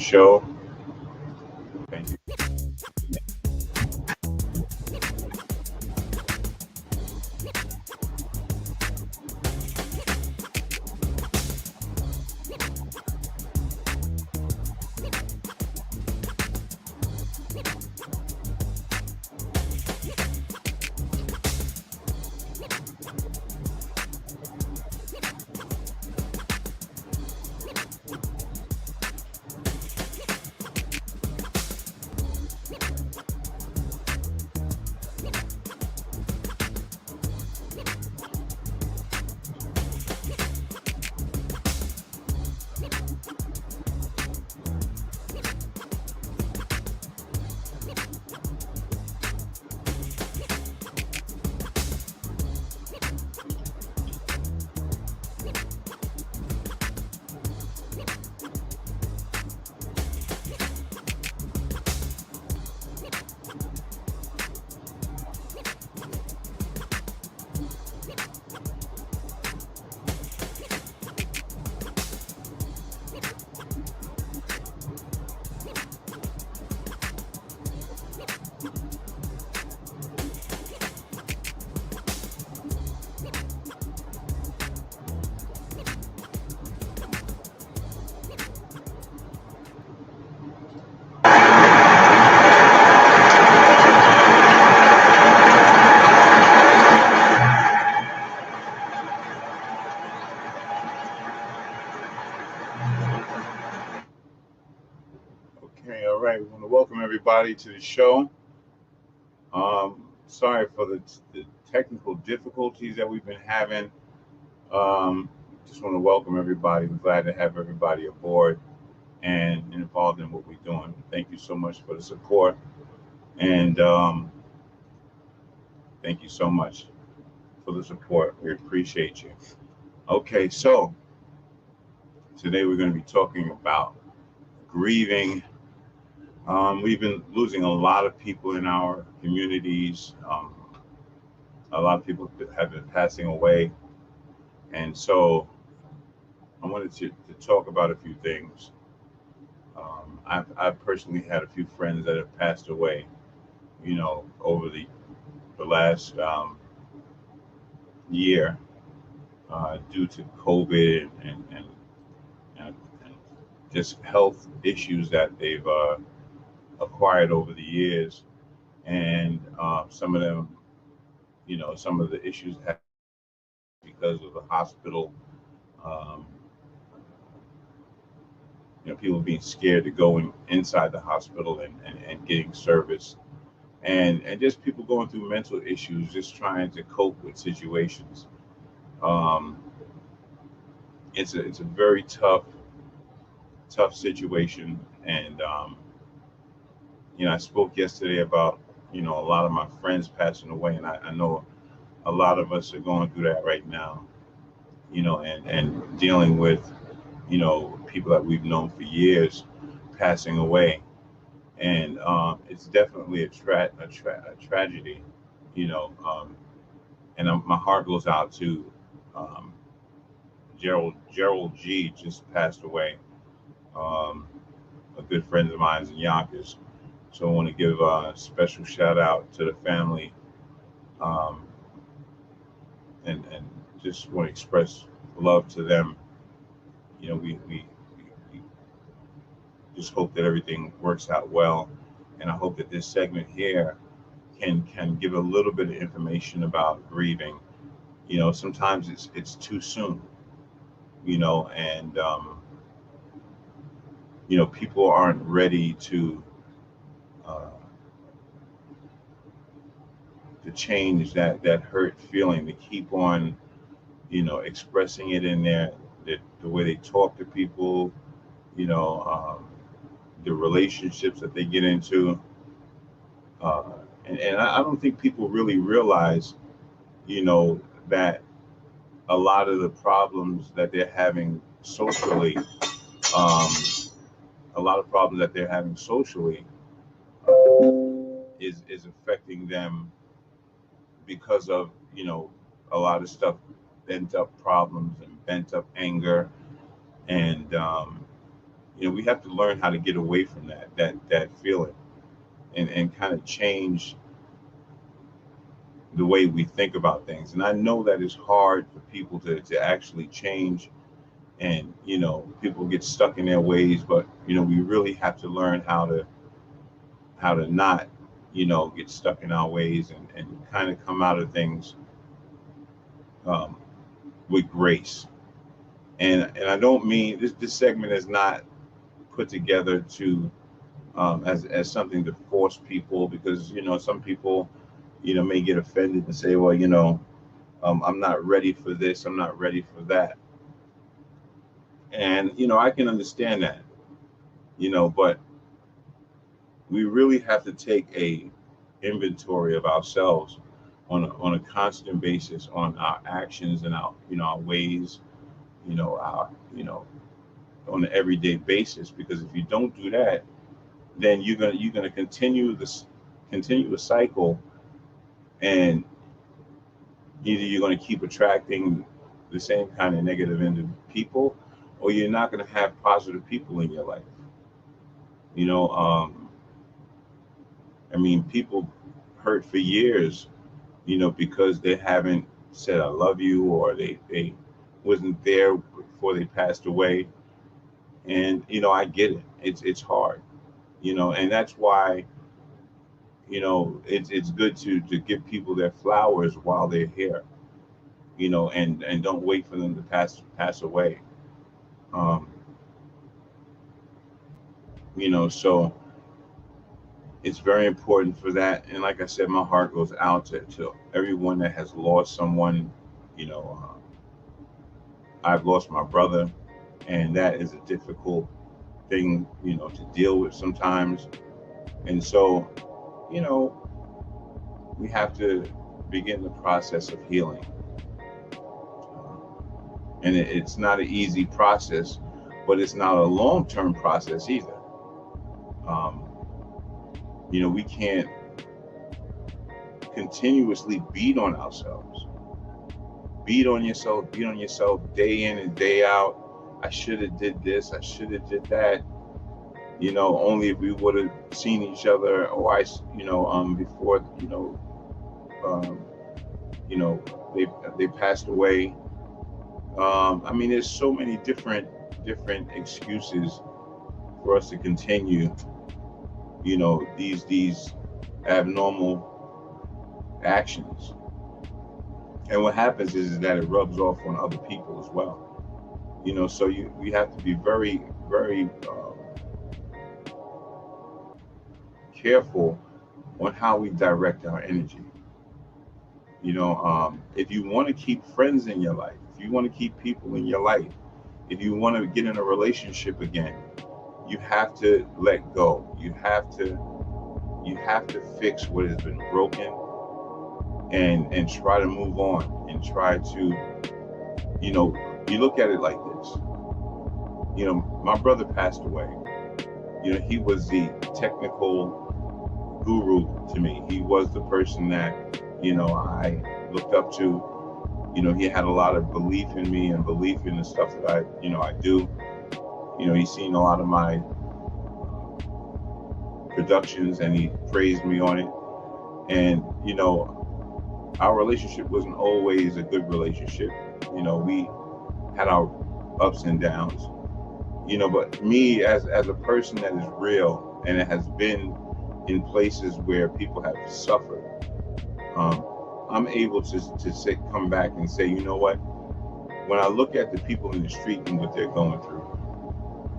show. Thank you. Okay, all right. We want to welcome everybody to the show. Sorry for the technical difficulties that we've been having. Um, just want to welcome everybody. We're glad to have everybody aboard and involved in what we're doing. Thank you so much for the support, and thank you so much for the support. We appreciate you. Okay, so today we're going to be talking about grieving. We've been losing a lot of people in our communities. A lot of people have been passing away. And so I wanted to talk about a few things. I've personally had a few friends that have passed away, over the last year due to COVID and just health issues that they've acquired over the years. And some of them, some of the issues have because of the hospital, um, people being scared to going inside the hospital and getting service, and just people going through mental issues, just trying to cope with situations. Um, it's a very tough situation, and I spoke yesterday about a lot of my friends passing away, and I know a lot of us are going through that right now, and dealing with people that we've known for years passing away, and it's definitely a tragedy, you know. And my heart goes out to um, Gerald G just passed away, um, a good friend of mine in Yonkers. So I want to give a special shout out to the family, um, and just want to express love to them. We just hope that everything works out well, and I hope that this segment here can give a little bit of information about grieving. Sometimes it's too soon, and people aren't ready uh, to change that hurt feeling, to keep on expressing it in the way they talk to people, you know, um, the relationships that they get into. Uh, and I don't think people really realize, that a lot of the problems that they're having socially, um, a lot of problems that they're having socially, is affecting them because of a lot of stuff, bent up problems and bent up anger, and we have to learn how to get away from that feeling, and kind of change the way we think about things. And I know that it's hard for people to actually change, and people get stuck in their ways, but we really have to learn how to not get stuck in our ways, and kind of come out of things um, with grace. And I don't mean this segment is not put together to as something to force people, because some people may get offended and say, well, I'm not ready for this, I'm not ready for that. And I can understand that, but we really have to take a inventory of ourselves on a constant basis, on our actions and our ways, our on an everyday basis. Because if you don't do that, then you're gonna continue the cycle, and either you're going to keep attracting the same kind of negative people, or you're not going to have positive people in your life. You know, I mean, people hurt for years, because they haven't said I love you, or they wasn't there before they passed away. And I get it. It's hard, and that's why it's good to give people their flowers while they're here, and don't wait for them to pass away. Um, so it's very important for that. And like I said, my heart goes out to everyone that has lost someone. You know, I've lost my brother, and that is a difficult thing, to deal with sometimes. And so, you know, we have to begin the process of healing. And it's not an easy process, but it's not a long-term process either. Um, we can't continuously beat on ourselves. Beat on yourself day in and day out. I should have did this, I should have did that. Only if we would have seen each other, or before, um, you know, they passed away. I mean, there's so many different excuses for us to continue, these abnormal actions. And what happens is that it rubs off on other people as well. So we have to be very, very careful on how we direct our energy. If you want to keep friends in your life, if you want to keep people in your life, if you want to get in a relationship again, you have to let go. You have to fix what has been broken, and try to move on, and try to, you look at it like this. My brother passed away. He was the technical guru to me. He was the person that, I looked up to. He had a lot of belief in me and belief in the stuff that I do. He's seen a lot of my productions, and he praised me on it. And, our relationship wasn't always a good relationship. We had our ups and downs, but me as a person that is real, and it has been in places where people have suffered, I'm able to come back and say, you know what? When I look at the people in the street and what they're going through,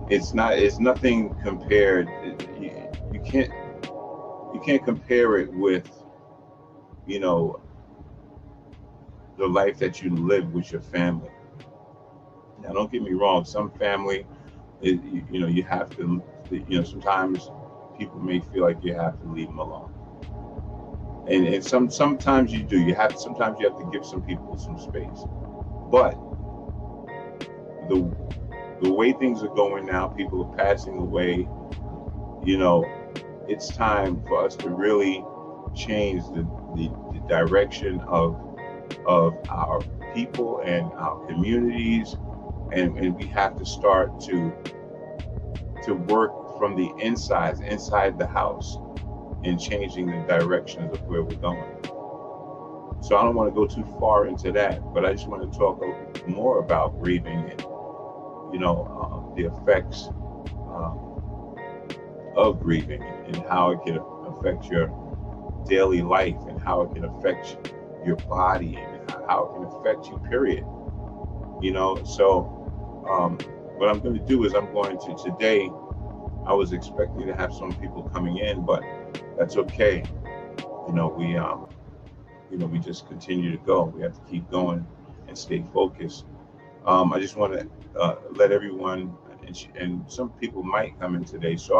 it's nothing compared. You can't compare it with, the life that you live with your family. Now, don't get me wrong. Some family, you have to, sometimes people may feel like you have to leave them alone. And sometimes you do. Sometimes you have to give some people some space. But the way things are going now, people are passing away. It's time for us to really change the direction of our people and our communities, and we have to start to to work from the inside the house, in changing the directions of where we're going. So I don't want to go too far into that, but I just want to talk more about grieving and, the effects of grieving and how it can affect your daily life and how it can affect your body and how it can affect you, period. So what I'm going to do is today, I was expecting to have some people coming in, but that's okay. We just continue to go. We have to keep going and stay focused. I just want to let everyone, and some people might come in today, so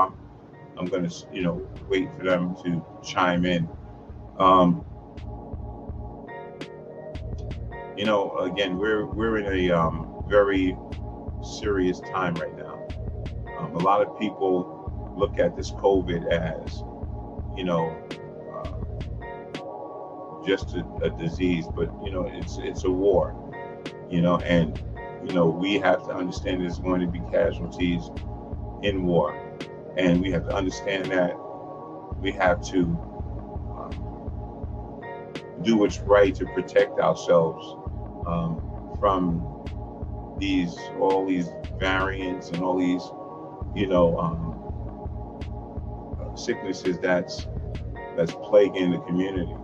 I'm going to wait for them to chime in. Again, we're in a very serious time right now. A lot of people look at this COVID as just a disease, but it's a war. And we have to understand there's going to be casualties in war, and we have to understand that we have to do what's right to protect ourselves from all these variants and all these sicknesses that's plaguing the community.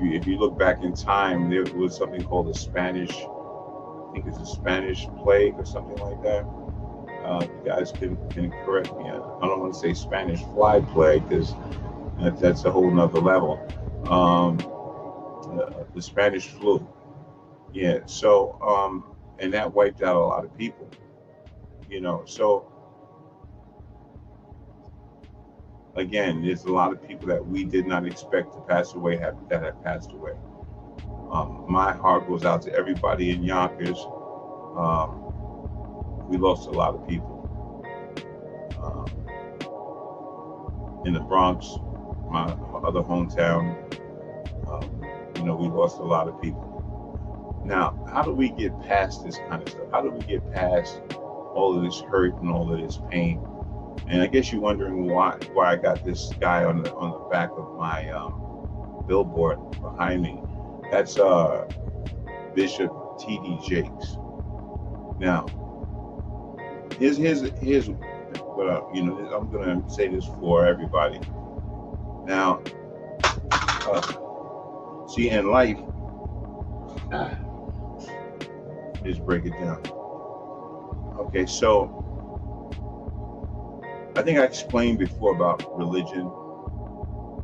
If you look back in time, there was something called the Spanish, I think it's a Spanish plague or something like that. You guys can correct me. I don't want to say Spanish fly plague because that's a whole nother level. The Spanish flu. Yeah. So, and that wiped out a lot of people. So again, there's a lot of people that we did not expect to pass away that have passed away. My heart goes out to everybody in Yonkers. We lost a lot of people. In the Bronx, my other hometown, we lost a lot of people. Now, how do we get past this kind of stuff? How do we get past all of this hurt and all of this pain? And I guess you're wondering why I got this guy on the back of my billboard behind me. That's Bishop T.D. Jakes. Now, here's what I'm gonna say this for everybody. Now, see, in life, just break it down. Okay, so I think I explained before about religion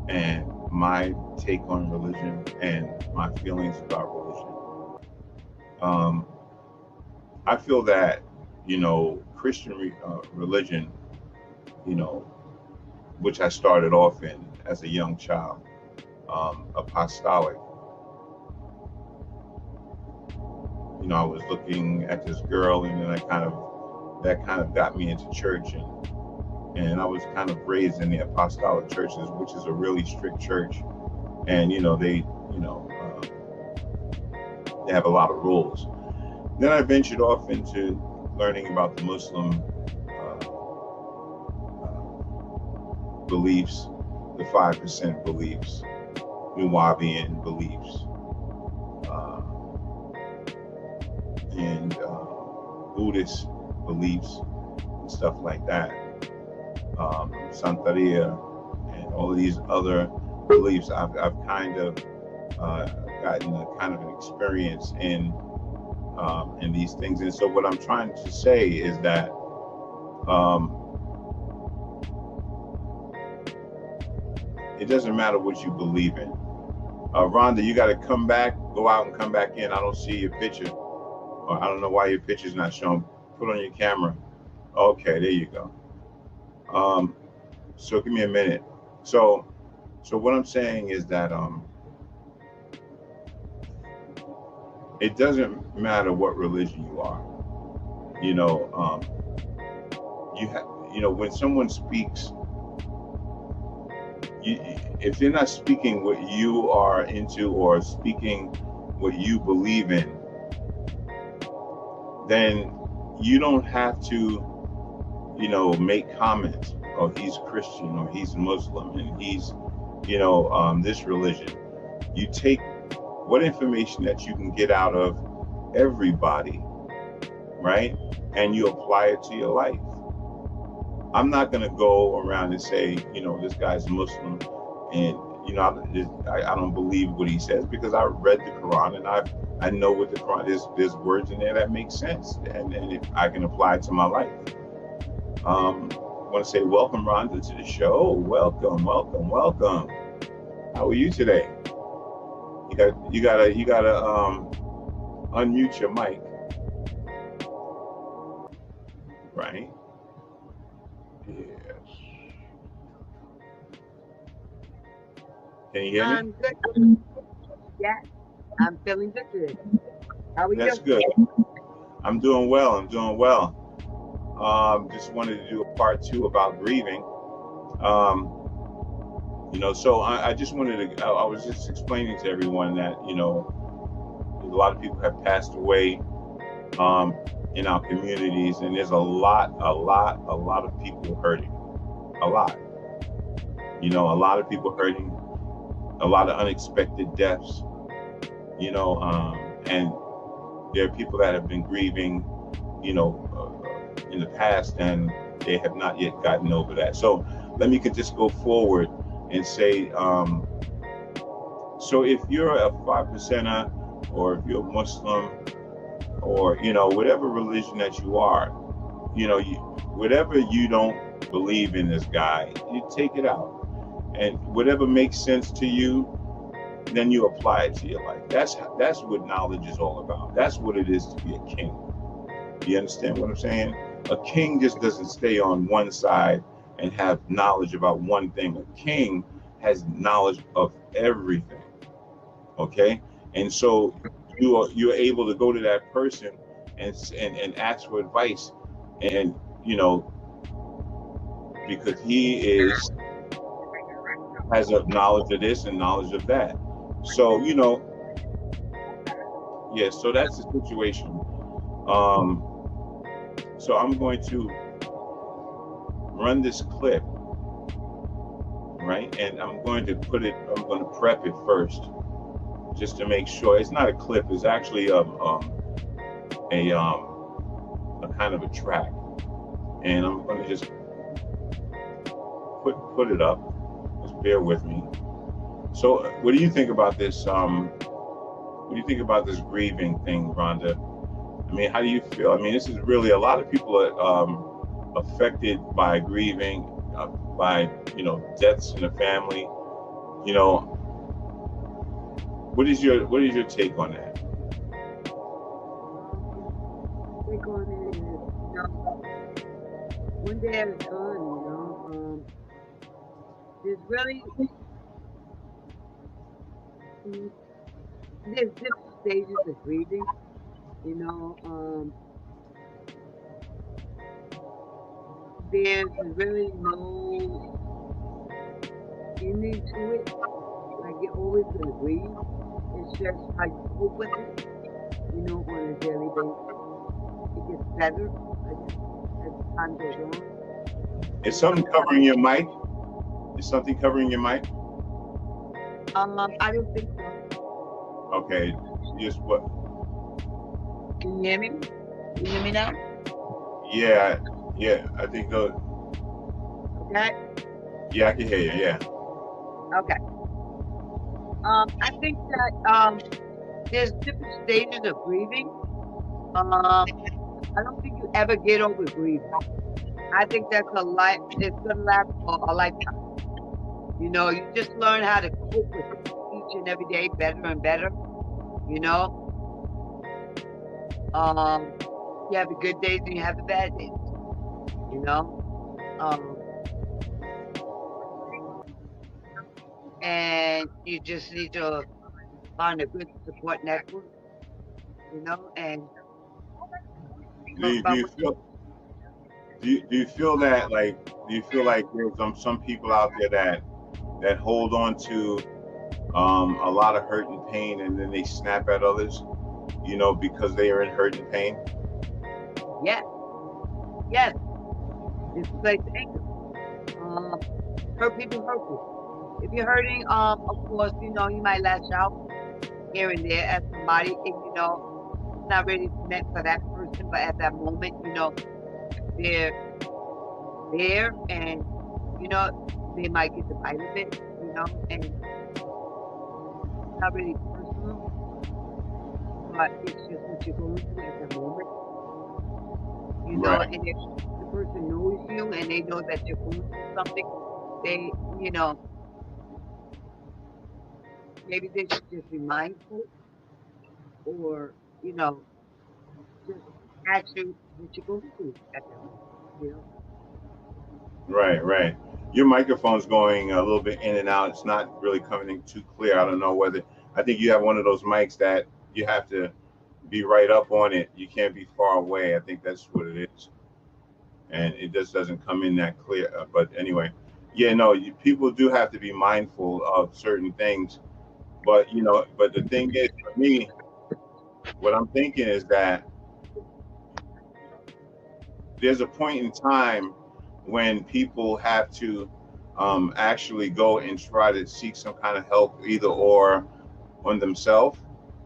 and my take on religion and my feelings about religion. I feel that, Christian religion, which I started off in as a young child, apostolic. I was looking at this girl, and then that kind of got me into church, and I was kind of raised in the apostolic churches, which is a really strict church, and they have a lot of rules. Then I ventured off into learning about the Muslim beliefs, the 5% beliefs, Nuwabian beliefs, and Buddhist beliefs and stuff like that, Santeria, and all of these other beliefs. I've kind of gotten a kind of an experience in these things. And so what I'm trying to say is that it doesn't matter what you believe in. Rhonda, you got to go out and come back in. I don't see your picture. Or I don't know why your picture's not shown. Put on your camera. Okay, there you go. So give me a minute. So what I'm saying is that it doesn't matter what religion you are. When someone speaks, if they're not speaking what you are into or speaking what you believe in, then you don't have to make comments, or he's Christian, or he's Muslim, and he's, this religion. You take what information that you can get out of everybody, right? And you apply it to your life. I'm not going to go around and say, this guy's Muslim, and I don't believe what he says, because I read the Quran, and I know what the Quran is. There's words in there that make sense, and if I can apply it to my life. I want to say welcome, Rhonda, to the show. Welcome. How are you today? You gotta unmute your mic, right? Yes. Can you hear me? I'm good. Yeah, I'm feeling good. How are you? That's good. I'm doing well. Just wanted to do a part 2 about grieving. So I just wanted to, I was just explaining to everyone that, a lot of people have passed away in our communities, and there's a lot of people hurting. A lot. A lot of people hurting, a lot of unexpected deaths, and there are people that have been grieving, in the past, and they have not yet gotten over that. So let me just go forward and say, so if you're a 5%er, or if you're Muslim, or, whatever religion that you are, whatever you don't believe in this guy, you take it out. And whatever makes sense to you, then you apply it to your life. That's what knowledge is all about. That's what it is to be a king. You understand what I'm saying? A king just doesn't stay on one side and have knowledge about one thing. A king has knowledge of everything. Okay? And so you're able to go to that person and ask for advice, and because he has a knowledge of this and knowledge of that. So so that's the situation. So I'm going to run this clip, right? And I'm going to prep it first, just to make sure. It's not a clip, it's actually a kind of a track. And I'm going to just put it up. Just bear with me. So what do you think about this? What do you think about this grieving thing, Rhonda? I mean, how do you feel? I mean, this is really, a lot of people are affected by grieving, by, deaths in the family. What is your take on that? Take on it, one day at a time, there's really, there's different stages of grieving, there's really no ending to it. Like, you're always going to grieve. It's just how you cope with it, on a daily basis. It gets better, I guess, as time goes on. Is something covering your mic? Is something covering your mic? I don't think so. Okay, just what? Can you hear me? Can you hear me now? Yeah, I think those. Okay. Yeah, I can hear you. Yeah. Okay. I think that there's different stages of grieving. I don't think you ever get over grieving. I think that's a life. It's gonna last for a lifetime. You just learn how to cope with it each and every day, better and better. You have the good days and you have the bad days. And you just need to find a good support network. And Do you feel that, like, do you feel like there's some people out there that hold on to a lot of hurt and pain, and then they snap at others, because they are in hurt and pain? Yes. displays anger. Um, hurt people hurt people. If you're hurting, of course, you might lash out here and there at somebody, and it's not really meant for that person, but at that moment, they're there, and you know, they might get the bite of it, and it's not really personal, but it's just what you're going through at that moment, Right. and if the person knows you and they know that you're going through something, they, you know, maybe they should just be mindful or, you know, just ask you what you're going through at that moment, you know? Right. Right. Your microphone's going a little bit in and out. It's not really coming in too clear. I don't know whether. I think you have one of those mics that you have to be right up on it. You can't be far away. I think that's what it is, and it just doesn't come in that clear. But anyway, yeah, no, people do have to be mindful of certain things. But but the thing is, for me, what I'm thinking is that there's a point in time when people have to actually go and try to seek some kind of help, either or on themselves,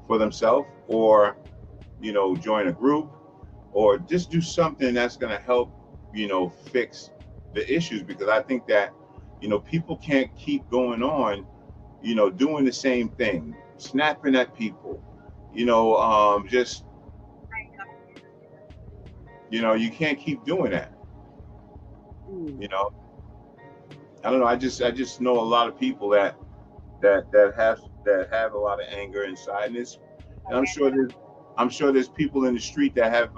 for themselves, or join a group, or just do something that's going to help fix the issues. Because I think that people can't keep going on doing the same thing, snapping at people, just you can't keep doing that. Mm, you know I don't know. I just know a lot of people that have a lot of anger inside, and I'm sure there's people in the street that have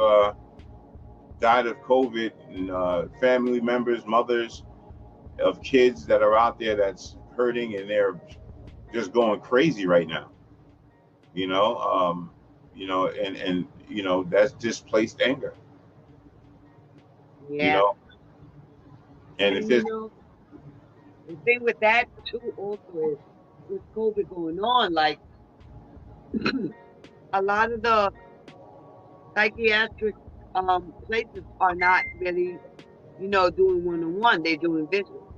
died of COVID, and family members, mothers of kids that are out there that's hurting, and they're just going crazy right now. You know, and that's displaced anger. You yeah. know, and if And, there's the thing with that, too, also is with COVID going on, like, a lot of the psychiatric places are not really, doing one-on-one. They're doing visual.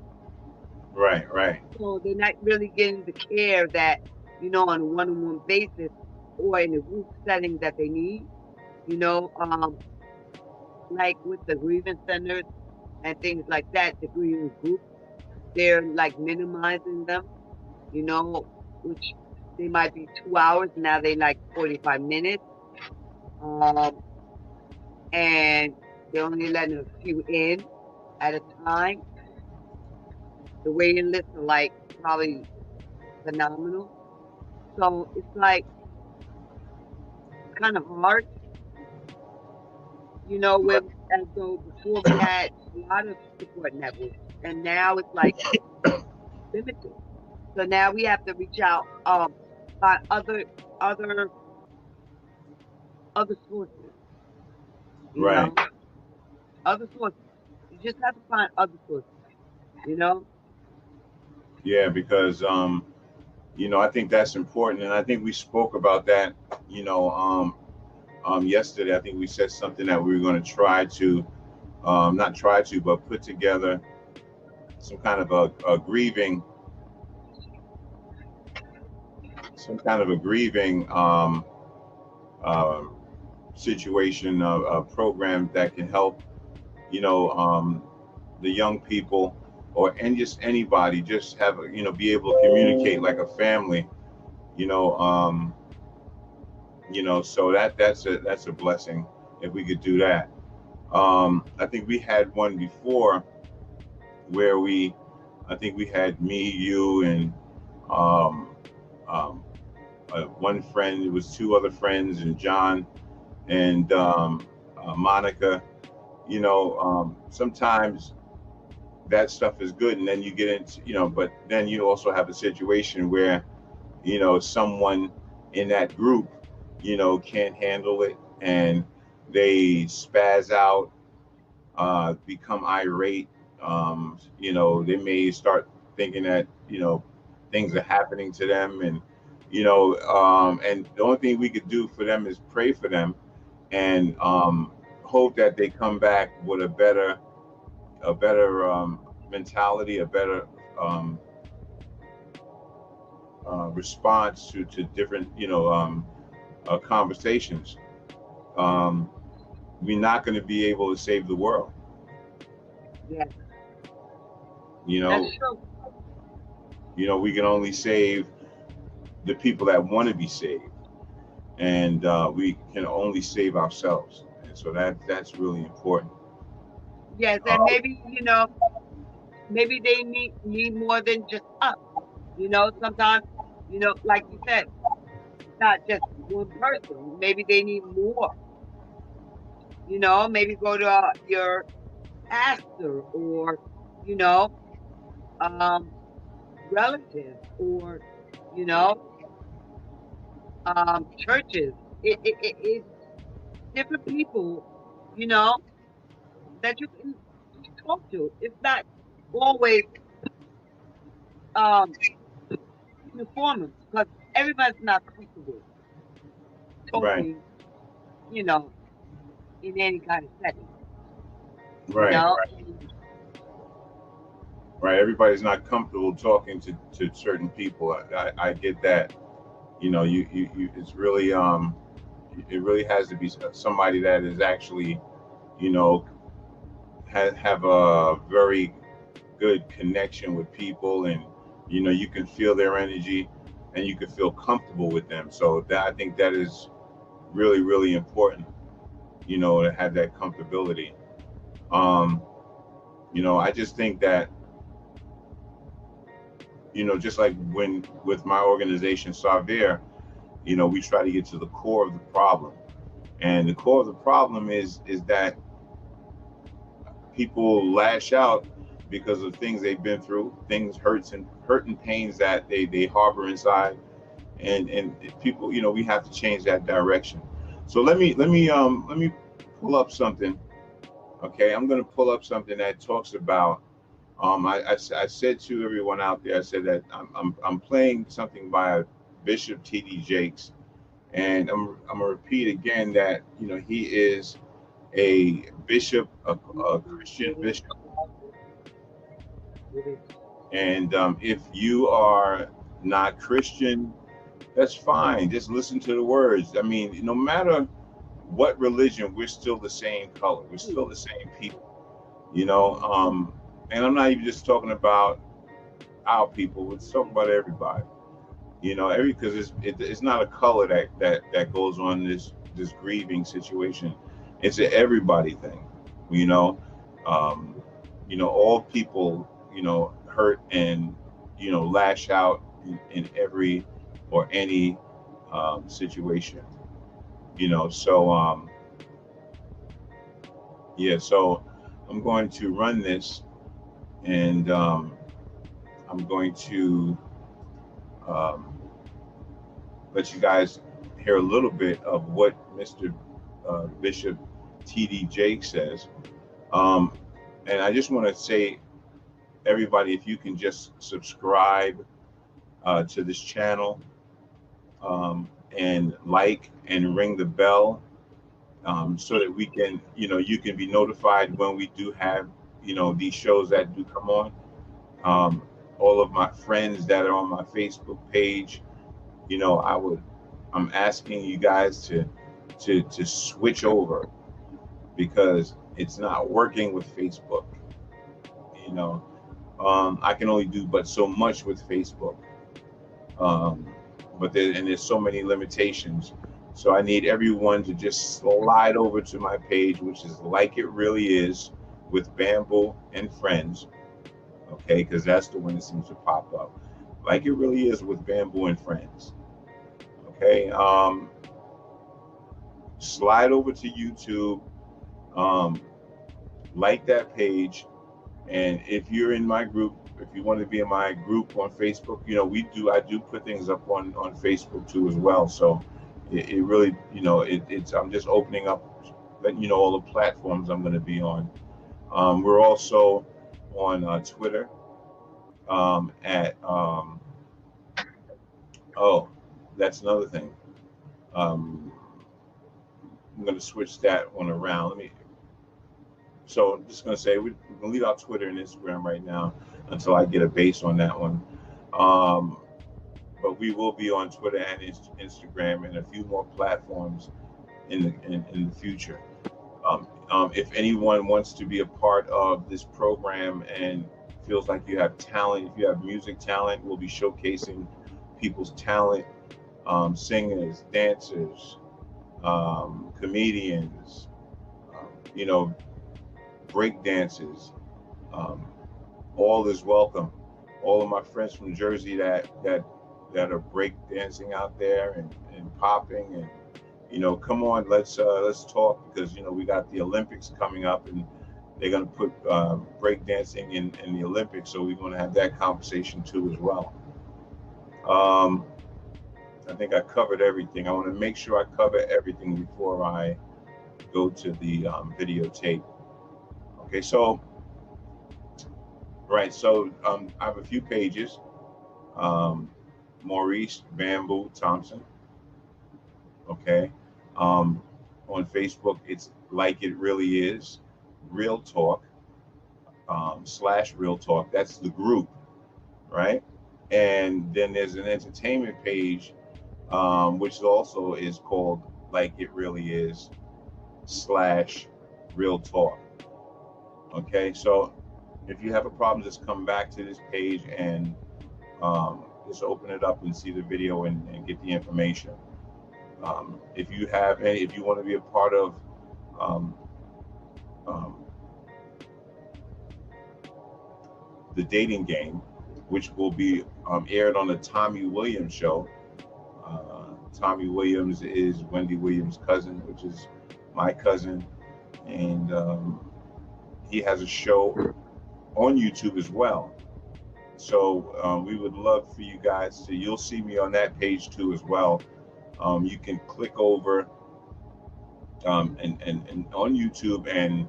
right, right, So they're not really getting the care that, on a one-on-one basis or in a group setting that they need, you know, um, like with the grievance centers and things like that, the grieving group, they're like minimizing them, you know, which they might be 2 hours, now they like 45 minutes. Um, and they're only letting a few in at a time. The waiting lists are like probably phenomenal. So it's like kind of hard, right, when as though before we had a lot of support networks and now it's like limited. So now we have to reach out by other other sources, you right. know, other sources. You just have to find other sources, you know. Yeah, because I think that's important, and I think we spoke about that. Yesterday, I think we said something that we were going to try to, not try to, but put together some kind of a grieving, some kind of a grieving um, situation, a program that can help, the young people, and just anybody, just have be able to communicate like a family. You know, um, so that's a blessing if we could do that. I think we had one before where I think we had me, you, and um, um, one friend. It was two other friends, and John and Monica. Sometimes that stuff is good, and then you get into, but then you also have a situation where someone in that group can't handle it, and they spaz out, become irate. They may start thinking that things are happening to them, and the only thing we could do for them is pray for them, and hope that they come back with a better mentality, a better response to different, conversations, um, we're not going to be able to save the world. Yes, You that's know, true. we can only save the people that want to be saved, and we can only save ourselves. And so that's really important. Yes, and Uh, maybe maybe they need more than just us. Sometimes like you said, not just one person. Maybe they need more. Maybe go to your pastor or you know um relatives or you know churches. It's different people you know that you can talk to. It's not always um uniform because everybody's not comfortable right, talking you know in any kind of setting. you right, know right, right. Everybody's not comfortable talking to certain people. I get that. It's really it really has to be somebody that is actually, you know, have a very good connection with people, and you can feel their energy, and you can feel comfortable with them. So that, I think that is really, really important. To have that comfortability. Um, I just think that just like when with my organization Sarver, we try to get to the core of the problem, and the core of the problem is that people lash out because of things they've been through, things, hurt and pains that they harbor inside, and people, we have to change that direction. So let me pull up something. Okay, I'm going to pull up something that talks about. I said to everyone out there, I said that I'm playing something by Bishop T.D. Jakes, and I'm gonna repeat again that he is a bishop, a Christian bishop. And if you are not Christian, that's fine. Just listen to the words. I mean, no matter what religion, we're still the same color. We're still the same people. And I'm not even just talking about our people. We're talking about everybody. Because it's not a color that goes on this grieving situation. It's an everybody thing. You know, um, all people hurt and lash out in every or any situation. So yeah. So I'm going to run this, and I'm going to um, let you guys hear a little bit of what Mr. Bishop T.D. Jake says. Um, and I just want to say, everybody, if you can just subscribe to this channel, and like and ring the bell, so that we can, you can be notified when we do have, these shows that do come on. Um, all of my friends that are on my Facebook page, I'm asking you guys to switch over, because it's not working with Facebook. You know, I can only do but so much with Facebook. Um, and there's so many limitations. So I need everyone to just slide over to my page, which is Like It Really Is with Bamboo and Friends. Okay, because that's the one that seems to pop up. Like It Really Is with Bamboo and Friends. Okay, slide over to YouTube, um, like that page, and if you're in my group, if you want to be in my group on Facebook, I do put things up on Facebook too as well. So it really, it's I'm just opening up, letting you know all the platforms I'm going to be on. We're also on Twitter, at oh, that's another thing. Um, I'm going to switch that one around. So I'm just gonna say we're gonna leave out Twitter and Instagram right now until I get a base on that one. Um, but we will be on Twitter and Instagram and a few more platforms in the future. If anyone wants to be a part of this program and feels like you have talent, if you have music talent, we'll be showcasing people's talent, singers, dancers, comedians, you know, break dancers. Um, all is welcome. All of my friends from Jersey that are break dancing out there and popping and come on, let's talk because we got the Olympics coming up and they're going to put break dancing in the Olympics, so we're going to have that conversation too as well. Um, I think I covered everything. I want to make sure I cover everything before I go to the videotape. Okay, so right, so I have a few pages. Um, Maurice Bamboo Thompson. Okay, um, on Facebook, it's like it really is, Real Talk / Real Talk. That's the group, right? And then there's an entertainment page, which also is called Like It Really Is / Real Talk. Okay, so if you have a problem, just come back to this page and just open it up and see the video and get the information. If you want to be a part of um, um, the dating game, which will be aired on the Tommy Williams show. Tommy Williams is Wendy Williams' cousin, which is my cousin, and he has a show on YouTube as well. So we would love for you guys to. You'll see me on that page too as well. You can click over and on YouTube and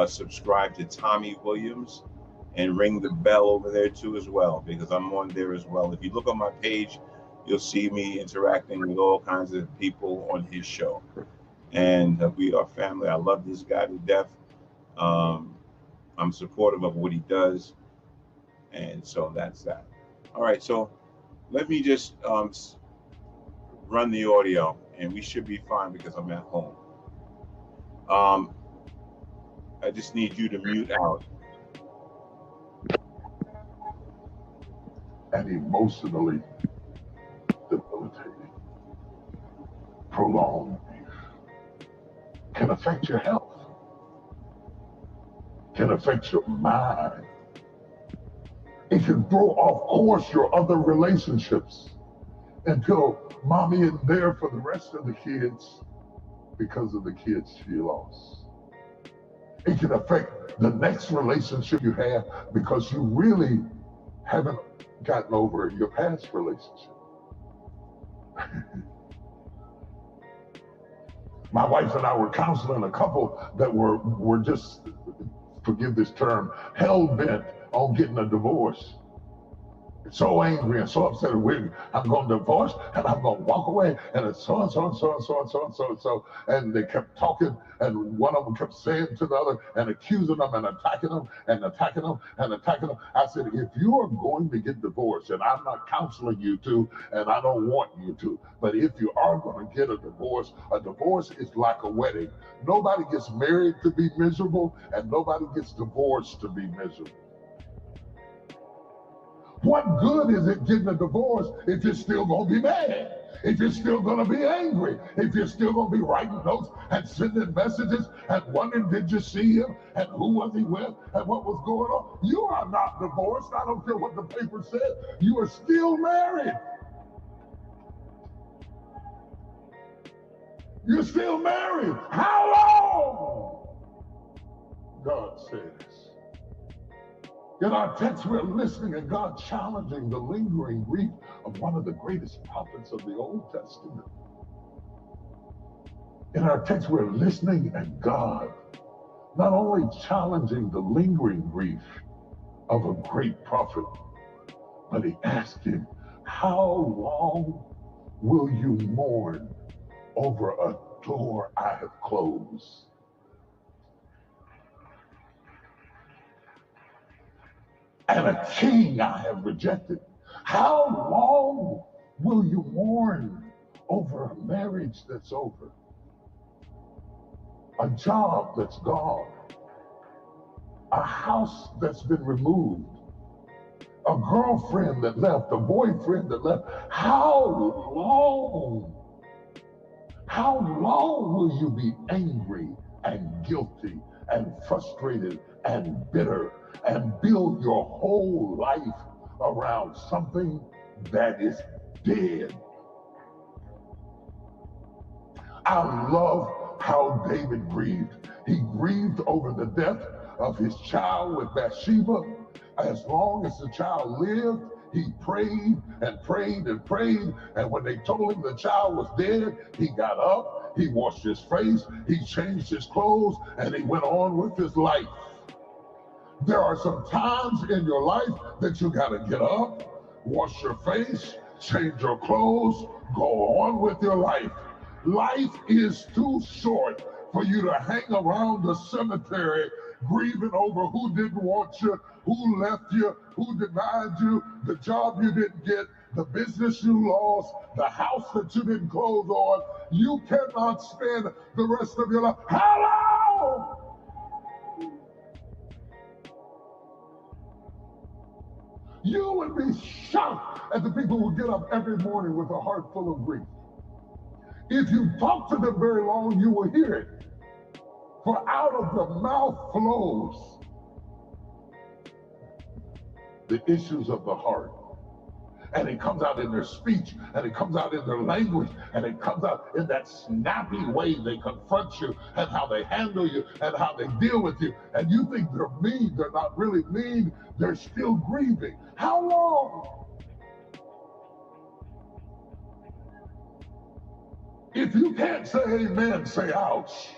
subscribe to Tommy Williams and ring the bell over there too as well, because I'm on there as well. If you look on my page, you'll see me interacting with all kinds of people on his show. And we are family. I love this guy to death. Um, I'm supportive of what he does. And so that's that. All right, so let me just run the audio, and we should be fine because I'm at home. I just need you to mute out. And emotionally debilitating, prolonged grief can affect your health, can affect your mind. It can throw off course your other relationships until mommy isn't there for the rest of the kids because of the kids she lost. It can affect the next relationship you have because you really haven't gotten over your past relationship. My wife and I were counseling a couple that were just, forgive this term, hell-bent on getting a divorce. So angry and so upset with, I'm going to divorce and I'm going to walk away, and it's so and so and so and so and so and so and so. And they kept talking, and one of them kept saying to the other and accusing them and attacking them and attacking them and attacking them. I said, if you are going to get divorced, and I'm not counseling you to, and I don't want you to, but if you are going to get a divorce is like a wedding. Nobody gets married to be miserable, and nobody gets divorced to be miserable. What good is it getting a divorce if you're still going to be mad? If you're still going to be angry? If you're still going to be writing notes and sending messages and wondering, did you see him? And who was he with? And what was going on? You are not divorced. I don't care what the paper says. You are still married. You're still married. How long? God says. In our text, we're listening and God challenging the lingering grief of one of the greatest prophets of the Old Testament. In our text, we're listening and God not only challenging the lingering grief of a great prophet, but he asked him, how long will you mourn over a door I have closed? and a king I have rejected. How long will you mourn over a marriage that's over, a job that's gone, a house that's been removed, a girlfriend that left, a boyfriend that left? How long? How long will you be angry and guilty and frustrated and bitter and build your whole life around something that is dead? I love how David grieved. He grieved over the death of his child with Bathsheba. As long as the child lived, he prayed and prayed and prayed. And when they told him the child was dead, he got up, he washed his face, he changed his clothes, and he went on with his life. There are some times in your life that you got to get up, wash your face, change your clothes, go on with your life. Life is too short for you to hang around the cemetery grieving over who didn't want you, who left you, who denied you, the job you didn't get, the business you lost, the house that you didn't close on. You cannot spend the rest of your life. Hello! You would be shocked at the people who get up every morning with a heart full of grief. If you talk to them very long, you will hear it. For out of the mouth flows the issues of the heart. And it comes out in their speech, and it comes out in their language, and it comes out in that snappy way they confront you, and how they handle you, and how they deal with you. And you think they're mean. They're not really mean. They're still grieving. How long? If you can't say amen, say ouch.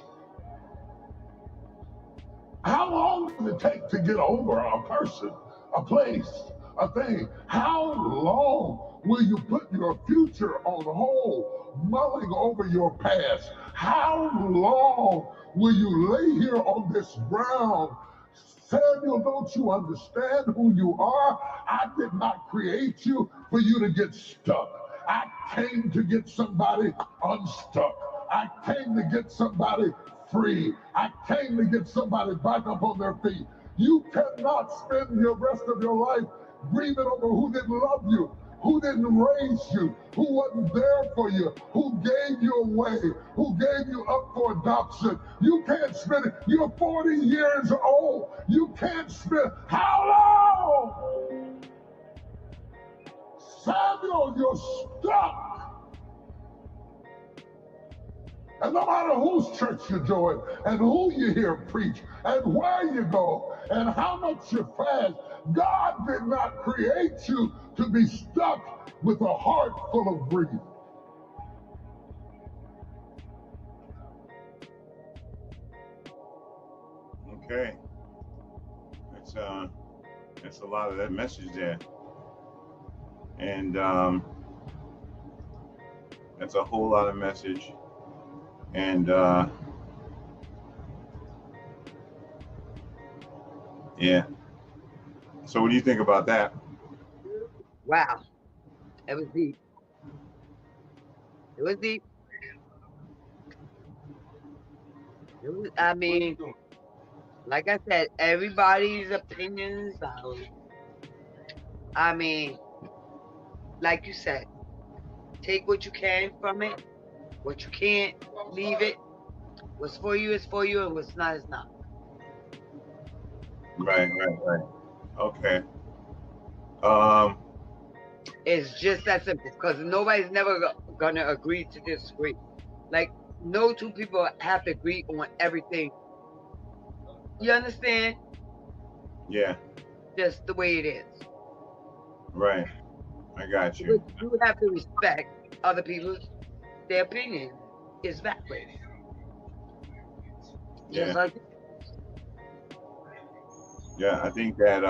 How long does it take to get over a person, a place, a thing? How long will you put your future on hold, mulling over your past? How long will you lay here on this ground? Samuel, don't you understand who you are? I did not create you for you to get stuck. I came to get somebody unstuck. I came to get somebody free. I came to get somebody back up on their feet. You cannot spend the rest of your life grieving over who didn't love you, who didn't raise you, who wasn't there for you, who gave you away, who gave you up for adoption. You can't spend it. You're 40 years old. You can't spend. How long? Samuel, you're stuck. And no matter whose church you join, and who you hear preach, and where you go, and how much you fast, God did not create you to be stuck with a heart full of grief. Okay. That's a lot of that message there. And that's a whole lot of message. And yeah. So what do you think about that? Wow. It was deep. It was deep. It was, I mean, like I said, everybody's opinions. I mean, like you said, take what you can from it. What you can't, leave it. What's for you is for you, and what's not is not. Right. Okay. It's just that simple, because nobody's never gonna agree to disagree. Like, no two people have to agree on everything. You understand? Yeah. Just the way it is. Right. I got you. But you have to respect other people's their opinion is valid. Yeah. Just like Yeah. I think that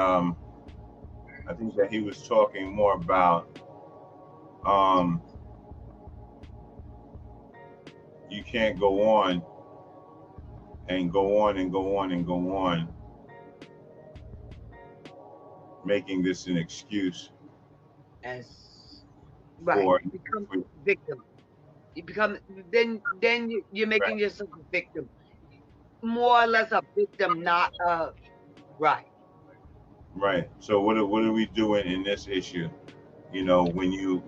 he was talking more about you can't go on and go on and go on and go on making this an excuse As right, for, you become for victim. You become you're making right, yourself a victim, more or less a victim, not right. right. So what are we doing in this issue? You know, when you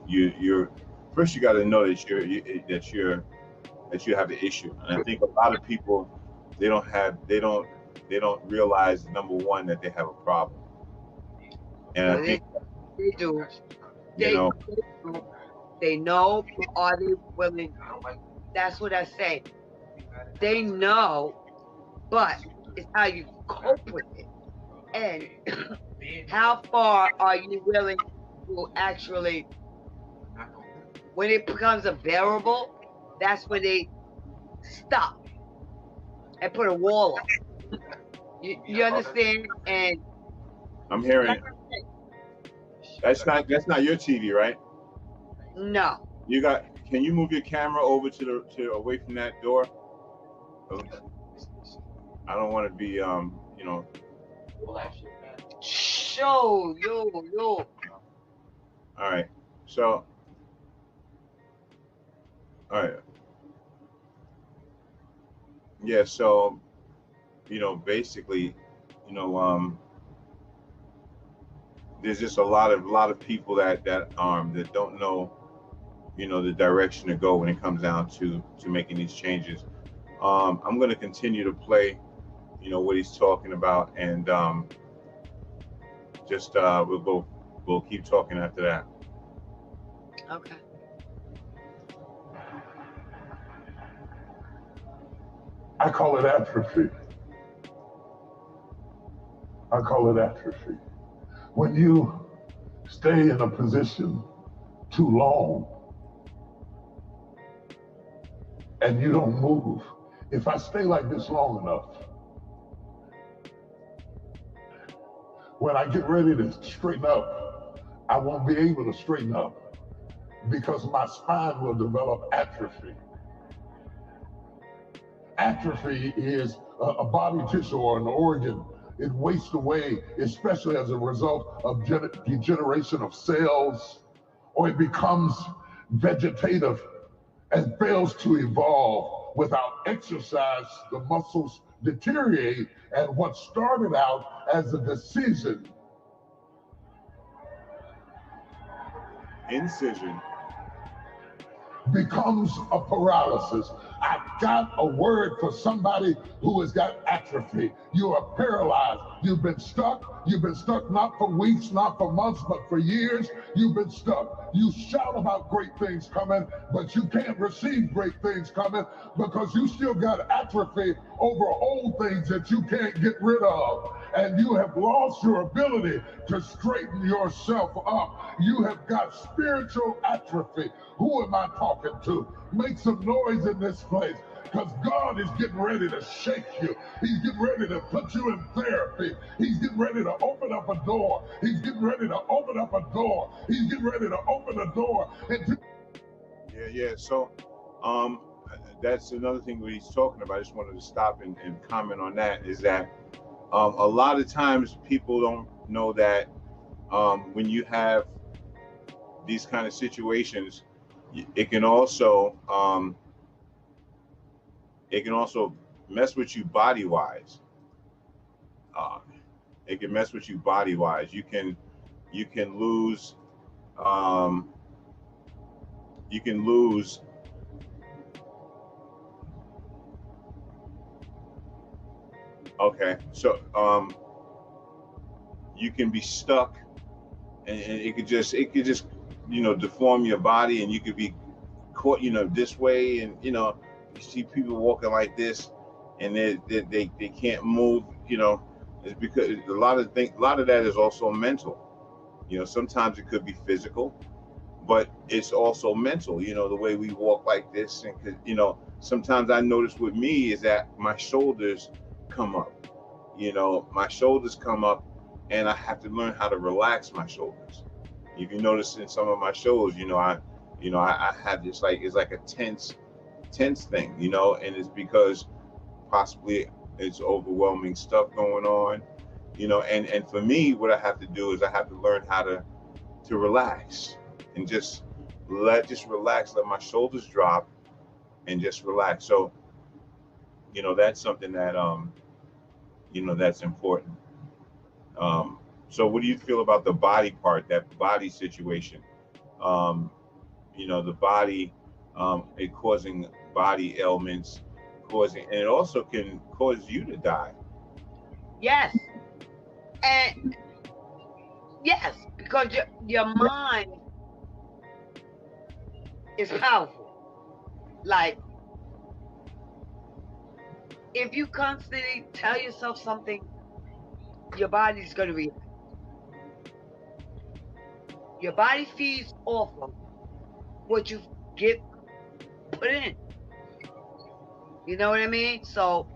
you're first, you got to know that that you have an issue. And I think a lot of people, they don't have they don't realize, number one, that they have a problem. And I No, think, they do. you know, They do. They know, but are they willing? That's what I say. They know, but it's how you cope with it, and how far are you willing to actually, when it becomes unbearable, that's when they stop and put a wall up. You understand? And I'm like hearing I said, that's not your TV, right? no, You got, can you move your camera over to away from that door? I don't want to be you know, show yo. all right. So, all right. Yeah, so, you know, basically, you know, there's just a lot of people that don't know, you know, the direction to go when it comes down to making these changes. I'm going to continue to play, you know, what he's talking about, and just we'll keep talking after that. Okay. I call it atrophy. I call it atrophy. When you stay in a position too long and you don't move, if I stay like this long enough, when I get ready to straighten up, I won't be able to straighten up because my spine will develop atrophy. Atrophy is a body tissue or an organ. It wastes away, especially as a result of degeneration of cells, or it becomes vegetative and fails to evolve. Without exercise, the muscles deteriorate, and what started out as a decision Incision. becomes a paralysis. I've got a word for somebody who has got atrophy. You are paralyzed. You've been stuck. You've been stuck not for weeks, not for months, but for years. You've been stuck. You shout about great things coming, but you can't receive great things coming because you still got atrophy over old things that you can't get rid of. And you have lost your ability to straighten yourself up. You have got spiritual atrophy. Who am I talking to? Make some noise in this place, because God is getting ready to shake you. He's getting ready to put you in therapy. He's getting ready to open up a door. He's getting ready to open up a door. He's getting ready to open a door into. Yeah. So, that's another thing that he's talking about. I just wanted to stop and comment on that. Is that a lot of times people don't know that when you have these kind of situations, it can also mess with you body wise. Uh, it can mess with you body wise. You can lose um, you can lose. Okay, so you can be stuck, and it could just, you know, deform your body, and you could be caught, you know, this way, and you know, you see people walking like this, and they can't move, you know. It's because a lot of that is also mental. You know, sometimes it could be physical, but it's also mental. You know, the way we walk like this, and you know, sometimes I notice with me is that my shoulders come up. You know, my shoulders come up, and I have to learn how to relax my shoulders. If you notice in some of my shows, I have this, like, it's like a tense thing, and it's because possibly it's overwhelming stuff going on, you know, and for me, what I have to do is I have to learn how to relax and just relax, let my shoulders drop and just relax. So, you know, that's something that you know, that's important. Um, so what do you feel about the body part, that body situation? Um, you know, the body, it causing body ailments, causing, and it also can cause you to die. Yes. And yes, because your mind is powerful. Like, if you constantly tell yourself something, your body's going to react. Your body feeds off of what you get put in. You know what I mean? So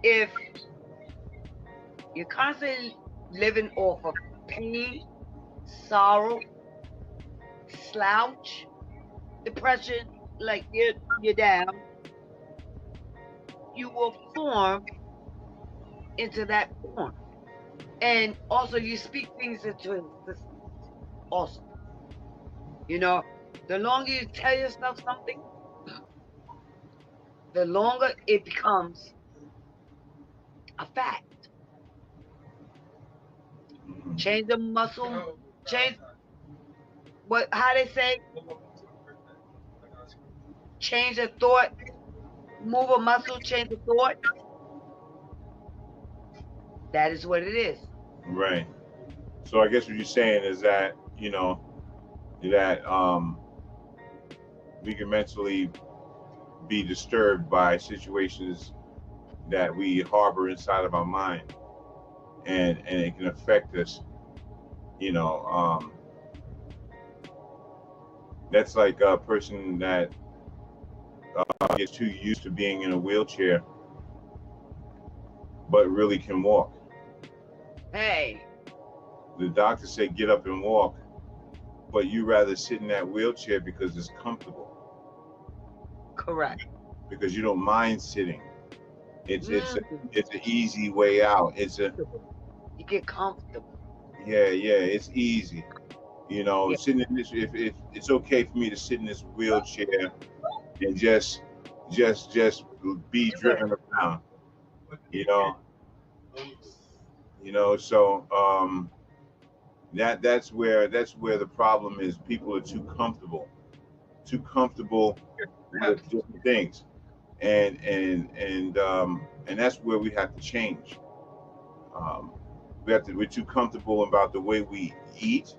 if you're constantly living off of pain, sorrow, slouch, depression, like you're down, you will form into that form. And also you speak things into existence also. You know, the longer you tell yourself something, the longer it becomes a fact. Change the muscle, change what how they say, change a thought, move a muscle, change a thought. That is what it is. Right. So I guess what you're saying is that, you know, that we can mentally be disturbed by situations that we harbor inside of our mind, and it can affect us. You know, that's like a person that gets too used to being in a wheelchair, but really can walk. Hey, The doctor said get up and walk, but you rather sit in that wheelchair because it's comfortable, correct. because you don't mind sitting. It's Mm, it's an easy way out. It's a you get comfortable. yeah, it's easy. You know, Yeah, sitting in this, if it's okay for me to sit in this wheelchair and just be driven around, you know, so that's where the problem is. People are too comfortable with different things, and that's where we have to change. Um, we're too comfortable about the way we eat.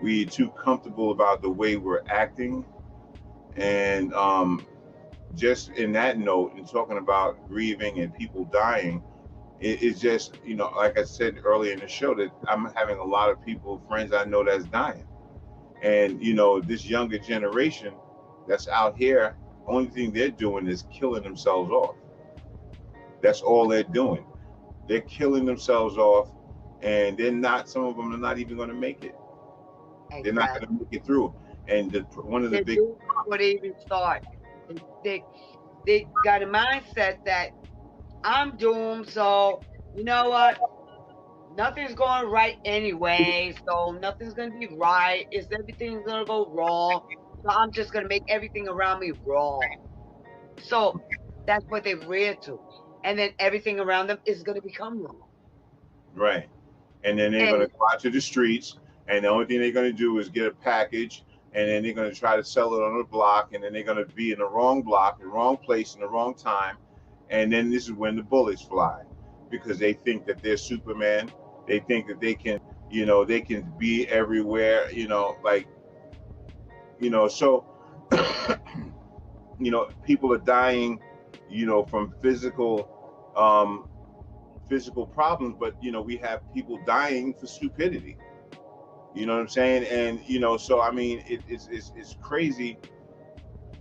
We're too comfortable about the way we're acting, and just in that note, and talking about grieving and people dying, it's just, you know, like I said earlier in the show, that I'm having a lot of people, friends I know, that's dying. And, you know, this younger generation that's out here, only thing they're doing is killing themselves off. That's all they're doing. They're killing themselves off, and some of them are not even going to make it. They're not going exactly. to make it through. And one of the They big, do before they even start. They got a mindset that I'm doomed, so you know what? Nothing's going right anyway, so nothing's gonna be right. Is everything's gonna go wrong? So I'm just gonna make everything around me wrong. So that's what they rear to. And then everything around them is gonna become wrong. right. And then they're going And to go out to the streets, and the only thing they're going to do is get a package, and then they're going to try to sell it on the block, and then they're going to be in the wrong block, the wrong place, in the wrong time, and then this is when the bullets fly, because they think that they're Superman. They think that they can, they can be everywhere, like, so, people are dying, from physical problems, but we have people dying for stupidity. You know what I'm saying? And so I mean, it's crazy.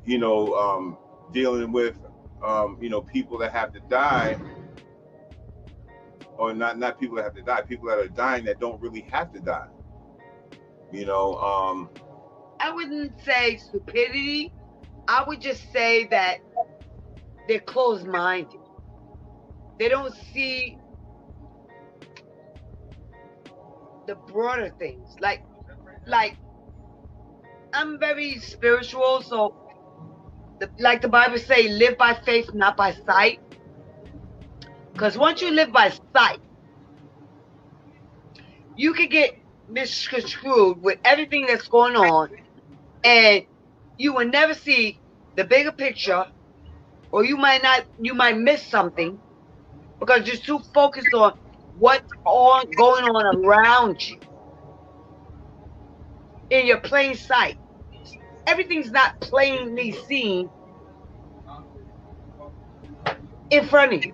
Dealing with people that have to die, or not people that have to die, people that are dying that don't really have to die. You know, I wouldn't say stupidity. I would just say that they're closed minded. They don't see the broader things. Like I'm very spiritual, so like the Bible say, live by faith, not by sight. Because once you live by sight, you can get misconstrued with everything that's going on, and you will never see the bigger picture, or you might miss something because you're too focused on what's going on around you in your plain sight. Everything's not plainly seen in front of you.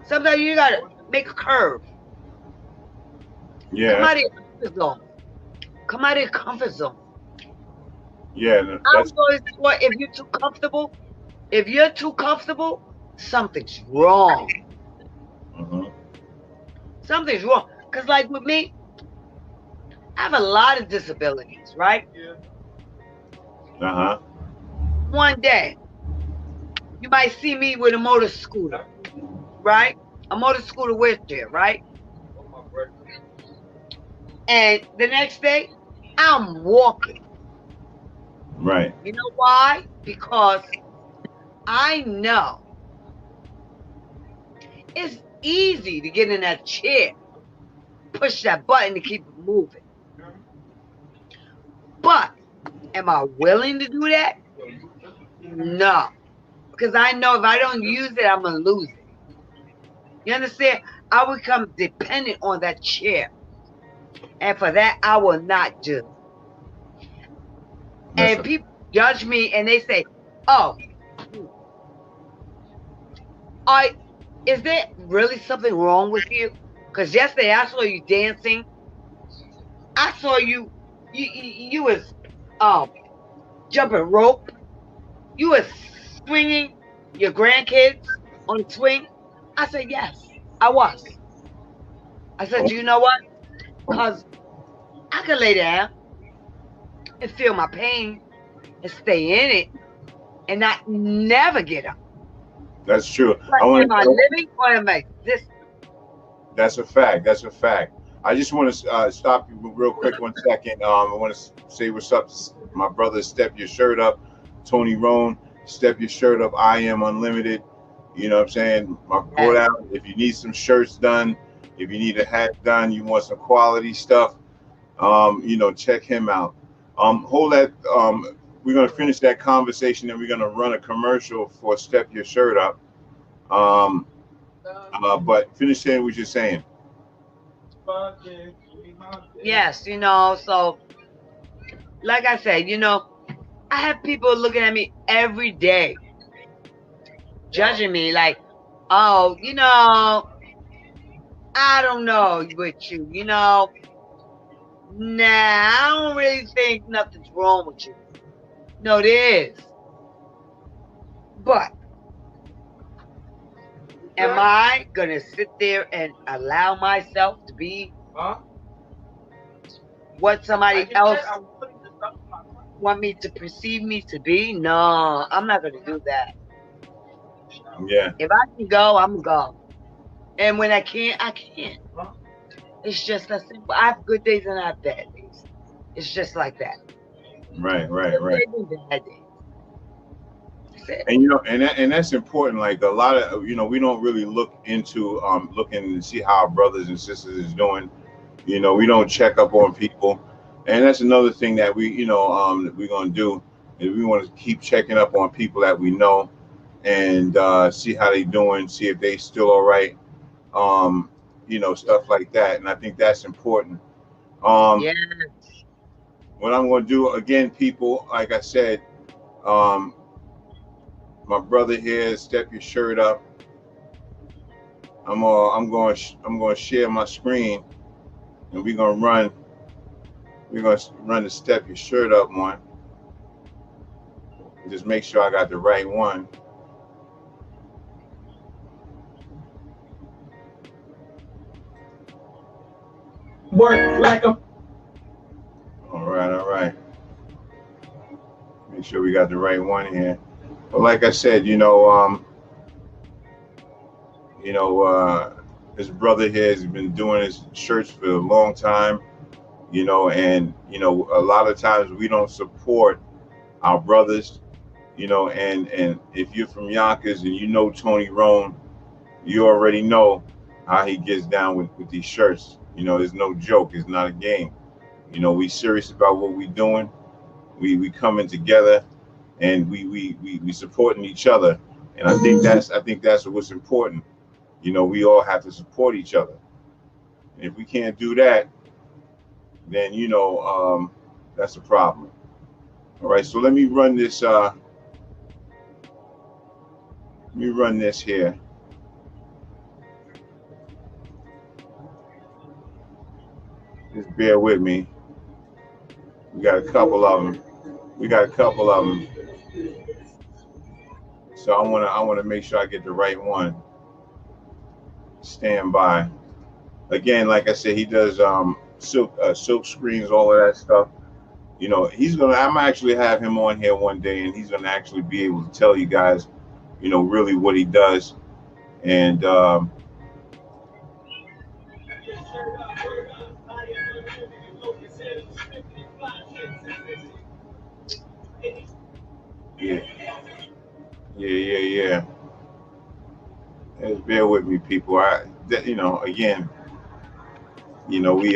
Sometimes you gotta make a curve. Yeah. Come out of your comfort zone. Come out of your comfort zone. Yeah, that's I'm always sure if you're too comfortable, something's wrong. Something's wrong. Because like with me, I have a lot of disabilities, right? One day, you might see me with a motor scooter, right? A motor scooter wheelchair, right? And the next day, I'm walking. right. You know why? Because I know it's easy to get in that chair, push that button to keep it moving. But am I willing to do that? No. Because I know if I don't use it, I'm going to lose it. You understand? I will become dependent on that chair. And for that, I will not do. And people judge me and they say, oh, is there really something wrong with you? Because yesterday I saw you dancing. I saw you was jumping rope. You was swinging your grandkids on the swing. I said, yes, I was. I said, you know what? Because I could lay down and feel my pain and stay in it and not never get up. That's true. Like, am I living or am I existing? That's a fact. That's a fact. I just want to stop you real quick 1 second. I want to say what's up, my brother. Step your shirt up, Tony Roan. Step your shirt up. I am unlimited. You know what I'm saying? Go down. If you need some shirts done, if you need a hat done, you want some quality stuff, check him out. Hold that. We're gonna finish that conversation, and we're gonna run a commercial for Step Your Shirt Up. But finish saying what you're saying. Yes, so like I said, I have people looking at me every day, judging me like, oh, I don't know with you, nah, I don't really think nothing's wrong with you. No, there is. But am I going to sit there and allow myself to be what somebody else want me to perceive me to be? No, I'm not going to do that. Yeah. If I can go, I'm going to go. And when I can't, I can't. It's just that simple. I have good days and I have bad days. It's just like that. Right. Bad days. And and that's important. Like a lot of we don't really look into looking to see how our brothers and sisters is doing. We don't check up on people, and that's another thing that we're gonna do is we want to keep checking up on people that we know and see how they doing, see if they still all right, stuff like that. And I think that's important. Yeah. What I'm gonna do again, people, like I said, my brother here, Step Your Shirt Up. I'm going to share my screen, and we're gonna run the Step Your Shirt Up one. Just make sure I got the right one. Work like a. All right. Make sure we got the right one here. But like I said, His brother here has been doing his shirts for a long time, you know, and you know, a lot of times we don't support our brothers, you know, and if you're from Yonkers and you know Tony Roan, you already know how he gets down with these shirts. You know, it's no joke. It's not a game. You know, we serious about what we doing. We coming together, and we supporting each other. And I think that's what's important. You know, we all have to support each other. And if we can't do that, then you know that's a problem. All right, so let me run this. Let me run this here. Just bear with me. We got a couple of them. So I wanna make sure I get the right one. Stand by. Again, like I said, he does silk screens, all of that stuff. You know, I'm actually have him on here one day, and he's gonna actually be able to tell you guys, you know, really what he does. And yeah. Just bear with me, people. You know, again, you know, we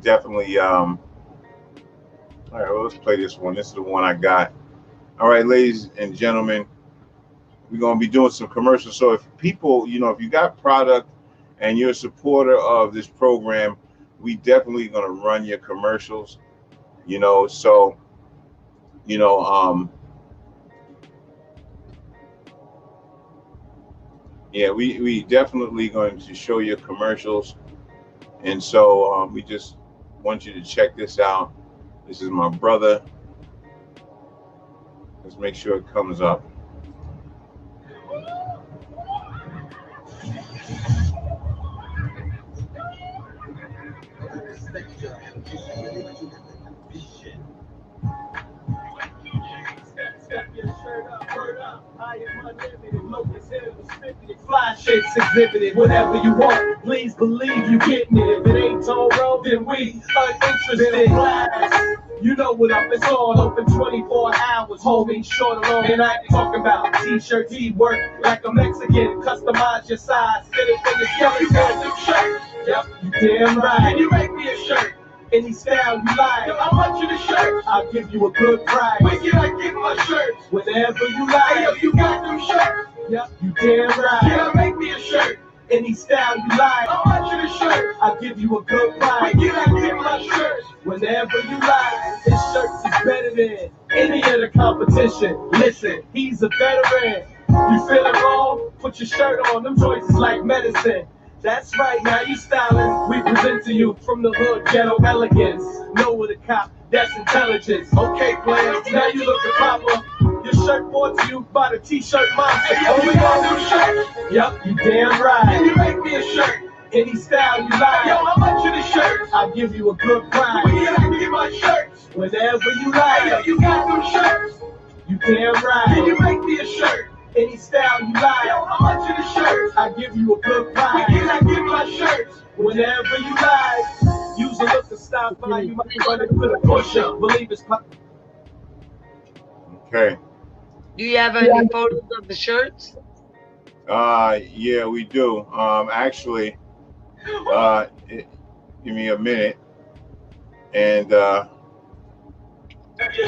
definitely all right, well, let's play this one. This is the one I got. All right, ladies and gentlemen, we're gonna be doing some commercials. So if people, you know, if you got product and you're a supporter of this program, we definitely gonna run your commercials. You know, so you know, yeah, we definitely going to show you commercials, and so we just want you to check this out. This is my brother. Let's make sure it comes up. Fly shit's exhibited, whatever you want, please believe you getting it. If it ain't Tone Road, then we uninterested. Blast. You know what up, it's on, open 24 hours, holding short alone. And I ain't talking about t-shirts, work like a Mexican, customize your size, fit it for your skeleton. New shirt, yep, you damn right. Can you make me a shirt? Any style you like. Yo, I want you to shirt. I'll give you a good price. When can I get my shirts? Whenever you like. Hey, yo, you got new shirts? Yep, you damn right. Can I make me a shirt? Any style you like. I want you to shirt. I'll give you a good price. When can I get my shirts? Whenever you like. His shirts is better than any of the competition. Listen, he's a veteran. You feeling wrong? Put your shirt on. Them joints is like medicine. That's right, now you styling. We present to you from the hood, ghetto elegance. Know what a cop, that's intelligence. Okay, players, now you looking proper. Your shirt brought to you by the t-shirt monster. Yo, we got new shirt. Yup, you damn right. Can you make me a shirt? Any style you like. Yo, how much of the shirt? I'll give you a good price. When can I get my shirts? Whenever you like. Hey, yo, you got new shirts. You damn right. Can you make me a shirt? Any style you like. Yo, how much of the shirts? I give you a good price. When can I get my shirts? Whenever you like. Use a look to stop by. You might run it for the push-up. Believe it's okay. Do you have any photos of the shirts? Yeah, we do. Actually, give me a minute, and your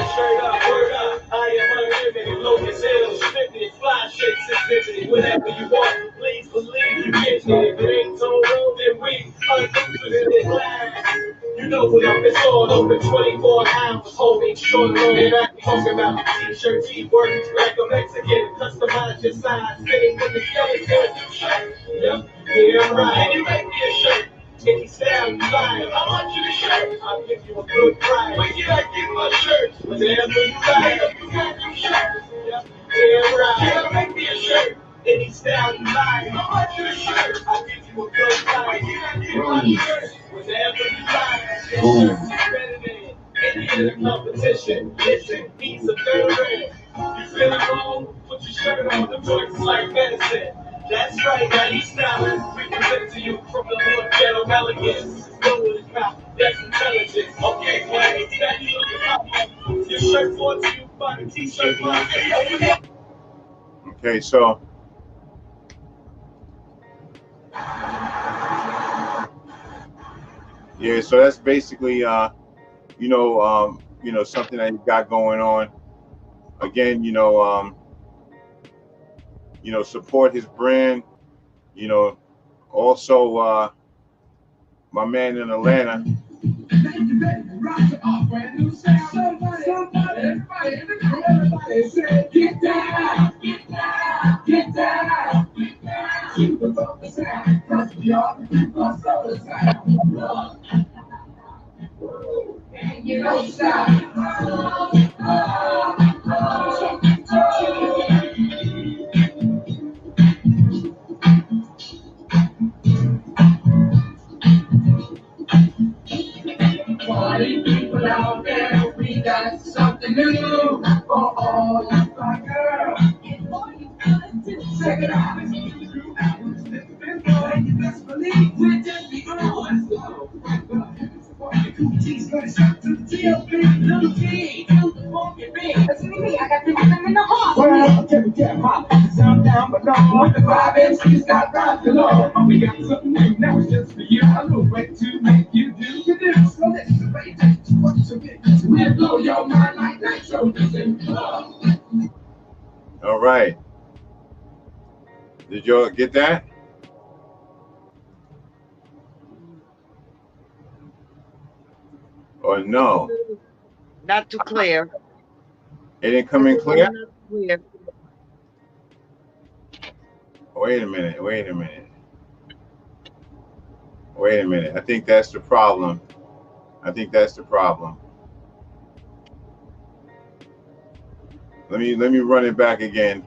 shirt up, word up. I am unlimited, low as hell, stripping, fly shit's exhibited. Whatever you want, please believe you getting it. If it ain't Tone Road, then we uninterested. You know what up, it's on, open 24 hours, holding short alone. And I ain't talking about t-shirts, work like a Mexican, customize your size, fitting with the skeleton. New shirt, yep, yeah, right. Can you make me a shirt? Any style you like. I want you to shirt. I'll give you a good price. When can I get my shirts? Whenever you like. You got new shirts. Yep, yeah, right. Can I make me a shirt? Any style you like. I want you to shirt. I'll give you a good price. When can I get my shirts? Whenever you like. Your shirts is better than any other competition. Listen, he's a veteran. You feeling wrong? Put your shirt on. The joints is like medicine. That's right, now you sound. We present to you from the Lord Ghetto Elegance. Go with his mouth, that's intelligence. Okay, well, now you look at your shirt brought to you by the t-shirt line. Okay, so yeah, so that's basically something that you got going on. Again, support his brand. Also my man in Atlanta. Get down, get down, get down. Keep the focus out, cause we are the people of soul sound. And you don't stop. Party people out there, we got something new for all you fine girls. And all you fellas too. Check it out. And you best believe we're just begun. Coochie's gonna shot to the TLB, little T, to the funky beat. Listen to me, I got them in the heart. Well, Kevin can't hop, sound down, but no, with the 5 MCs got rock below. We got something new, now it's just for you. A little way to make you do you do. So let's debate what you get. We'll blow your mind like nitro. All right. Did y'all get that? Or no? Not too clear. It didn't come in clear? Not clear. Wait a minute. I think that's the problem. Let me run it back again.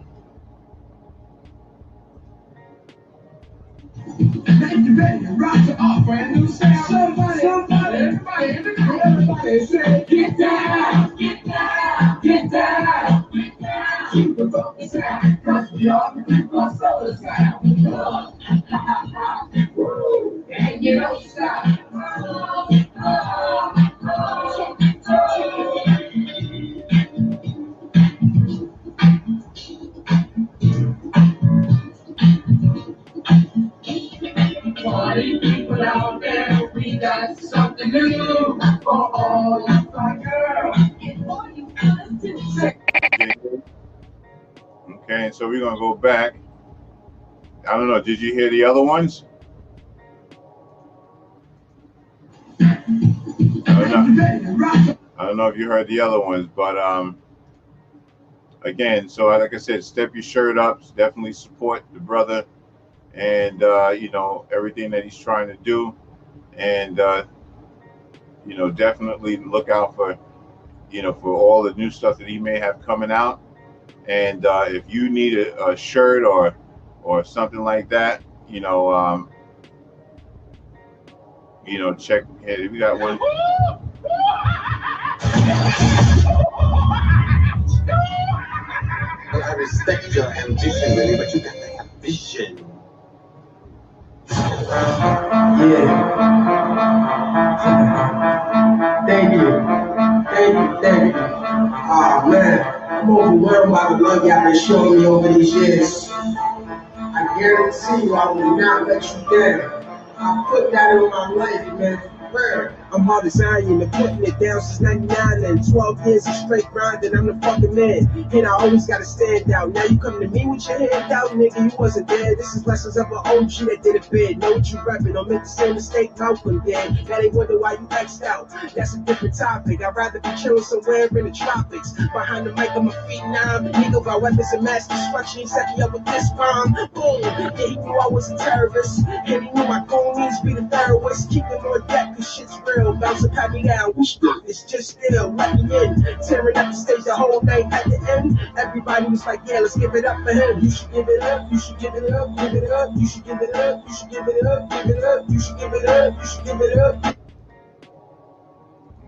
Somebody say, get down, get down, get down. Keep the focus out, cause we are the people of soul sound. And you don't stop. Party people out there, we got something new for all you fine girls. And all you fellas too. Okay, so we're gonna go back. I don't know. Did you hear the other ones? I don't know if you heard the other ones, but again, so like I said, step your shirt up. Definitely support the brother, and everything that he's trying to do, and definitely look out for for all the new stuff that he may have coming out. And if you need a shirt or something like that, check. Hey, we got one. I respect your ambition, really, but you got to have vision. Yeah. Thank you. Ah, man, I'm overwhelmed by the love y'all been showing me over these years. I guarantee you I will not let you down. I put that in my life, man. I'm hard as iron, been putting it down since 99 and 12 years of straight grinding, I'm the fucking man. And I always gotta stand out. Now you come to me with your hand out, nigga, you wasn't there. This is lessons of an OG that did it big. Know what you reppin', don't make the same mistake Malcolm did. Now they wonder why you X'd out. That's a different topic. I'd rather be chillin' somewhere in the tropics. Behind the mic on my feet now, nigga got weapons and mass destruction. He set me up with this bomb. Boom. Yeah, he knew I was a terrorist. And he knew my goonies be the terrorists. Keep them on deck, cause shit's real. Bounce a pat me down. It's just still. Let me in. Tearing up the stage the whole night. At the end, everybody was like, yeah, let's give it up for him. You should give it up. You should give it up. Give it up. You should give it up. You should give it up. Give it up. You should give it up. You should give it up.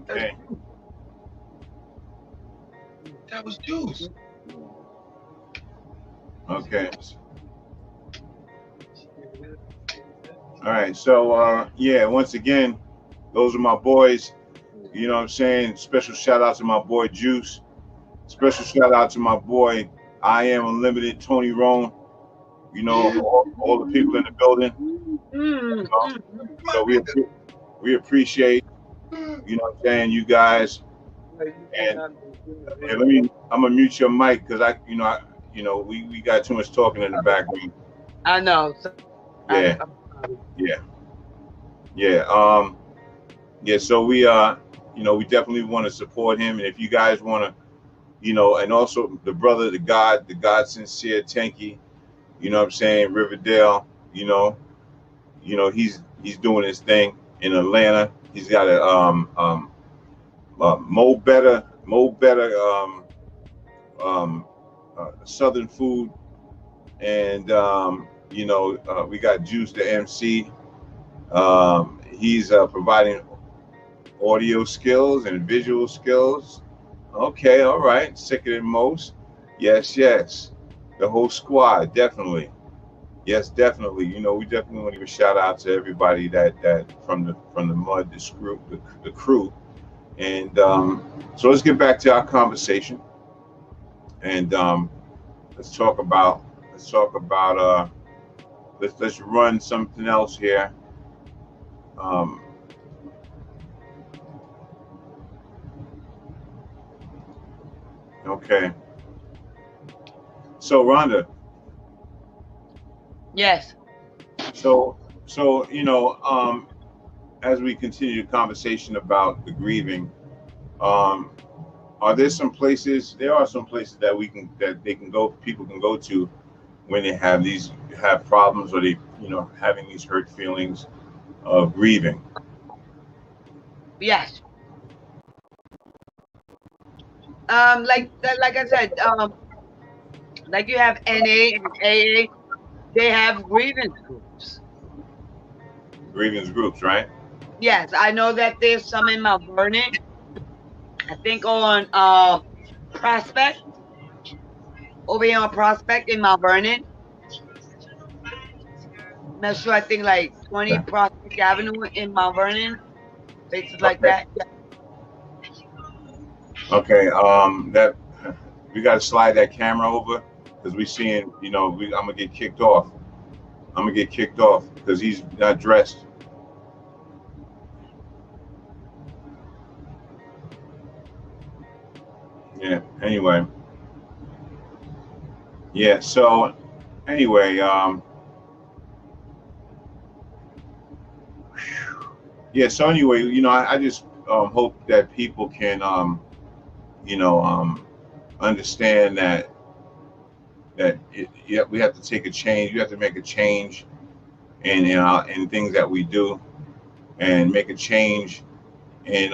Okay. That was juice. Okay. All right. So yeah, once again, those are my boys. You know what I'm saying? Special shout out to my boy Juice. Special shout out to my boy I Am Unlimited, Tony Roan. You know, all the people in the building. You know, so we appreciate, you know what I'm saying, you guys. And I'm gonna mute your mic because we got too much talking in the background. I know. So Yeah, yeah, yeah. Yeah. So we definitely want to support him, and if you guys want to, and also the brother, the God sincere Tanky, you know what I'm saying, Riverdale, he's doing his thing in Atlanta. He's got a Mo Better Southern food, and we got Juice the MC. He's providing audio skills and visual skills. Okay, all right, sicker than most. Yes, yes, the whole squad, definitely. Yes, definitely. We definitely want to give a shout out to everybody that from the mud, the crew, and so let's get back to our conversation, and let's talk about let's run something else here. Um, okay. So Rhonda. yes. So as we continue the conversation about the grieving, are there some places? There are some places that people can go to when they have problems, or they having these hurt feelings of grieving. Yes. Like I said, like you have NA and AA, they have grievance groups. Grievance groups, right? Yes, I know that there's some in Mount Vernon. I think on Prospect, over here on Prospect in Mount Vernon. I'm not sure. I think like 20 Prospect Avenue in Mount Vernon, places like Okay. that. Yeah. Okay. That we got to slide that camera over because we seeing. I'm gonna get kicked off. I'm gonna get kicked off because he's not dressed. Yeah. Anyway. Yeah. So anyway. Yeah. So anyway, I just hope that people can understand that we have to take a change. We have to make a change in things that we do, and make a change in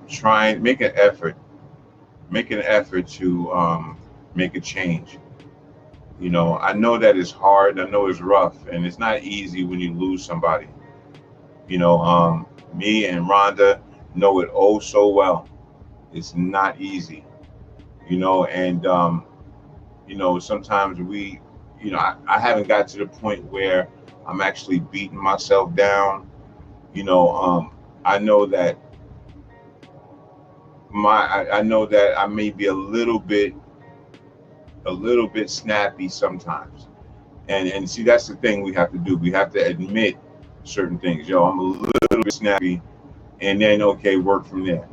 try and make an effort to make a change. I know that it's hard, I know it's rough, and it's not easy when you lose somebody. Me and Rhonda know it oh so well. It's not easy, and sometimes I haven't got to the point where I'm actually beating myself down. I know that I know that I may be a little bit snappy sometimes. And see, that's the thing we have to do. We have to admit certain things. I'm a little bit snappy, and then okay, work from there.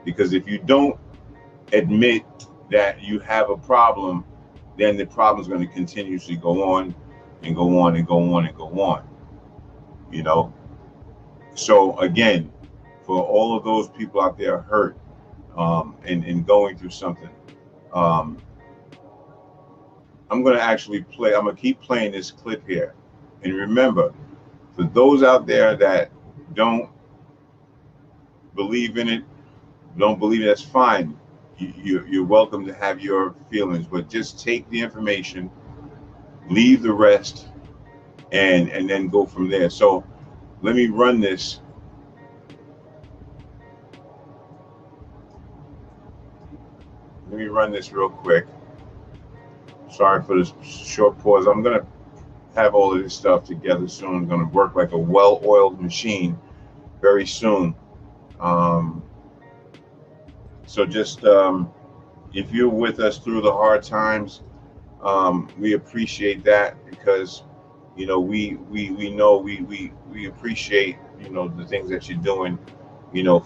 Because if you don't admit that you have a problem, then the problem is going to continuously go on and go on and go on and go on. So again, for all of those people out there hurt and going through something, I'm going to keep playing this clip here. And remember, for those out there that don't believe in it, that's fine. You're welcome to have your feelings, but just take the information, leave the rest, and then go from there. So let me run this. Let me run this real quick. Sorry for this short pause. I'm gonna have all of this stuff together soon. Going to work like a well-oiled machine very soon. So just if you're with us through the hard times, we appreciate that, because we know we appreciate the things that you're doing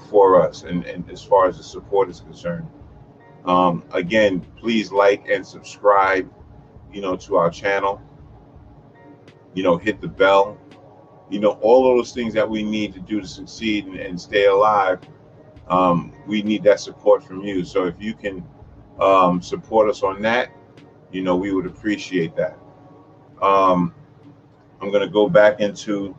for us, and as far as the support is concerned. Again, please like and subscribe to our channel. Hit the bell, all of those things that we need to do to succeed and stay alive. We need that support from you. So if you can support us on that, we would appreciate that. I'm going to go back into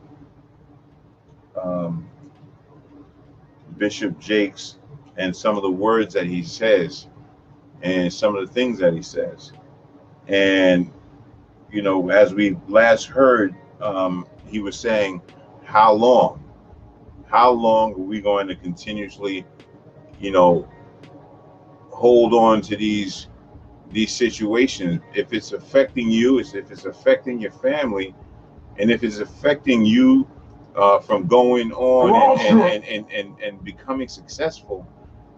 Bishop Jakes and some of the words that he says and some of the things that he says. And, as we last heard, he was saying, how long are we going to continuously, hold on to these situations? If it's affecting you, if it's affecting your family, and if it's affecting you from going on and becoming successful,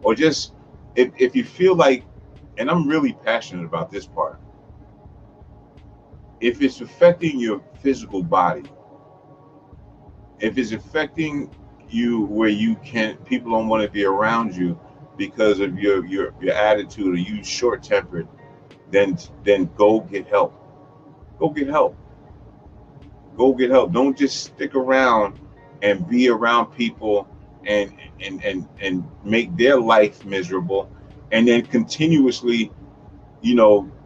or just if you feel like, and I'm really passionate about this part, if it's affecting your physical body, if it's affecting you where people don't want to be around you because of your attitude, or you short-tempered, then go get help. Go get help. Go get help. Don't just stick around and be around people and make their life miserable, and then continuously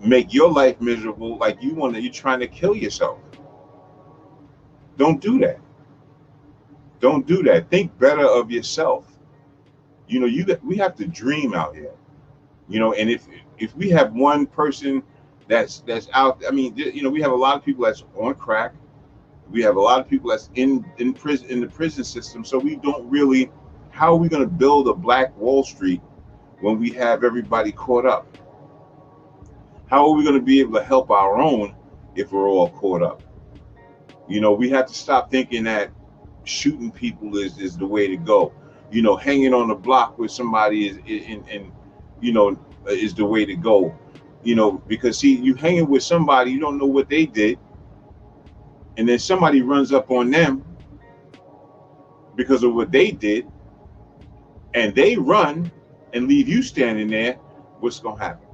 make your life miserable, like you're trying to kill yourself. Don't do that. Don't do that. Think better of yourself. We have to dream out here. And if we have one person that's out, we have a lot of people that's on crack. We have a lot of people that's in prison, in the prison system. So we don't really, how are we going to build a Black Wall Street when we have everybody caught up? How are we going to be able to help our own if we're all caught up? We have to stop thinking that shooting people is the way to go. Hanging on the block with somebody is the way to go. Because see, you hanging with somebody, you don't know what they did, and then somebody runs up on them because of what they did, and they run and leave you standing there. What's gonna happen?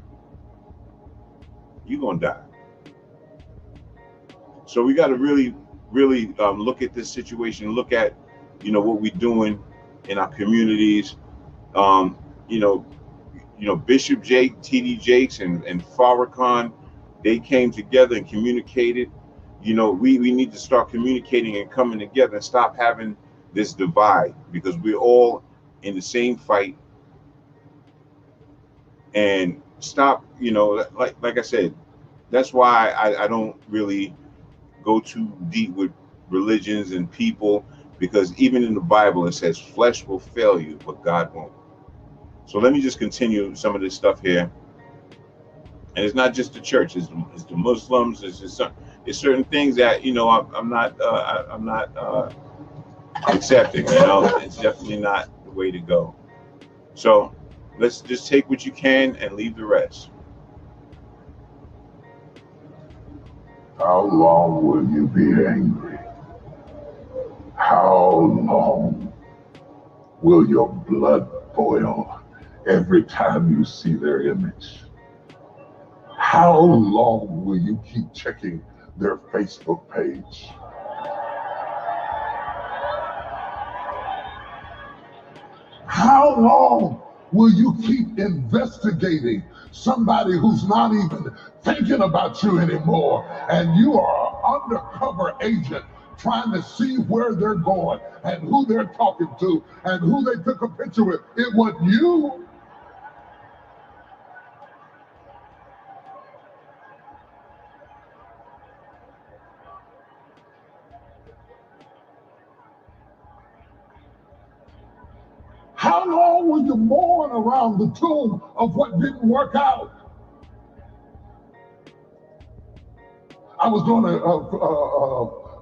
You're gonna die. So we got to really look at this situation, look at what we're doing in our communities. Bishop Jake, TD Jakes, and Farrakhan, they came together and communicated. We need to start communicating and coming together and stop having this divide, because we're all in the same fight. And stop, like I said, that's why I don't really go too deep with religions and people, because even in the Bible it says flesh will fail you, but God won't. So let me just continue some of this stuff here. And it's not just the church; it's the Muslims. It's certain things that I'm not accepting. It's definitely not the way to go. So let's just take what you can and leave the rest. How long will you be angry? How long will your blood boil every time you see their image? How long will you keep checking their Facebook page? How long will you keep investigating somebody who's not even thinking about you anymore, and you are an undercover agent trying to see where they're going and who they're talking to and who they took a picture with? It wasn't you. How long will you mourn around the tomb of what didn't work out? I was doing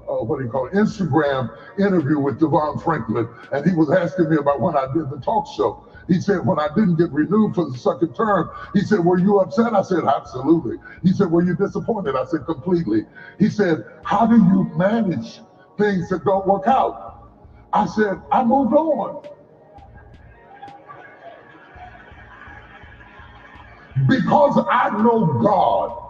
what do you call it, Instagram interview with Devon Franklin, and he was asking me about when I did the talk show. He said, when I didn't get renewed for the second term, he said, were you upset? I said, absolutely. He said, were you disappointed? I said, completely. He said, how do you manage things that don't work out? I said, I moved on. Because I know God.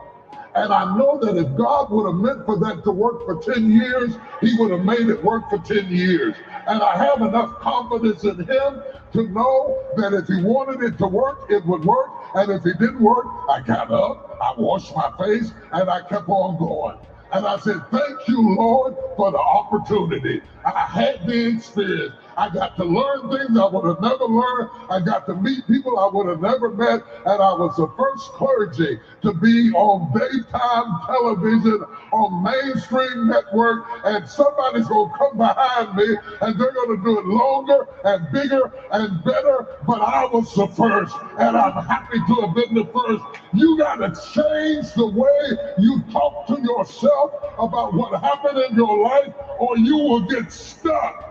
And I know that if God would have meant for that to work for 10 years, he would have made it work for 10 years. And I have enough confidence in him to know that if he wanted it to work, it would work. And if it didn't work, I got up, I washed my face, and I kept on going. And I said, thank you, Lord, for the opportunity. I had the experience. I got to learn things I would have never learned. I got to meet people I would have never met. And I was the first clergy to be on daytime television, on mainstream network. And somebody's going to come behind me and they're going to do it longer and bigger and better. But I was the first, and I'm happy to have been the first. You got to change the way you talk to yourself about what happened in your life, or you will get stuck.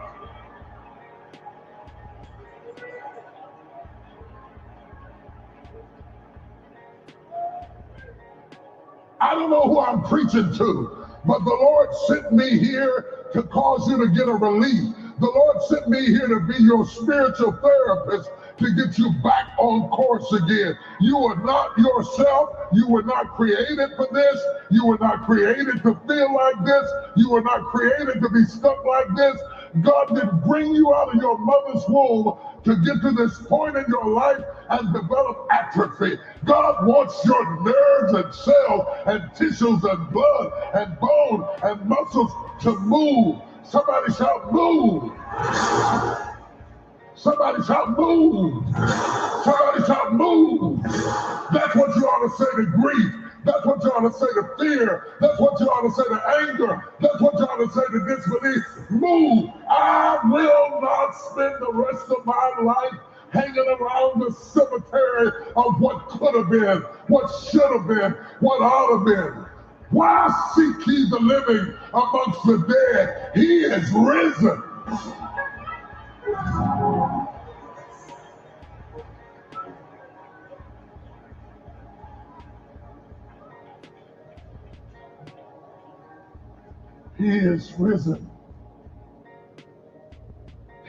I don't know who I'm preaching to, but the Lord sent me here to cause you to get a relief. The Lord sent me here to be your spiritual therapist, to get you back on course again. You are not yourself. You were not created for this. You were not created to feel like this. You were not created to be stuck like this. God didn't bring you out of your mother's womb to get to this point in your life and develop atrophy. God wants your nerves and cells and tissues and blood and bone and muscles to move. Somebody shout, move. Somebody shout, move. Somebody shout, move. That's what you ought to say to grief. That's what you ought to say to fear. That's what you ought to say to anger. That's what you ought to say to disbelief. Move. I will not spend the rest of my life hanging around the cemetery of what could have been, what should have been, what ought to have been. Why seek ye the living amongst the dead? He is risen. He is risen.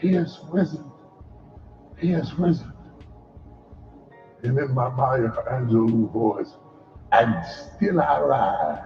He is risen. He is risen. And in my Maya Angelou voice, and still I rise.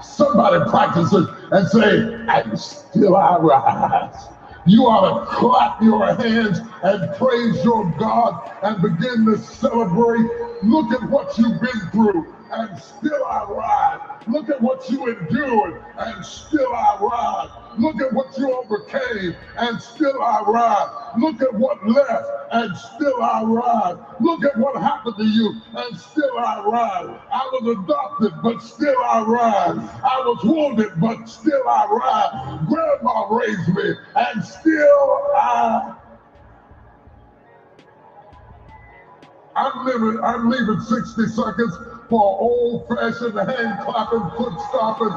Somebody practice it and say, and still I rise. You ought to clap your hands and praise your God and begin to celebrate. Look at what you've been through, and still I rise. Look at what you endured, and still I rise. Look at what you overcame, and still I rise. Look at what left, and still I rise. Look at what happened to you, and still I rise. I was adopted, but still I rise. I was wounded, but still I rise. Grandma raised me, and still I'm leaving 60 seconds for old-fashioned hand clapping, foot stomping.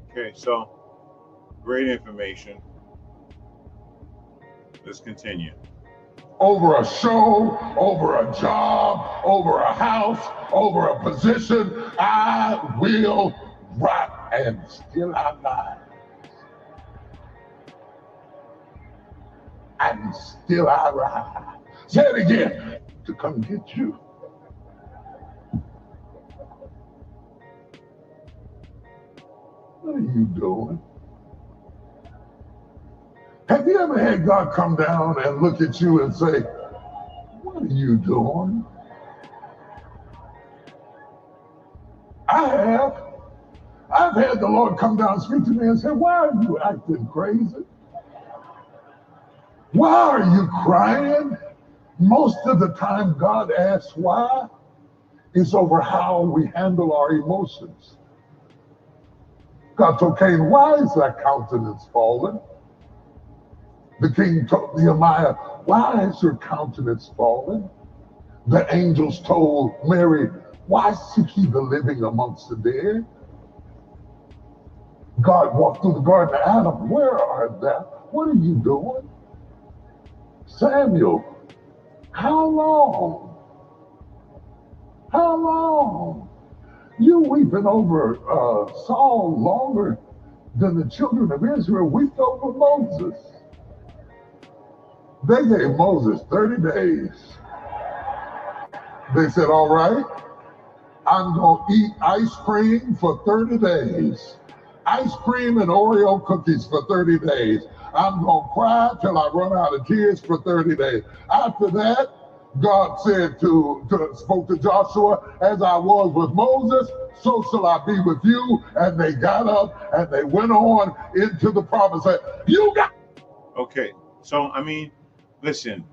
Okay, so great information. Let's continue. Over a show, over a job, over a house, over a position, I will rock, and still I rise. And still I rise. Say it again. To come get you. What are you doing? Have you ever had God come down and look at you and say, what are you doing? I have. I've had the Lord come down and speak to me and say, why are you acting crazy? Why are you crying? Most of the time God asks why is over how we handle our emotions. God told Cain, why is that countenance fallen? The king told Nehemiah, why is your countenance fallen? The angels told Mary, why seek ye the living amongst the dead? God walked through the garden of Adam. Where art thou? What are you doing? Samuel, how long? How long? You weeping over Saul longer than the children of Israel wept over Moses. They gave Moses 30 days. They said, all right, I'm going to eat ice cream for 30 days. Ice cream and Oreo cookies for 30 days. I'm going to cry till I run out of tears for 30 days. After that, God said spoke to Joshua, as I was with Moses, so shall I be with you. And they got up and they went on into the promised land. You got. Okay, so I mean, listen,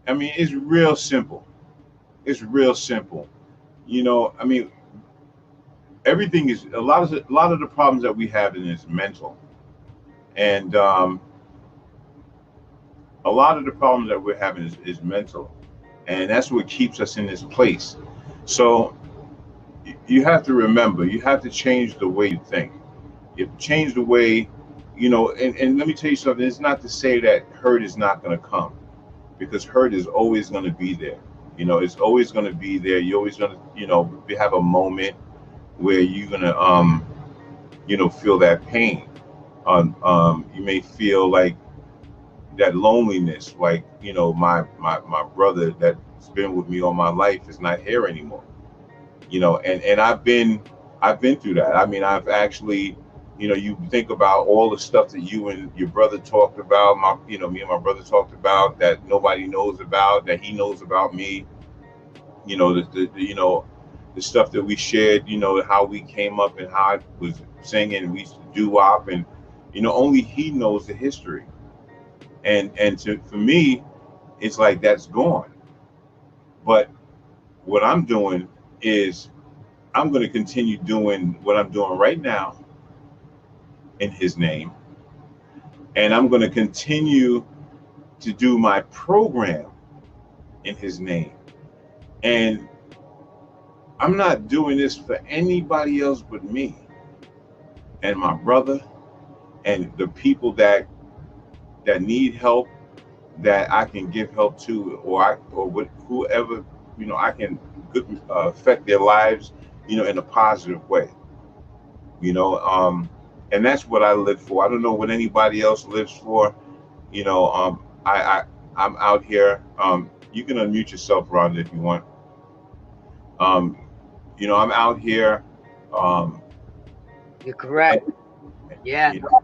I mean, it's real simple. It's real simple. You know, I mean, everything is a lot of the problems that we have in is mental, and a lot of the problems that we're having is mental, and that's what keeps us in this place. So you have to remember, you have to change the way you think. You have to change the way, you know, and let me tell you something. It's not to say that hurt is not going to come, because hurt is always going to be there. You know, it's always going to be there. You're always going to, you know, have a moment where you're going to, you know, feel that pain. You may feel like that loneliness, like, you know, my brother that's been with me all my life is not here anymore. You know, and I've been through that. I mean, I've actually, you know, you think about all the stuff that you and your brother talked about, me and my brother talked about, that nobody knows about, that he knows about me. You know, the stuff that we shared, you know, how we came up and how I was singing, we used to doo-wop, and, you know, only he knows the history. And for me, it's like that's gone. But what I'm doing is I'm going to continue doing what I'm doing right now in his name. And I'm going to continue to do my program in his name. And I'm not doing this for anybody else but me and my brother and the people that need help, that I can give help to, or with whoever, you know, I can affect their lives, you know, in a positive way. You know, and that's what I live for. I don't know what anybody else lives for. You know, I'm out here. You can unmute yourself, Rhonda, if you want. You know, I'm out here. You're correct. Yeah. You know,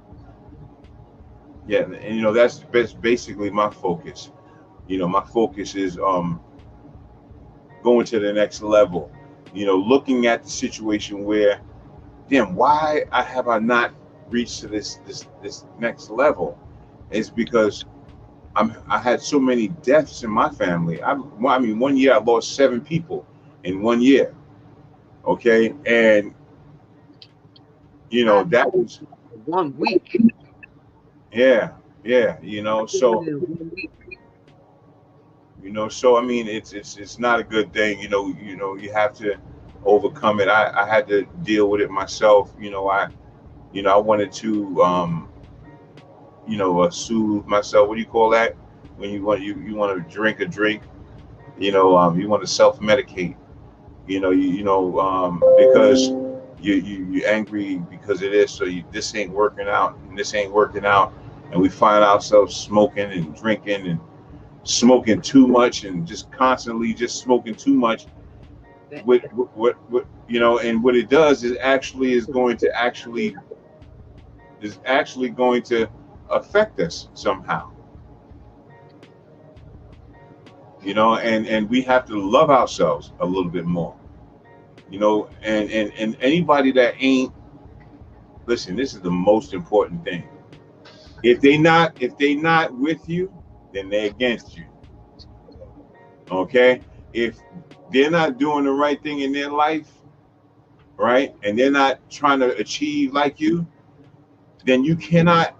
yeah, and you know that's basically my focus. You know, my focus is going to the next level. You know, looking at the situation where, damn, why have I not reached to this next level? It's because I had so many deaths in my family. I mean, 1 year I lost 7 people in 1 year. Okay, and you know that was 1 week. yeah, you know, so you know, so I mean, it's not a good thing. You know, you have to overcome it. I had to deal with it myself. You know, I wanted to you know, soothe myself. What do you call that? When you want to drink a drink, you know, you want to self-medicate. You know, because you're angry because it is. So this ain't working out, and this ain't working out, and we find ourselves smoking and drinking and smoking too much, and just constantly just smoking too much. What you know, and what it does is going to affect us somehow. You know, and we have to love ourselves a little bit more. You know, and anybody that ain't, listen, this is the most important thing. If they not with you, then they're against you. Okay? If they're not doing the right thing in their life, right, and they're not trying to achieve like you, then you cannot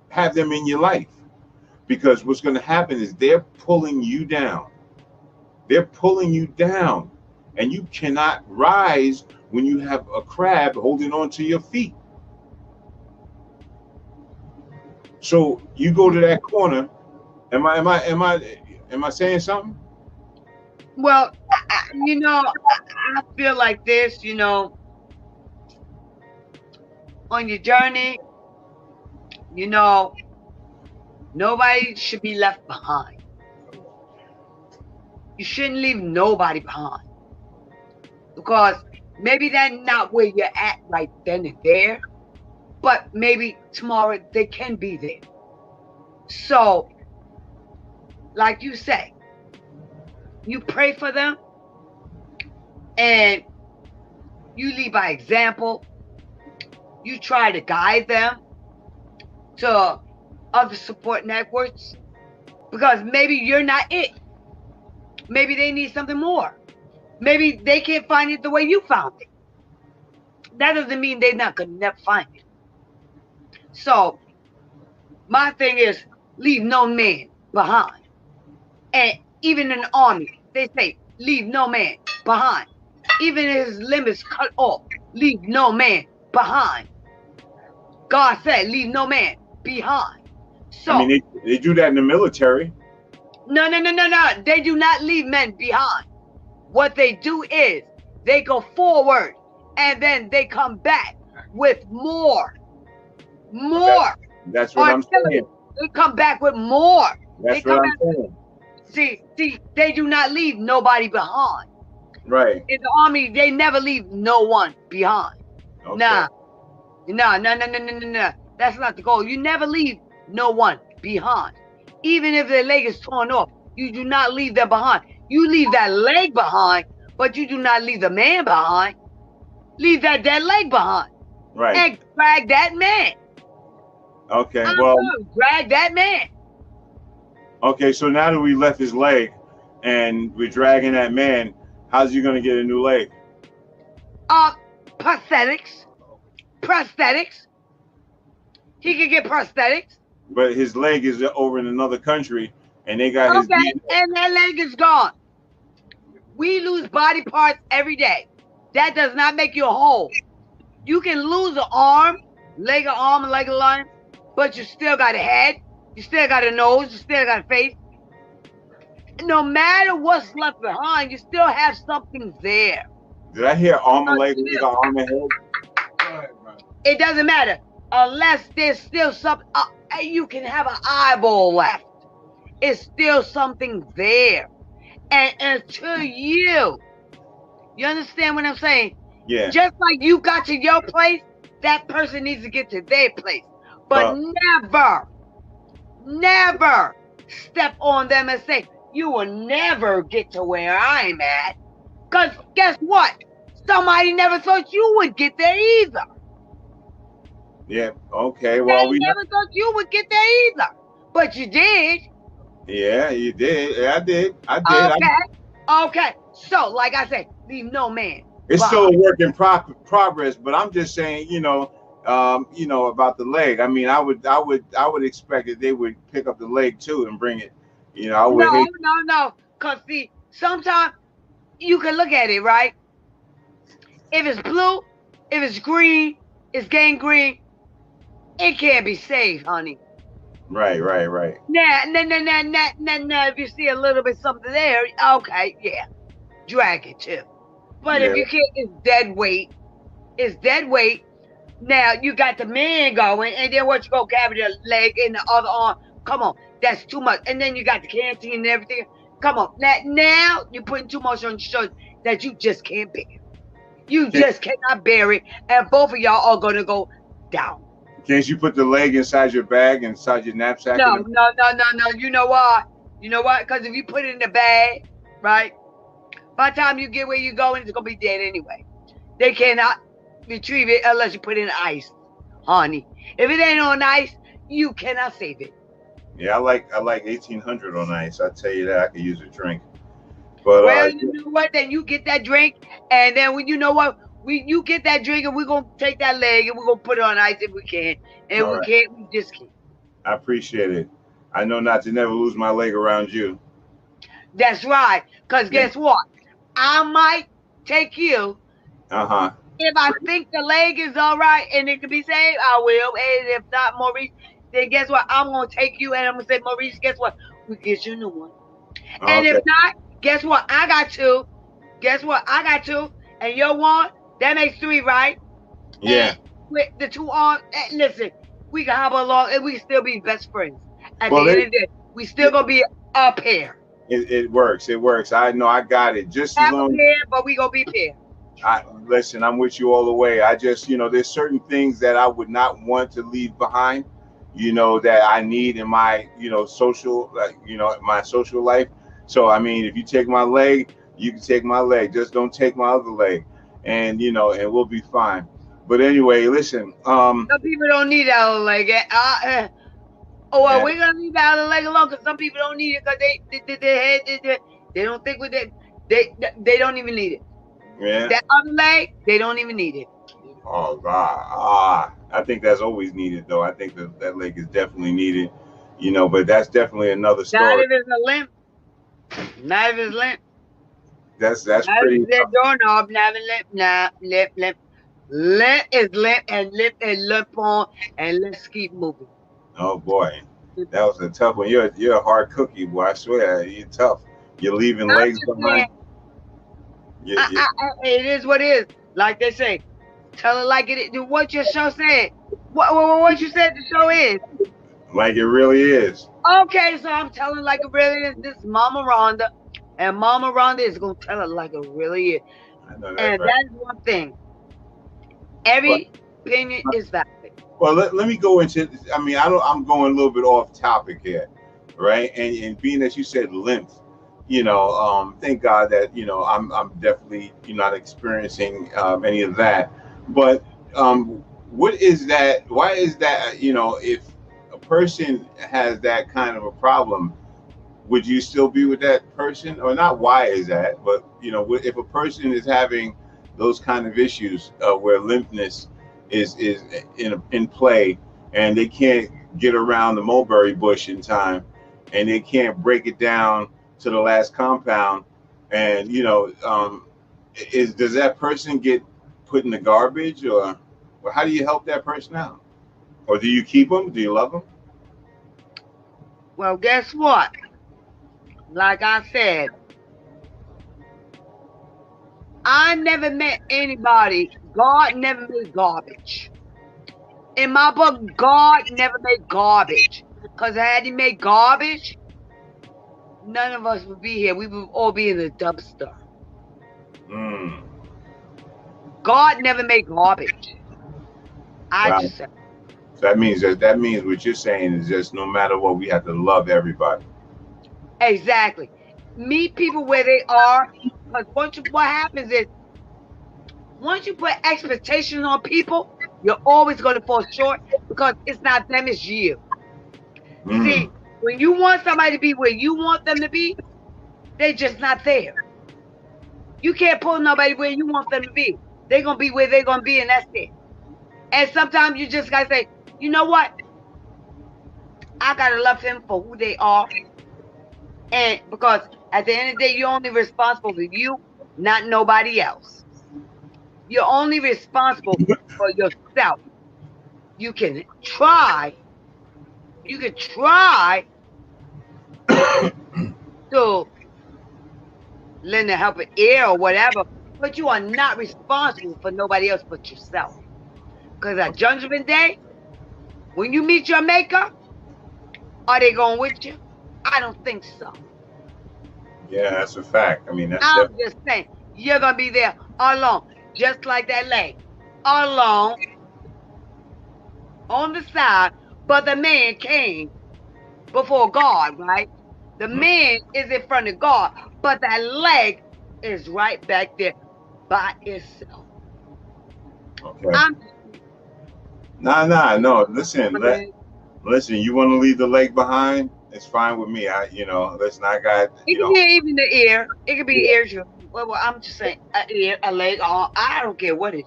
have them in your life. because what's going to happen is they're pulling you down. They're pulling you down, and you cannot rise when you have a crab holding on to your feet. So you go to that corner. Am I saying something? Well, I feel like this, on your journey, nobody should be left behind. You shouldn't leave nobody behind, because maybe that's not where you're at right then and there, but maybe tomorrow they can be there. So, like you say, you pray for them and you lead by example. You try to guide them to other support networks, because maybe you're not it. Maybe they need something more. Maybe they can't find it the way you found it. That doesn't mean they're not going to never find it. So my thing is, leave no man behind. And even in the army, they say, leave no man behind. Even if his limbs cut off, leave no man behind. God said, leave no man behind. So, I mean, they do that in the military. No. They do not leave men behind. What they do is they go forward and then they come back with more. That's what I'm saying. They come back with more. That's what I'm saying. See, they do not leave nobody behind. Right. In the army, they never leave no one behind. Okay. Nah. That's not the goal. You never leave no one behind. Even if their leg is torn off, you do not leave them behind. You leave that leg behind, but you do not leave the man behind. Leave that dead leg behind. Right. And drag that man. Okay, well. Drag that man. Okay, so now that we left his leg and we're dragging that man, how's he going to get a new leg? Prosthetics. He could get prosthetics. But his leg is over in another country, and they got his DNA. And that leg is gone. We lose body parts every day. That does not make you a whole. You can lose an arm, leg, a line, but you still got a head. You still got a nose. You still got a face. No matter what's left behind, you still have something there. Did I hear arm and leg, arm and head? It doesn't matter. Unless there's still something, you can have an eyeball left. It's still something there. And until you understand what I'm saying? Yeah. Just like you got to your place, that person needs to get to their place. But never step on them and say, you will never get to where I'm at. Because guess what? Somebody never thought you would get there either. Yeah, okay. Well, we never thought you would get there either. But you did. Yeah, you did. Yeah, I did. Okay. So, like I said, leave no man. It's still a work in progress, but I'm just saying, about the leg. I mean, I would expect that they would pick up the leg too and bring it. I would. No. Cause see, sometimes you can look at it, right? If it's blue, if it's green, it's gangrene. It can't be saved, honey. Right. Now, if you see a little bit something there, okay, yeah, drag it too. But if you can't, it's dead weight. Now you got the man going, and then what you go carry the leg in the other arm? Come on, that's too much. And then you got the canteen and everything. Come on, now you're putting too much on your shoulders that you just can't bear. You just cannot bear it, and both of y'all are gonna go down. Can't you put the leg inside your bag, inside your knapsack? No. You know why? Because if you put it in the bag, right? By the time you get where you're going, it's gonna be dead anyway. They cannot retrieve it unless you put it in ice, honey. If it ain't on ice, you cannot save it. Yeah, I like 1800 on ice. I tell you that I could use a drink. But you know what? Then you get that drink, and then you get that drink, and we're gonna take that leg and we're gonna put it on ice if we can, and we can't. We just can't. I appreciate it. I know not to never lose my leg around you. That's right. Because guess what? I might take you. Uh-huh. If I think the leg is all right and it can be saved, I will. And if not, Maurice, then guess what? I'm going to take you and I'm going to say, Maurice, guess what? We get you a new one. And if Okay. not, guess what? I got two. Guess what? I got two. And you're one. That makes three, right? Yeah. And with the two arms, listen, we can hop along and we can still be best friends. At Well, the end of the day, we still going to be a pair. It works. It works. I know. I got it. Just as Have a long. pair, but we going to be pair. Listen, I'm with you all the way. I just, there's certain things that I would not want to leave behind, that I need in my, social, my social life. So, I mean, if you take my leg, you can take my leg. Just don't take my other leg, and and we'll be fine. But anyway, listen. Some people don't need that other leg. We're gonna leave that other leg alone because some people don't need it because they don't think with it. They don't even need it. Yeah. That other leg, they don't even need it. Oh God. I think that's always needed, though. I think that leg is definitely needed. But that's definitely another story. Not if it's a limp. Not if it's limp. That's not pretty. If it's doorknob, not limp. Nah, limp. Limp is limp and limp on, and let's keep moving. Oh boy, that was a tough one. You're a hard cookie, boy. I swear, you're tough. You're leaving legs behind. It is what it is. Like they say, tell it like it is. What your show said. What you said the show is. Like it really is. Okay, so I'm telling like it really is. This is Mama Rhonda, and Mama Rhonda is gonna tell it like it really is. I know that, and right. That's one thing. Every opinion is valid. Well, let me go into. I mean, I'm going a little bit off topic here, right? And being that you said limp, thank God that I'm definitely not experiencing any of that. But what is that? Why is that? If a person has that kind of a problem, would you still be with that person, or not? Why is that? But if a person is having those kind of issues where limpness is in play, and they can't get around the mulberry bush in time, and they can't break it down to the last compound, and does that person get put in the garbage, or how do you help that person out, or do you keep them? Do you love them? Well, guess what? Like I said, I never met anybody. God never made garbage. In my book, God never made garbage. Because had he made garbage, none of us would be here. We would all be in the dumpster. God never made garbage. I just said. So that means what you're saying is just no matter what, we have to love everybody. Exactly. Meet people where they are. Because what happens is, once you put expectations on people, you're always going to fall short because it's not them, it's you. See, when you want somebody to be where you want them to be, they're just not there. You can't pull nobody where you want them to be. They're going to be where they're going to be, and that's it. And sometimes you just got to say, you know what? I got to love them for who they are. And because at the end of the day, you're only responsible for you, not nobody else. You're only responsible for yourself. You can try to lend a helping ear or whatever, but you are not responsible for nobody else but yourself. Because at Judgment Day, when you meet your maker, are they going with you? I don't think so. Yeah, that's a fact. I mean, I'm just saying, you're going to be there alone, just like that leg, alone, on the side, but the man came before God, right? The man is in front of God, but that leg is right back there by itself. Okay. No. Listen. You want to leave the leg behind? It's fine with me. Listen. I got. It can be even the ear. It could be ears. Well, I'm just saying, an ear, a leg. I don't care what it is.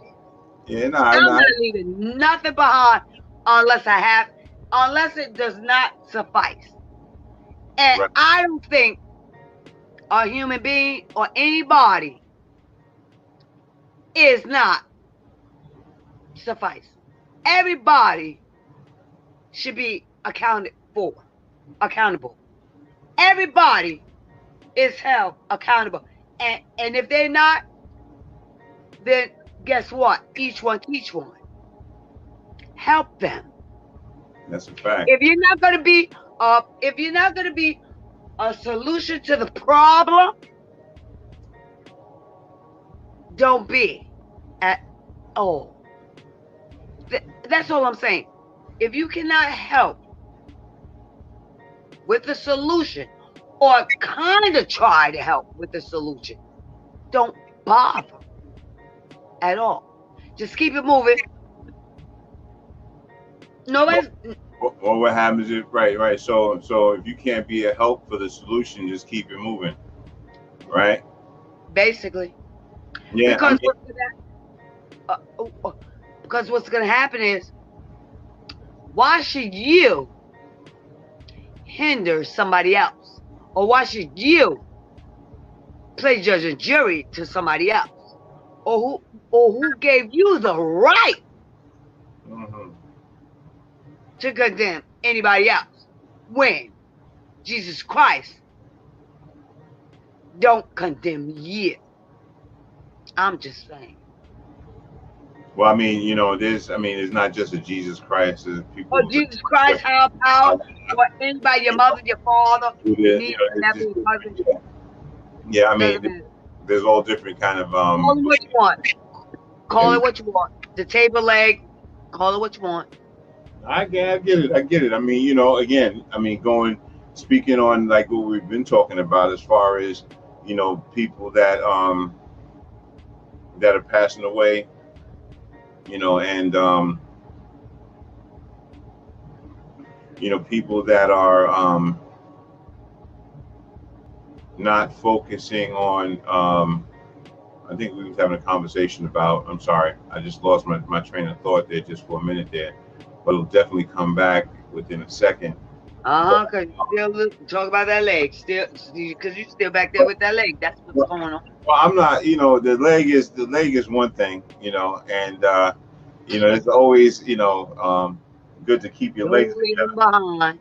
Yeah, I'm not leaving nothing behind unless it does not suffice. And Right. I don't think a human being or anybody is not suffice. Everybody should be accountable. Everybody is held accountable. And if they're not, then guess what? Each one teach one. Help them. That's a fact. If you're not gonna be a solution to the problem, don't be at all. That's all I'm saying. If you cannot help with the solution or kind of try to help with the solution, don't bother at all. Just keep it moving. Nobody's Or what happens is right. So if you can't be a help for the solution, just keep it moving. Right? basically Yeah. because because what's gonna happen is, why should you hinder somebody else, or why should you play judge and jury to somebody else, or who gave you the right Mhm. to condemn anybody else when Jesus Christ don't condemn you? I'm just saying. Well, I mean, there's not just a Jesus Christ. There's people Or Jesus Christ, higher power, or anybody, your mother, your father, your niece, your nephew, your cousin. Yeah, I Doesn't mean, matter. there's all different kind of Call it what you want. Call it what you want. The table leg. Call it what you want. I get it. I mean, again, speaking on like what we've been talking about as far as, people that that are passing away, and people that are not focusing on I think we was having a conversation about, I'm sorry, I just lost my train of thought there just for a minute there, but it'll definitely come back within a second. Cause you still talk about that leg, cause you still back there with that leg. That's what's going on. Well, I'm not, the leg is one thing, and it's always, good to keep your legs Don't leave together. them behind.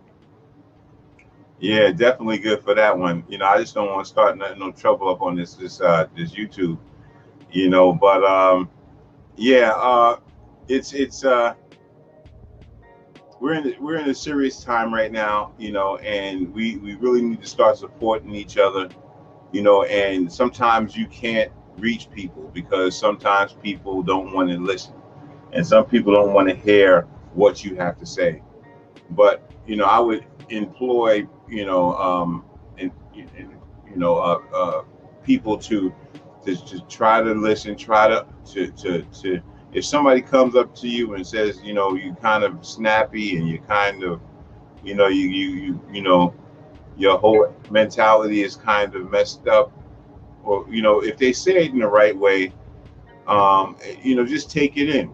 Yeah, definitely good for that one. I just don't want to start no trouble up on this YouTube, but yeah, it's we're in a serious time right now, and we really need to start supporting each other, and sometimes you can't reach people because sometimes people don't want to listen, and some people don't want to hear what you have to say. But I would employ people to try to listen, try to if somebody comes up to you and says, you kind of snappy and you kind of, your whole mentality is kind of messed up, or if they say it in the right way, just take it in.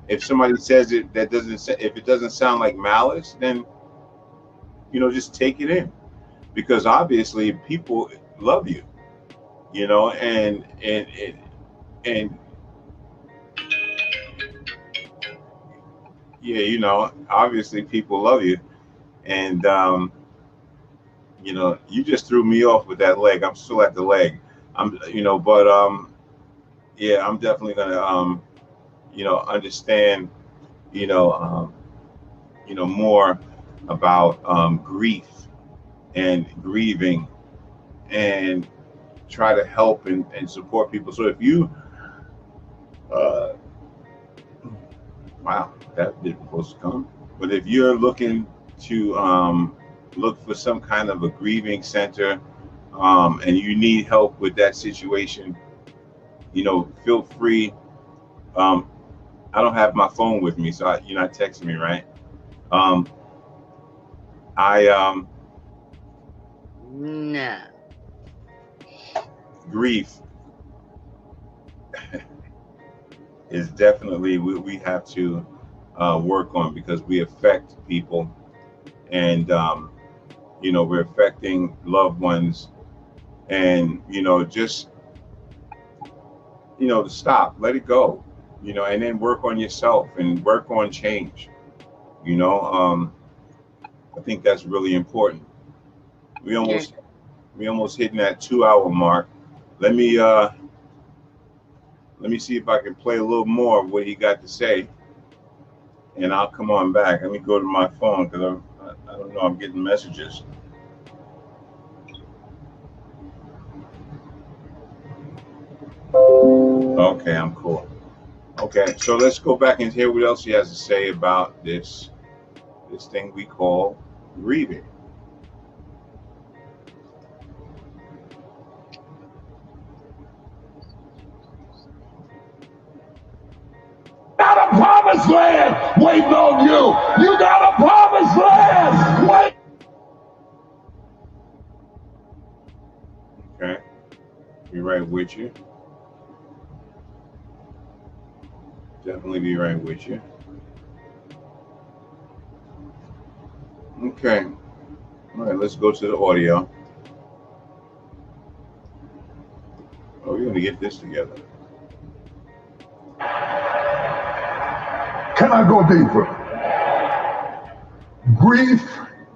If somebody says it if it doesn't sound like malice, then just take it in, because obviously people love you, and yeah, obviously people love you, and you just threw me off with that leg. I'm still at the leg. But yeah, I'm definitely gonna understand, more about grief and grieving, and try to help and support people. So if you wow, that didn't supposed to come. But if you're looking to look for some kind of a grieving center, and you need help with that situation, feel free. I don't have my phone with me, so you're not texting me, right? No. Grief is definitely we have to work on, because we affect people, and You know, we're affecting loved ones, and just to stop, let it go, and then work on yourself and work on change. You know, I think that's really important. We Yeah. almost we almost hitting that 2 hour mark. Let me uh let me see if I can play a little more of what he got to say, and I'll come on back. Let me go to my phone because I don't know, I'm getting messages. Okay, I'm cool. Okay, so let's go back and hear what else he has to say about this thing we call grieving. Got a promised land waiting on you. You got a promised land waiting. Okay, be right with you. Definitely be right with you. Okay, all right, let's go to the audio. Oh, we're gonna get this together. Can I go deeper? Grief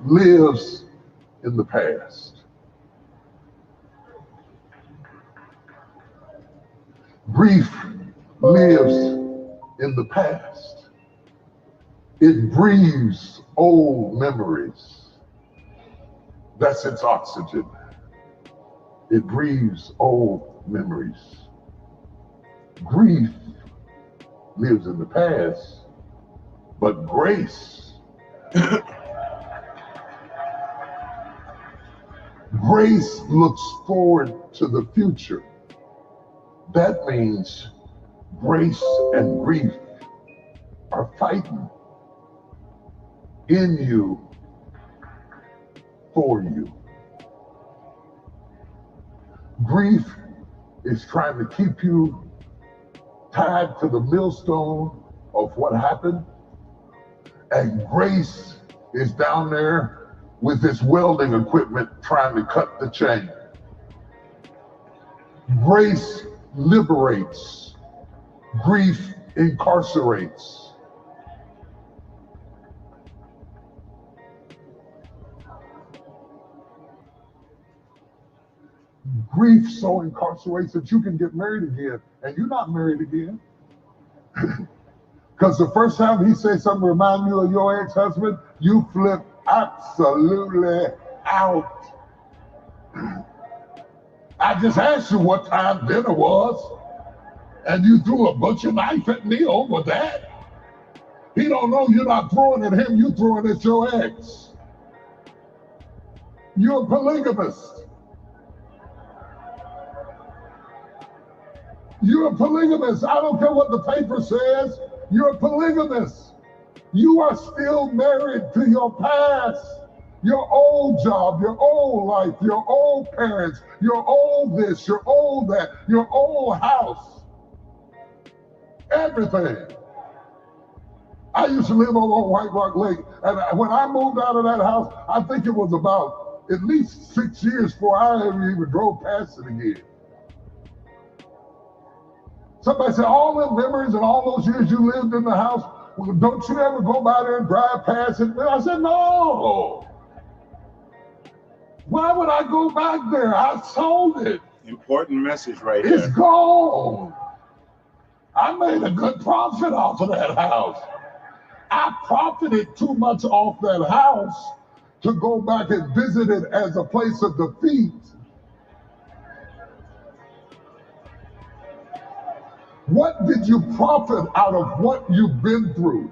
lives in the past. Grief lives in the past. It breathes old memories. That's its oxygen. It breathes old memories. Grief lives in the past, but grace, grace looks forward to the future. That means grace and grief are fighting in you, for you. Grief is trying to keep you tied to the millstone of what happened, and grace is down there with this welding equipment trying to cut the chain. Grace liberates, grief incarcerates. Grief so incarcerates that you can get married again, and you're not married again. Because the first time he said something remind you of your ex-husband, you flip absolutely out. I just asked you what time dinner was, and you threw a butcher knife at me over that. He don't know you're not throwing at him, you throwing at your ex. You're a polygamist. You're a polygamist. I don't care what the paper says. You're a polygamist. You are still married to your past, your old job, your old life, your old parents, your old this, your old that, your old house, everything. I used to live over on White Rock Lake, and when I moved out of that house, I think it was about at least 6 years before I ever even drove past it again. Somebody said, all them memories and all those years you lived in the house, well, don't you ever go by there and drive past it? And I said, no. Why would I go back there? I sold it. Important message right It's here. gone. I made a good profit off of that house. I profited too much off that house to go back and visit it as a place of defeat. What did you profit out of what you've been through?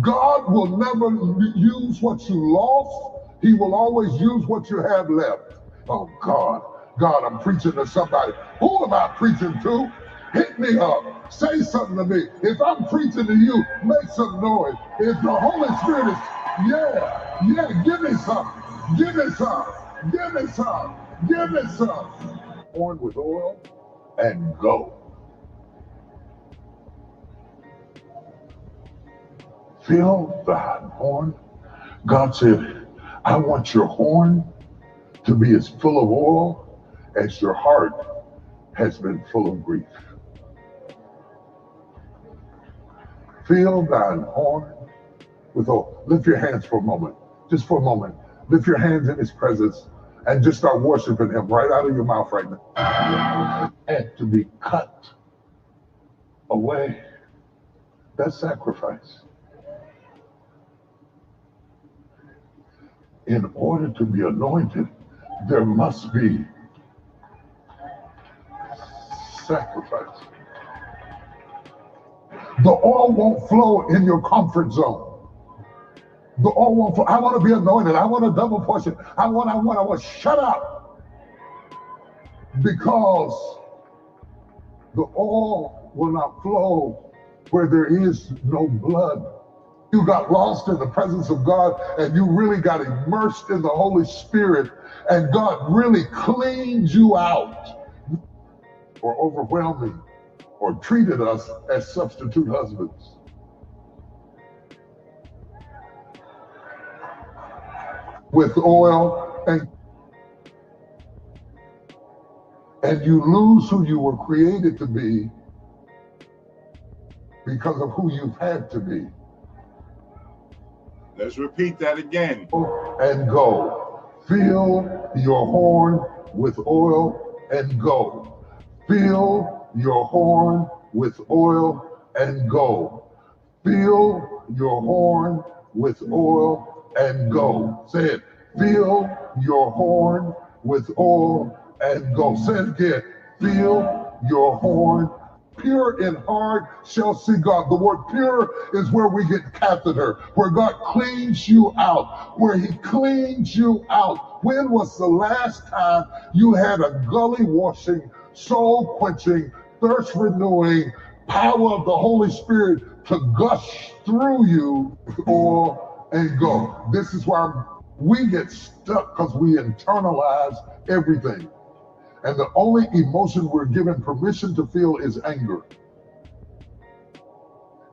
God will never use what you lost. He will always use what you have left. Oh God, God, I'm preaching to somebody. Who am I preaching to? Hit me up. Say something to me. If I'm preaching to you, make some noise. If the Holy Spirit is, yeah, give me some. Give me some. Give me some. Give me some. On with oil and go. Fill thy horn. God said, I want your horn to be as full of oil as your heart has been full of grief. Fill thine horn with oil. Lift your hands for a moment, just for a moment. Lift your hands in his presence and just start worshiping him right out of your mouth right now. And to be cut away, that's sacrifice. In order to be anointed, there must be sacrifice. The oil won't flow in your comfort zone. The oil won't flow. I want to be anointed. I want a double portion. I want. Shut up. Because the oil will not flow where there is no blood. You got lost in the presence of God and you really got immersed in the Holy Spirit and God really cleaned you out, or overwhelming, or treated us as substitute husbands. With oil, and you lose who you were created to be because of who you've had to be. Let's repeat that again. And go. Fill your horn with oil and go. Fill your horn with oil and go. Fill your horn with oil and go. Say it. Fill your horn with oil and go. Say it again. Fill your horn. Pure in heart shall see God. The word pure is where we get catheter, where God cleans you out, where he cleans you out. When was the last time you had a gully washing, soul quenching, thirst renewing power of the Holy Spirit to gush through you or and go? This is why we get stuck, because we internalize everything. And the only emotion we're given permission to feel is anger.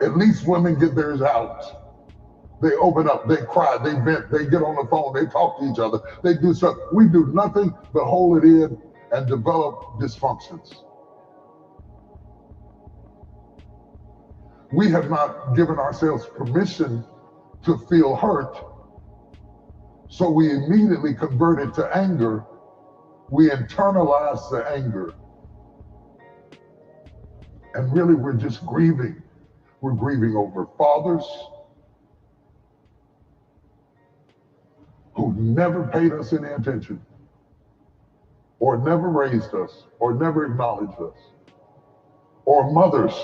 At least women get theirs out. They open up, they cry, they vent, they get on the phone, they talk to each other, they do stuff. We do nothing but hold it in and develop dysfunctions. We have not given ourselves permission to feel hurt, so we immediately convert it to anger. We internalize the anger. And really, we're just grieving. We're grieving over fathers who never paid us any attention, or never raised us, or never acknowledged us, or mothers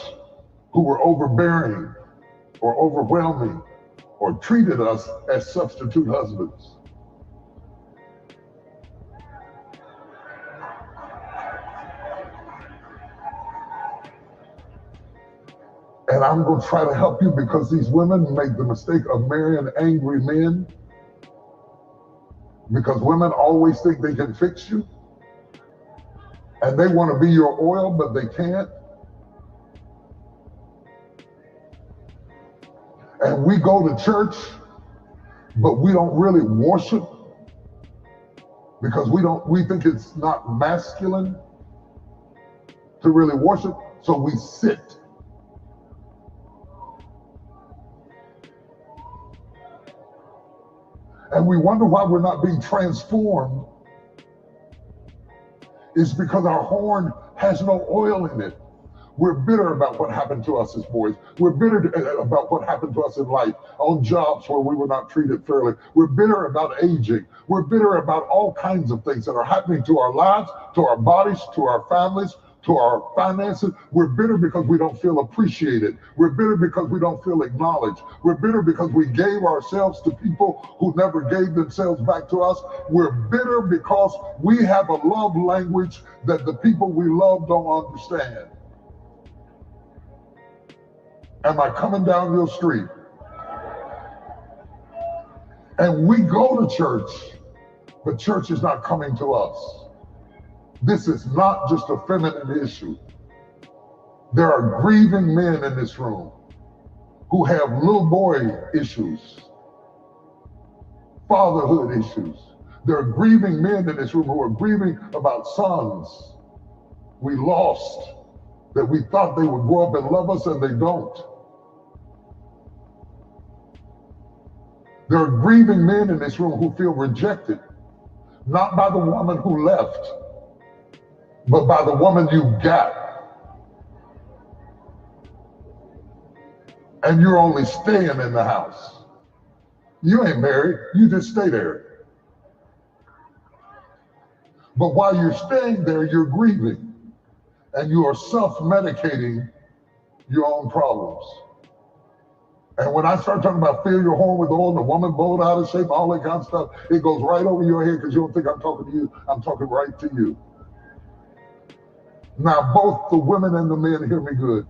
who were overbearing or overwhelming or treated us as substitute husbands. And I'm going to try to help you, because these women make the mistake of marrying angry men, because women always think they can fix you and they want to be your oil, but they can't. And we go to church, but we don't really worship because we think it's not masculine to really worship, so we sit. And we wonder why we're not being transformed. It's because our horn has no oil in it. We're bitter about what happened to us as boys. We're bitter about what happened to us in life, on jobs where we were not treated fairly. We're bitter about aging. We're bitter about all kinds of things that are happening to our lives, to our bodies, to our families, to our finances. We're bitter because we don't feel appreciated. We're bitter because we don't feel acknowledged. We're bitter because we gave ourselves to people who never gave themselves back to us. We're bitter because we have a love language that the people we love don't understand. Am I coming down your street? And we go to church, but church is not coming to us. This is not just a feminine issue. There are grieving men in this room who have little boy issues. fatherhood issues. There are grieving men in this room who are grieving about sons we lost, that we thought they would grow up and love us, and they don't. There are grieving men in this room who feel rejected, not by the woman who left, but by the woman you got. And you're only staying in the house. You ain't married, you just stay there. But while you're staying there, you're grieving, and you are self-medicating your own problems. And when I start talking about fill your horn with oil, the woman bowed out of shape, all that kind of stuff, it goes right over your head because you don't think I'm talking to you. I'm talking right to you. Now, both the women and the men, hear me good.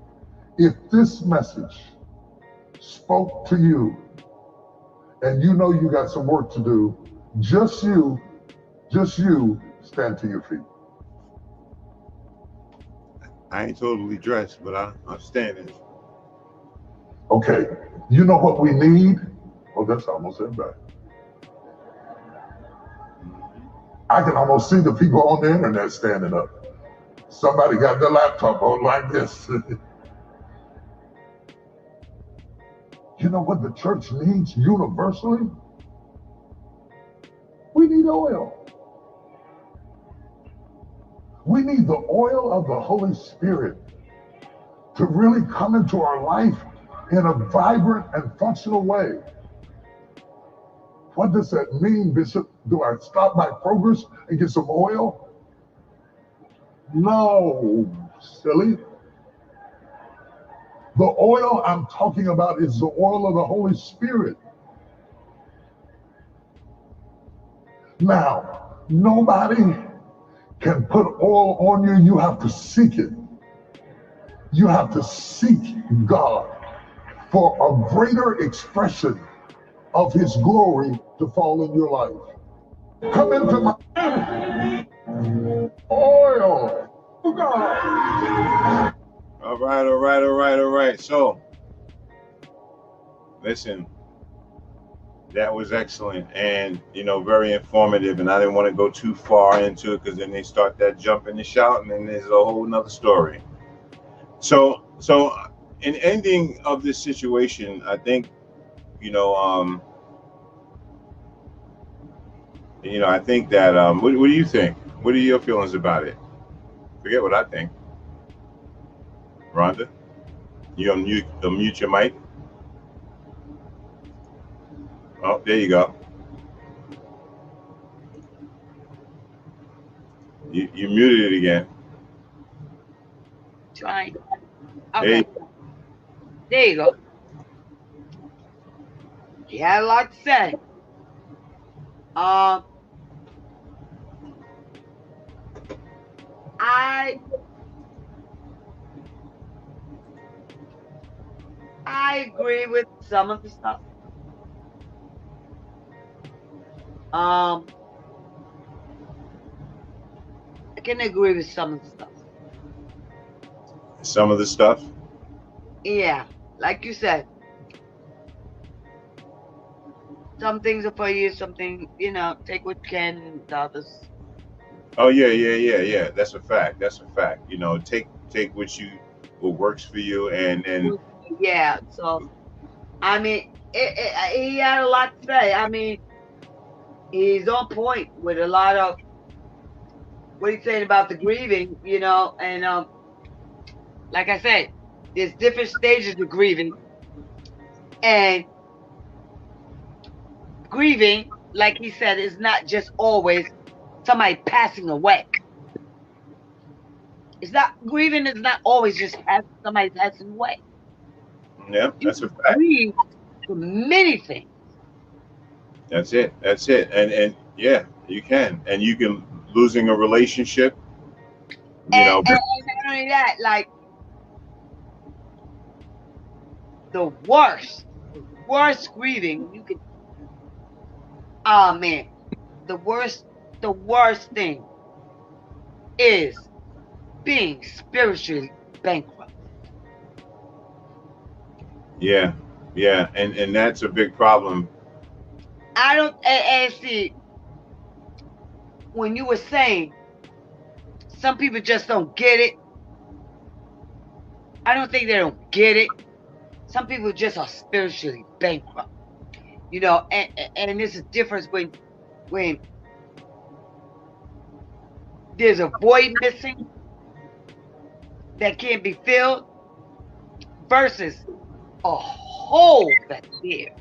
If this message spoke to you, and you know you got some work to do, just you, stand to your feet. I ain't totally dressed, but I'm standing. Okay, you know what we need? Oh, that's almost everybody. I can almost see the people on the internet standing up. Somebody got their laptop on like this. You know what the church needs universally? We need oil. We need the oil of the Holy Spirit to really come into our life in a vibrant and functional way. What does that mean, Bishop? Do I stop by Progress and get some oil? No, silly. The oil I'm talking about is the oil of the Holy Spirit. Now, nobody can put oil on you. You have to seek it. You have to seek God for a greater expression of His glory to fall in your life. Come into my oil. Oh God. All right. So, listen, that was excellent and, very informative. And I didn't want to go too far into it because then they start that jumping and shouting, and there's a whole nother story. So in ending of this situation, I think, I think that, what do you think? What are your feelings about it? Forget what I think. Rhonda, you unmute your mic. Oh, there you go. You muted it again. Trying. Okay. There you go. He had a lot to say. I agree with some of the stuff. I can agree with some of the stuff. Some of the stuff? Yeah, like you said. Some things are for you, something, take what you can, and the others. Oh yeah. That's a fact. Take what works for you, and yeah. So, I mean, he had a lot to say. I mean, he's on point with a lot of what he's saying about the grieving, and like I said, there's different stages of grieving, and grieving, like he said, is not just always somebody passing away. Grieving is not always just somebody passing away. Yeah, that's a fact. Grieve for many things. That's it. And yeah, you can. And you can losing a relationship. And not only that, like the worst grieving you could. Oh man, the worst thing is being spiritually bankrupt. Yeah, and that's a big problem. I don't, and see, when you were saying some people just don't get it, I don't think they don't get it. Some people just are spiritually bankrupt, you know, and there's a difference when there's a void missing that can't be filled versus a hole that's there,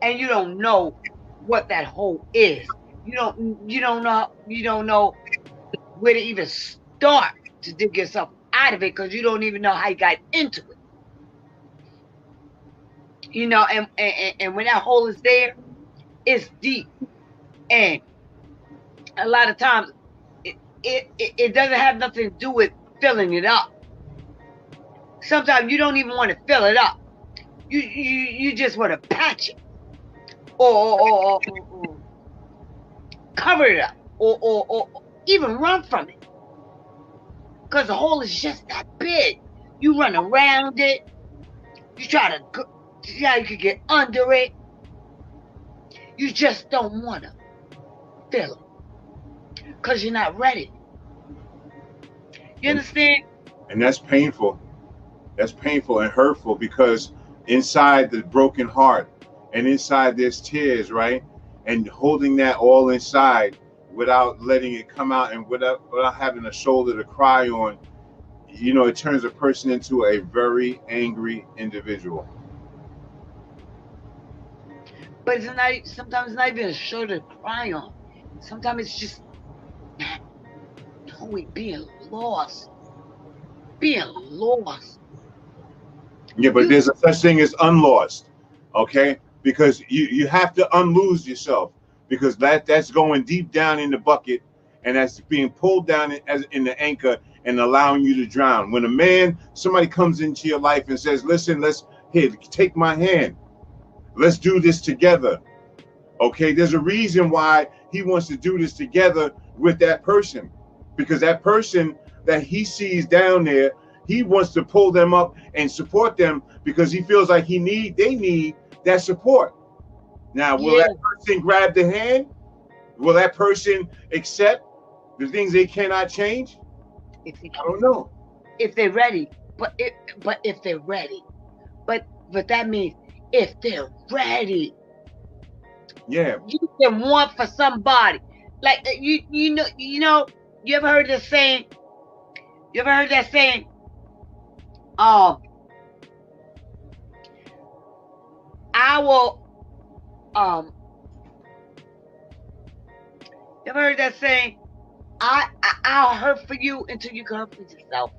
and you don't know what that hole is. You don't know where to even start to dig yourself out of it, because you don't even know how you got into it. You know, and when that hole is there, it's deep, and a lot of times it doesn't have nothing to do with filling it up. Sometimes you don't even want to fill it up. You just want to patch it, or cover it up, or even run from it, because the hole is just that big. You run around it. You try to see how you can get under it. You just don't want to fill it because you're not ready. You understand? And that's painful. That's painful and hurtful, because inside the broken heart and inside there's tears, right? And holding that all inside without letting it come out and without having a shoulder to cry on, you know, it turns a person into a very angry individual. But it's not, sometimes it's not even a shoulder to cry on. Sometimes it's just not knowing, being lost. Being lost. Yeah, but there's a such thing as unlost, okay? Because you have to unlose yourself, because that's going deep down in the bucket, and that's being pulled down in the anchor and allowing you to drown. When somebody comes into your life and says, listen, here, take my hand. Let's do this together. Okay, there's a reason why he wants to do this together with that person, because that person that he sees down there, he wants to pull them up and support them, because he feels like they need that support. Now, will that person grab the hand? Will that person accept the things they cannot change? I don't know. If they're ready, but if they're ready, but that means if they're ready. Yeah. You can want for somebody, like you know. You ever heard this saying? You ever heard that saying? I will. You ever heard that saying? I'll hurt for you until you can hurt for yourself.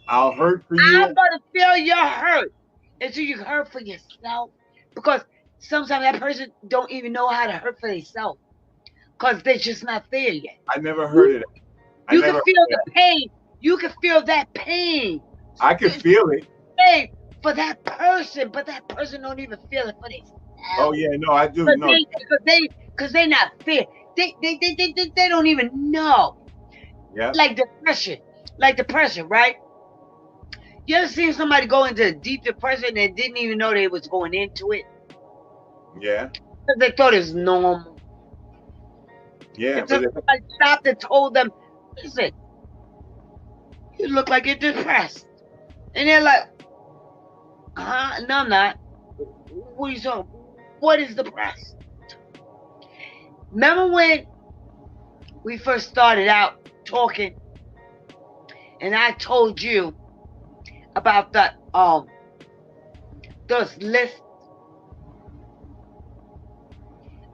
I'll hurt for you. I'm gonna feel your hurt until you can hurt for yourself, because sometimes that person don't even know how to hurt for themselves, because they're just not there yet. I never heard it. You can feel the pain. You can feel that pain. I can feel it. Pain for that person, but that person don't even feel it for themselves. Oh yeah, no, I do. No, because they not fair. They don't even know. Yeah. Like depression, right? You ever seen somebody go into a deep depression and didn't even know they was going into it? Yeah. Because they thought it was normal. Yeah. Until somebody stopped and told them, listen, you look like you're depressed. And they're like, no, I'm not. What are you talking? What is depressed? Remember when we first started out talking and I told you about the those lists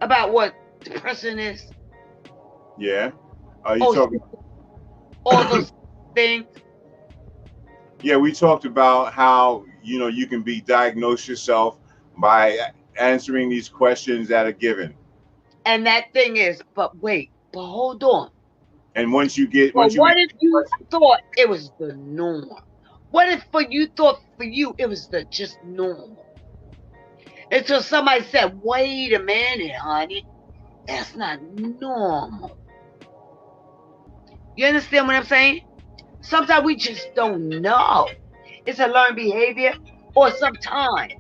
about what depression is? Yeah. Are you talking all those things? Yeah, we talked about how, you know, you can be diagnosed yourself by answering these questions that are given. And that thing is, but hold on. And once you if you thought it was the norm? What if you thought for you it was the just normal? Until somebody said, wait a minute, honey, that's not normal. You understand what I'm saying? Sometimes we just don't know. It's a learned behavior, or sometimes.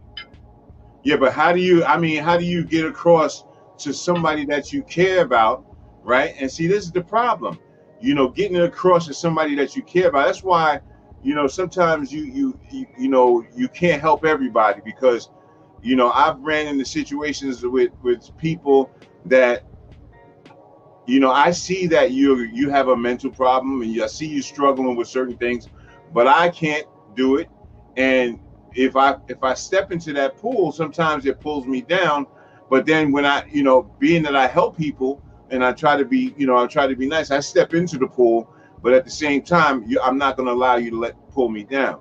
Yeah, but how do you? I mean, how do you get across to somebody that you care about, right? And see, this is the problem. You know, getting it across to somebody that you care about. That's why, you know, sometimes you know you can't help everybody because, you know, I've ran into situations with people that, you know, I see that you have a mental problem and I see you struggling with certain things, but I can't do it. And if I step into that pool, sometimes it pulls me down. But then when I, you know, being that I help people and I try to be, you know, I try to be nice, I step into the pool, but at the same time, I'm not going to allow you to pull me down.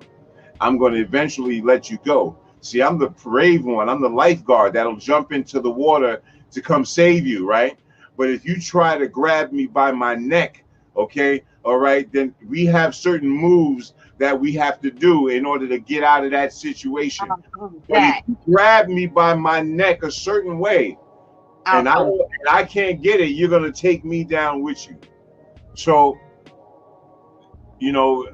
I'm going to eventually let you go. See, I'm the brave one. I'm the lifeguard that'll jump into the water to come save you, right? But if you try to grab me by my neck, okay, all right, then we have certain moves that we have to do in order to get out of that situation. I'll come But if back. you grab me by my neck a certain way and I can't get it, you're gonna take me down with you. So, you know,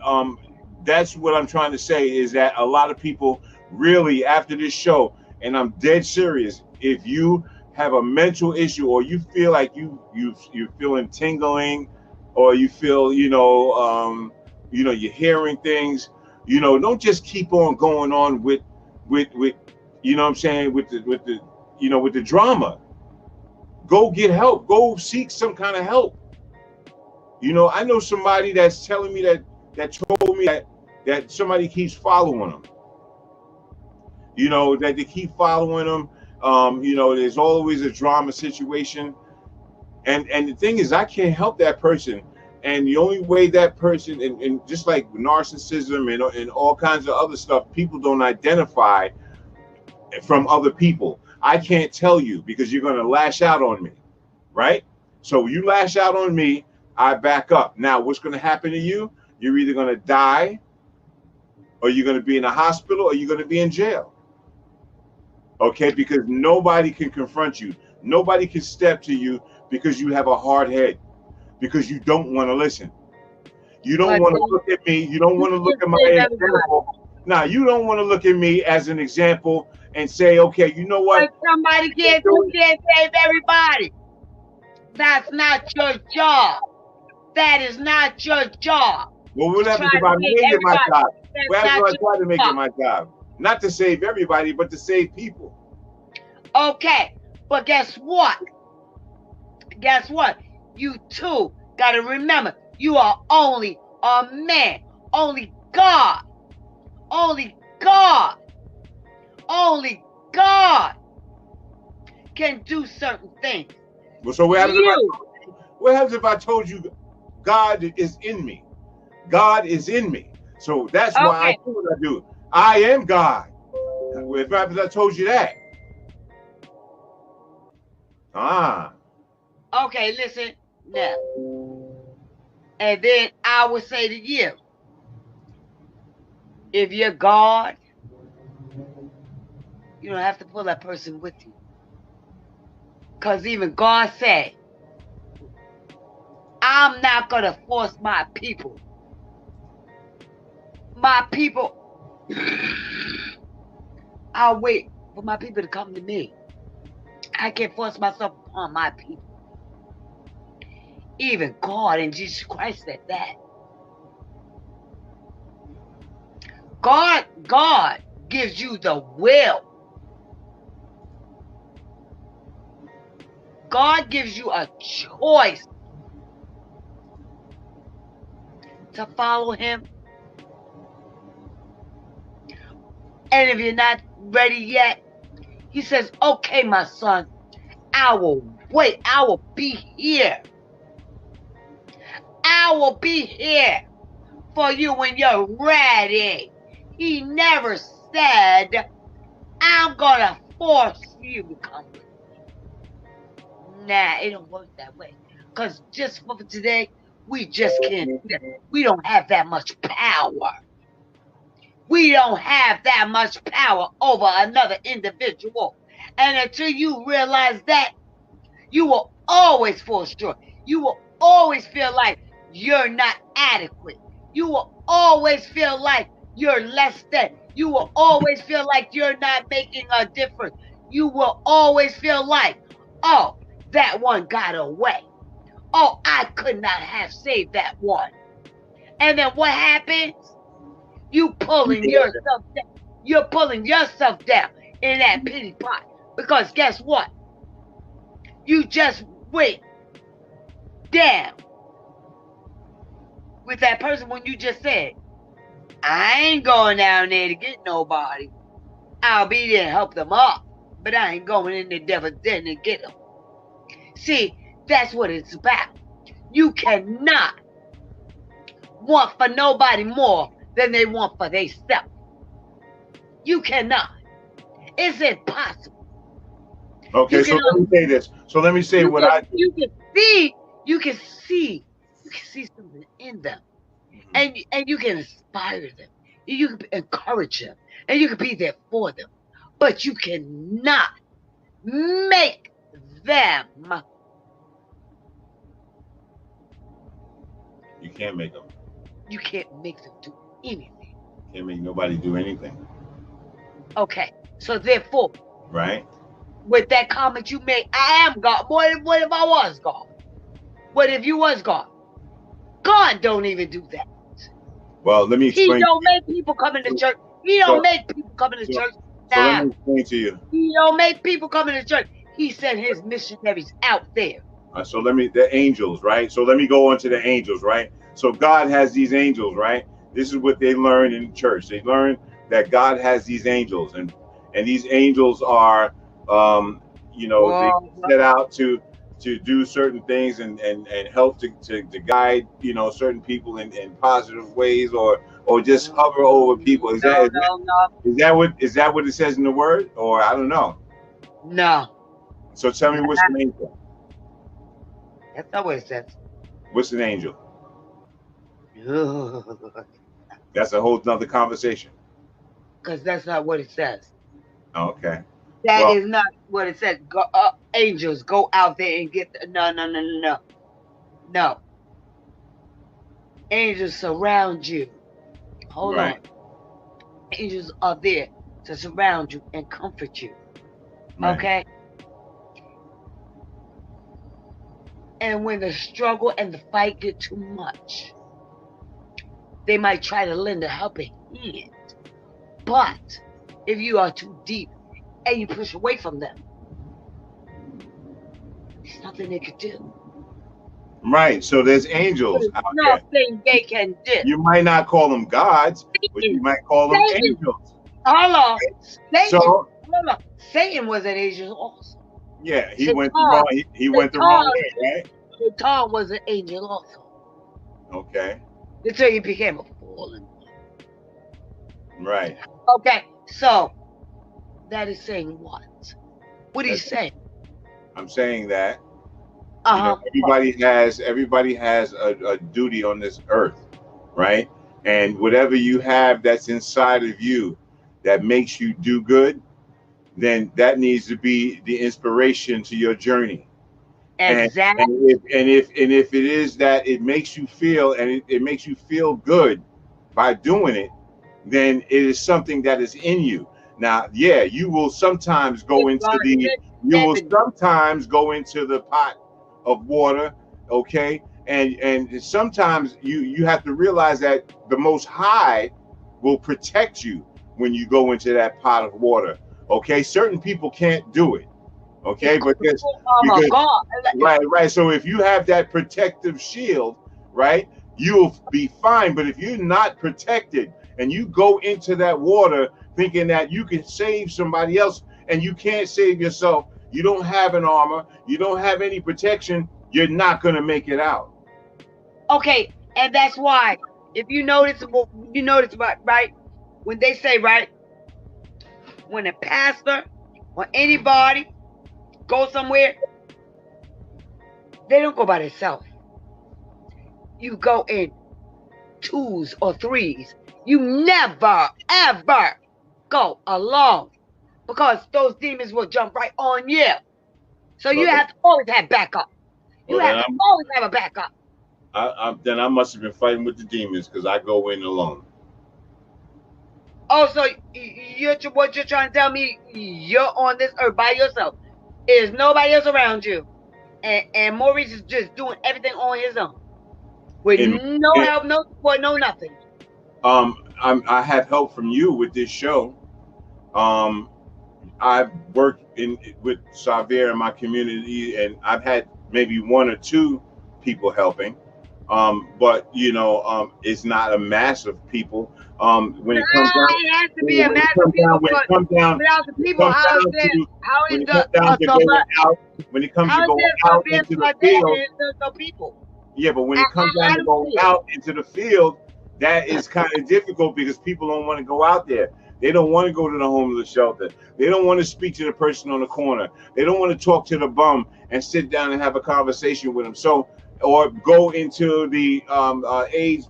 that's what I'm trying to say is that a lot of people really after this show, and I'm dead serious, if you have a mental issue or you feel like you're feeling tingling or you feel, you know, you're hearing things, you know, don't just keep on going on with you know what I'm saying, with the you know, with the drama. Go get help. Go seek some kind of help. You know, I know somebody that's telling me that told me that somebody keeps following them. You know, that they keep following them. You know, there's always a drama situation. And the thing is, I can't help that person. And the only way that person, and just like narcissism and all kinds of other stuff, people don't identify from other people. I can't tell you because you're going to lash out on me, right? So you lash out on me, I back up. Now, what's going to happen to you? You're either going to die, or you're going to be in a hospital, or you're going to be in jail. Okay, because nobody can confront you. Nobody can step to you because you have a hard head, because you don't want to listen. You don't want to look at me. You don't want to look at my example. Now, you don't want to look at me as an example and say, okay, you know what? But somebody can't save everybody. That's not your job. That is not your job. Well, what happens if I make it my job? What happens if I try to make it my job? Not to save everybody, but to save people. Okay, but guess what? Guess what? You too got to remember, you are only a man. Only God. Only God. Only God can do certain things. Well, so what happens if I told you God is in me? God is in me. So that's why I do what I do. I am God. If I told you that. Okay, listen now. And then I would say to you, if you're God, you don't have to pull that person with you. Because even God said, I'm not going to force my people. My people, I'll wait for my people to come to me. I can't force myself upon my people. Even God and Jesus Christ said that. God gives you the will. God gives you a choice to follow him. And if you're not ready yet, he says, okay, my son, I will wait. I will be here. I will be here for you when you're ready. He never said, I'm going to force you to come with me. Nah, it don't work that way. Because just for today, we just can't do that. We don't have that much power. We don't have that much power over another individual. And until you realize that, you will always fall short. You will always feel like you're not adequate. You will always feel like you're less than. You will always feel like you're not making a difference. You will always feel like, oh, that one got away. Oh, I could not have saved that one. And then what happens? You pulling yourself down. You're pulling yourself down in that pity pot. Because guess what? You just went down with that person when you just said, I ain't going down there to get nobody. I'll be there to help them up. But I ain't going in the devil's den to get them. See, that's what it's about. You cannot want for nobody more than they want for themselves. You cannot. It's impossible. Okay, so let me say this. So let me say what I do. You can see something in them. And you can inspire them. You can encourage them. And you can be there for them. But you cannot make them. You can't make them. You can't make them do anything. Can't make nobody do anything. Okay, so therefore, right? With that comment you made, I am God. What if I was God? What if you was God? God don't even do that. Well, let me explain. He don't make people come into church. He don't make people come into church. So let me explain to you. He don't make people come into church. He sent his missionaries out there. So the angels, right? So let me go on to the angels, right? So God has these angels, right? This is what they learn in church. They learn that God has these angels, and these angels are, they set out to do certain things and help to guide, certain people in positive ways, or just hover over people. Is that what it says in the word, or I don't know? No. So tell me, what's an angel? That's not what it says. What's an angel? That's a whole nother conversation. Because that's not what it says. Okay. That is not what it says. Angels go out there and get no. Angels surround you. Hold on. Angels are there to surround you and comfort you. Right. Okay. And when the struggle and the fight get too much, they might try to lend a helping hand. But if you are too deep and you push away from them, there's nothing they can do. Right. So there's angels out there. Nothing they can do. You might not call them gods, but you might call them angels. Hold on. So Satan was an angel also. Yeah, he went the wrong way, right? Satan was an angel also. Okay. Until he became a fallen one. Right. Okay, so that is saying what? What are you saying? I'm saying that everybody has a duty on this earth, right? And whatever you have that's inside of you that makes you do good, then that needs to be the inspiration to your journey. Exactly. And if it is that it makes you feel, and it makes you feel good by doing it, then it is something that is in you. Now, yeah, you will sometimes go into the pot of water, okay? And sometimes you have to realize that the Most High will protect you when you go into that pot of water. Okay, certain people can't do it. Okay, but right. So if you have that protective shield, right, you'll be fine. But if you're not protected and you go into that water thinking that you can save somebody else and you can't save yourself, you don't have an armor, you don't have any protection, you're not going to make it out. Okay, and that's why if you notice, right, when they say, right, when a pastor or anybody go somewhere, they don't go by themselves. You go in 2s or 3s. You never, ever go alone, because those demons will jump right on you. So you have to always have backup. You have to always have a backup. Then I must have been fighting with the demons, because I go in alone. Oh, so what you're trying to tell me? You're on this earth by yourself. There's nobody else around you, and Maurice is just doing everything on his own, with In, no in help, no support, no nothing. I have help from you with this show. Um, I've worked with Xavier in my community, and I've had maybe one or two people helping. But it's not a mass of people. When it comes down, It has to be when a it massive comes down, people, when it but comes down, without the when it people, comes how is down there? to How when is it comes down to so going much? out, when it comes How to is going there so out being into the plantation field, and there's no people? yeah, but when it comes down I to don't going see it. out into the field, that is kind of difficult because people don't want to go out there. They don't want to go to the homeless shelter. They don't want to speak to the person on the corner. They don't want to talk to the bum and sit down and have a conversation with them. So, or go into the AIDS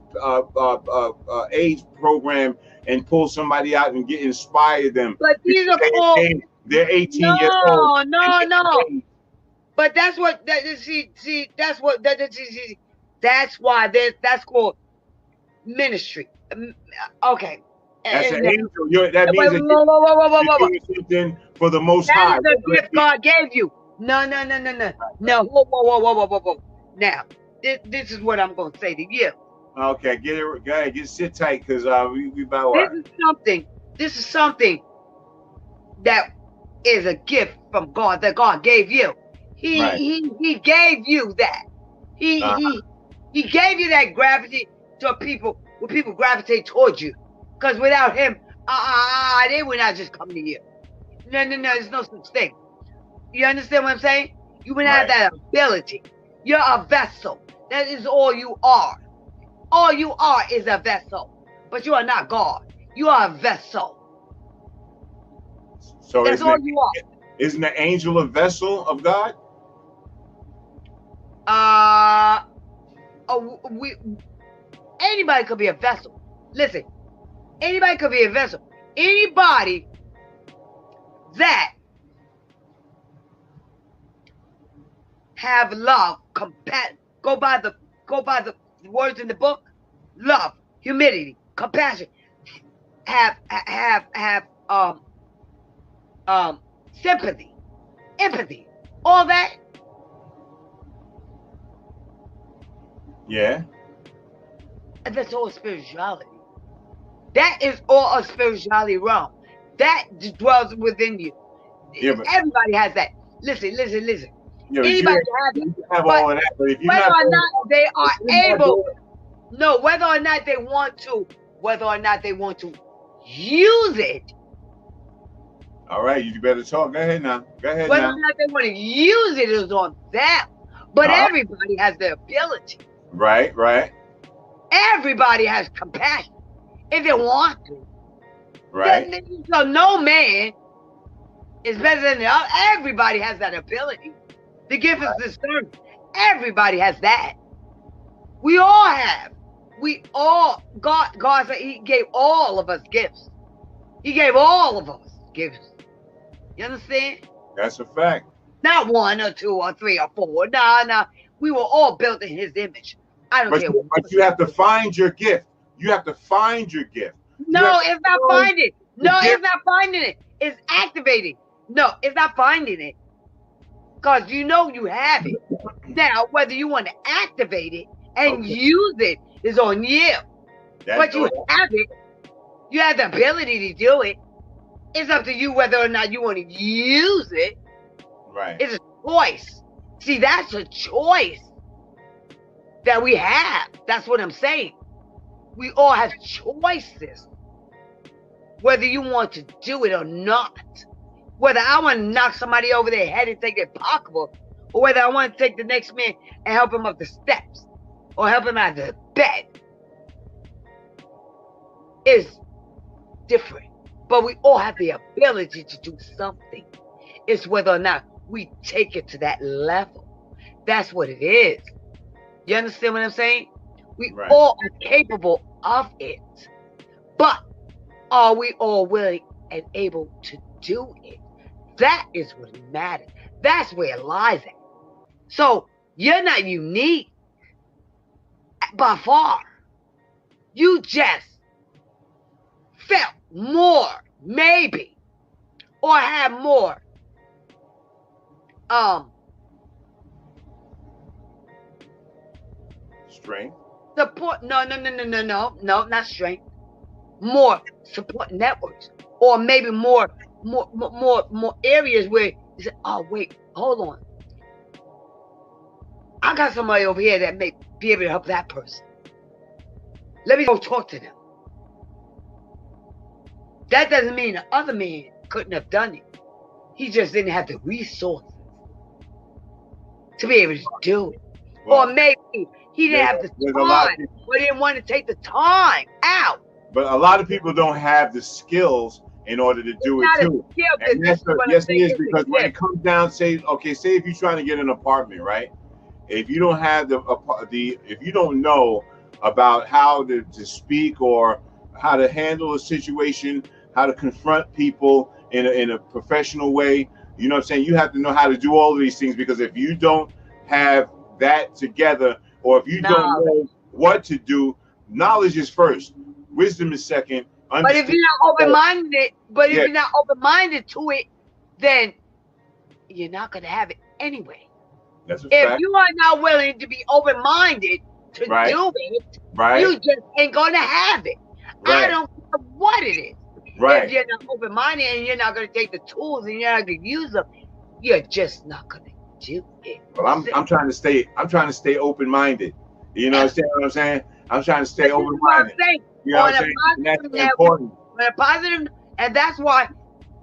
program and pull somebody out and inspire them. But these are called They're 18 years old. no. But that's what that is. See, that's what see, that's why that's called ministry. Okay. That's an And, angel. That means that whoa. you're doing something for the Most That High. is the gift God gave you. No. Whoa. Now, this is what I'm going to say to you. Okay, go ahead, sit tight, because we about This is something that is a gift from God that God gave you. He gave you that. He gave you that gravity to people when people gravitate towards you. Because without him, they would not just come to you. No, there's no such thing. You understand what I'm saying? You would have that ability. You're a vessel. That is all you are. All you are is a vessel. But you are not God. You are a vessel. So that's all you are. Isn't the angel a vessel of God? Anybody could be a vessel. Listen, anybody could be a vessel. Anybody that have love, compassion, go by the words in the book, love, humility, compassion, have sympathy, empathy, all that. Yeah. And that's all spirituality. That is all a spirituality realm. That dwells within you. Yeah, everybody has that. Listen. Yeah, anybody have all of that, but if whether or not they are able, whether or not they want to use it. All right, you better talk. Go ahead now. Whether or not they want to use it is on them. But everybody has the ability. Right. Everybody has compassion if they want to. Right. So no man is better than the other. Everybody has that ability. The gift is discernment. Everybody has that. We all have. God said he gave all of us gifts. He gave all of us gifts. You understand? That's a fact. Not one or two or three or four. Nah. We were all built in his image. I don't care. But you have to find your gift. You have to find your gift. No, it's not finding it. No, it's not finding it. It's activating. No, it's not finding it. Because you know you have it. Now, whether you want to activate it and use it is on you. But you have it. You have the ability to do it. It's up to you whether or not you want to use it. Right. It's a choice. See, that's a choice that we have. That's what I'm saying. We all have choices. Whether you want to do it or not. Whether I want to knock somebody over their head and take their pocketbook, or whether I want to take the next man and help him up the steps, or help him out of the bed, is different. But we all have the ability to do something. It's whether or not we take it to that level. That's what it is. You understand what I'm saying? We all are capable of it. But are we all willing and able to do it? That is what matters. That's where it lies at. So you're not unique by far. You just felt more, maybe, or have more Strength. support. No, not strength. More support networks, or maybe more areas where you say, "Oh, wait, hold on. I got somebody over here that may be able to help that person. Let me go talk to them." That doesn't mean the other man couldn't have done it. He just didn't have the resources to be able to do it. Well, or maybe he didn't have the time, but didn't want to take the time out. But a lot of people don't have the skills in order to do it too. And yes, it is, because when it comes down, say if you're trying to get an apartment, right? If you don't have if you don't know about how to speak or how to handle a situation, how to confront people in a professional way, you know what I'm saying? You have to know how to do all of these things, because if you don't have that together, or if you don't know what to do, knowledge is first, wisdom is second. But if you're not open-minded, if you're not open-minded to it, then you're not going to have it anyway. That's a if fact. You are not willing to be open-minded to do it, you just ain't going to have it. I don't care what it is. If you're not open-minded and you're not going to take the tools and you're not going to use them, you're just not going to do it. Well, I'm trying to stay open-minded. You know what I'm saying? I'm trying to stay open-minded. You know what I'm saying? And that's important. On a positive, and that's why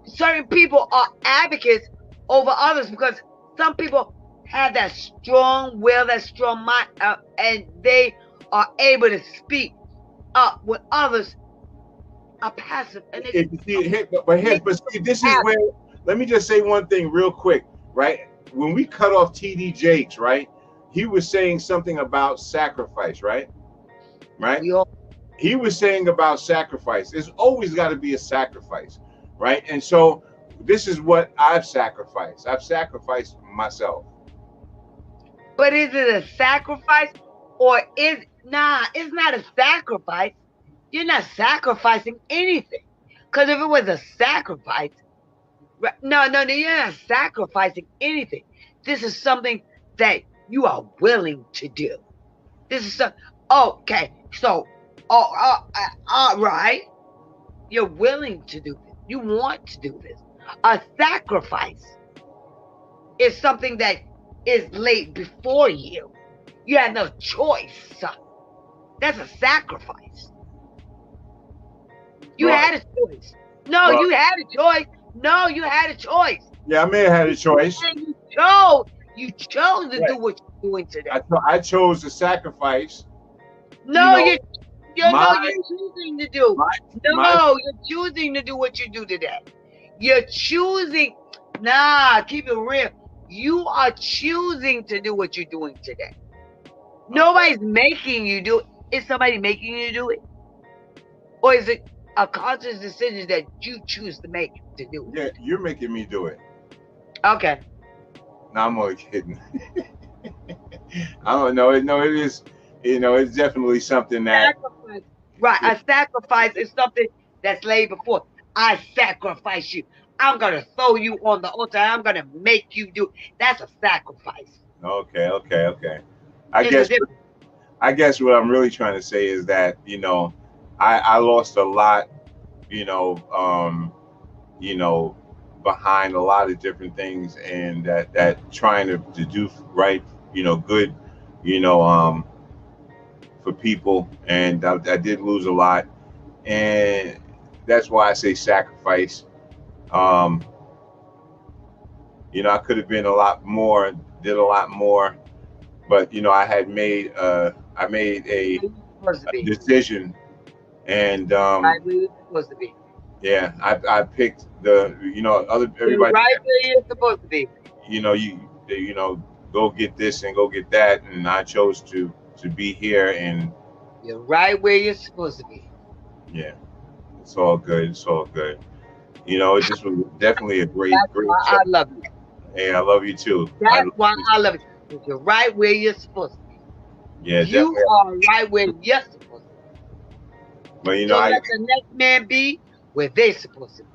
certain people are advocates over others, because some people have that strong will, that strong mind, and they are able to speak up when others are passive. And but see, this is where, let me just say one thing real quick, right? When we cut off TD Jakes, right? He was saying something about sacrifice, right? Right? He was saying about sacrifice. There's always got to be a sacrifice, right? And so this is what I've sacrificed. I've sacrificed myself. But is it a sacrifice, or it's not a sacrifice? You're not sacrificing anything. Because if it was a sacrifice, no, you're not sacrificing anything. This is something that you are willing to do. This is something, okay, so, all right, you're willing to do this. You want to do this. A sacrifice is something that is laid before you. You have no choice, son. That's a sacrifice. You had a choice. No, you had a choice. No, you had a choice. Yeah, I may have had a choice. And you chose to do what you're doing today. I chose to sacrifice. No, you're choosing to do. You're choosing to do what you do today. You're choosing. Keep it real. You are choosing to do what you're doing today. Nobody's making you do it. Is somebody making you do it? Or is it a conscious decision that you choose to make to do it? Yeah, you're making me do it. Okay. No, I'm only kidding. I don't know. No, it is. It's definitely something that. Sacrifice. Right. A sacrifice is something that's laid before. I sacrifice you. I'm going to throw you on the altar. I'm going to make you do. That's a sacrifice. Okay. I guess what I'm really trying to say is that, I lost a lot, behind a lot of different things, and that trying to do right, good, for people. And I did lose a lot. And that's why I say sacrifice. I could have been a lot more, did a lot more, but I had made a decision, and right where you're supposed to be. Yeah, I picked everybody. You're right where you're supposed to be. You go get this and go get that, and I chose to be here, and you're right where you're supposed to be. Yeah, it's all good. It's all good. It just was definitely a great show. I love you. Hey, I love you too. That's why I love you. You're right where you're supposed to be. Yeah, you definitely. are right where you're supposed to be. But let the next man be where they're supposed to be.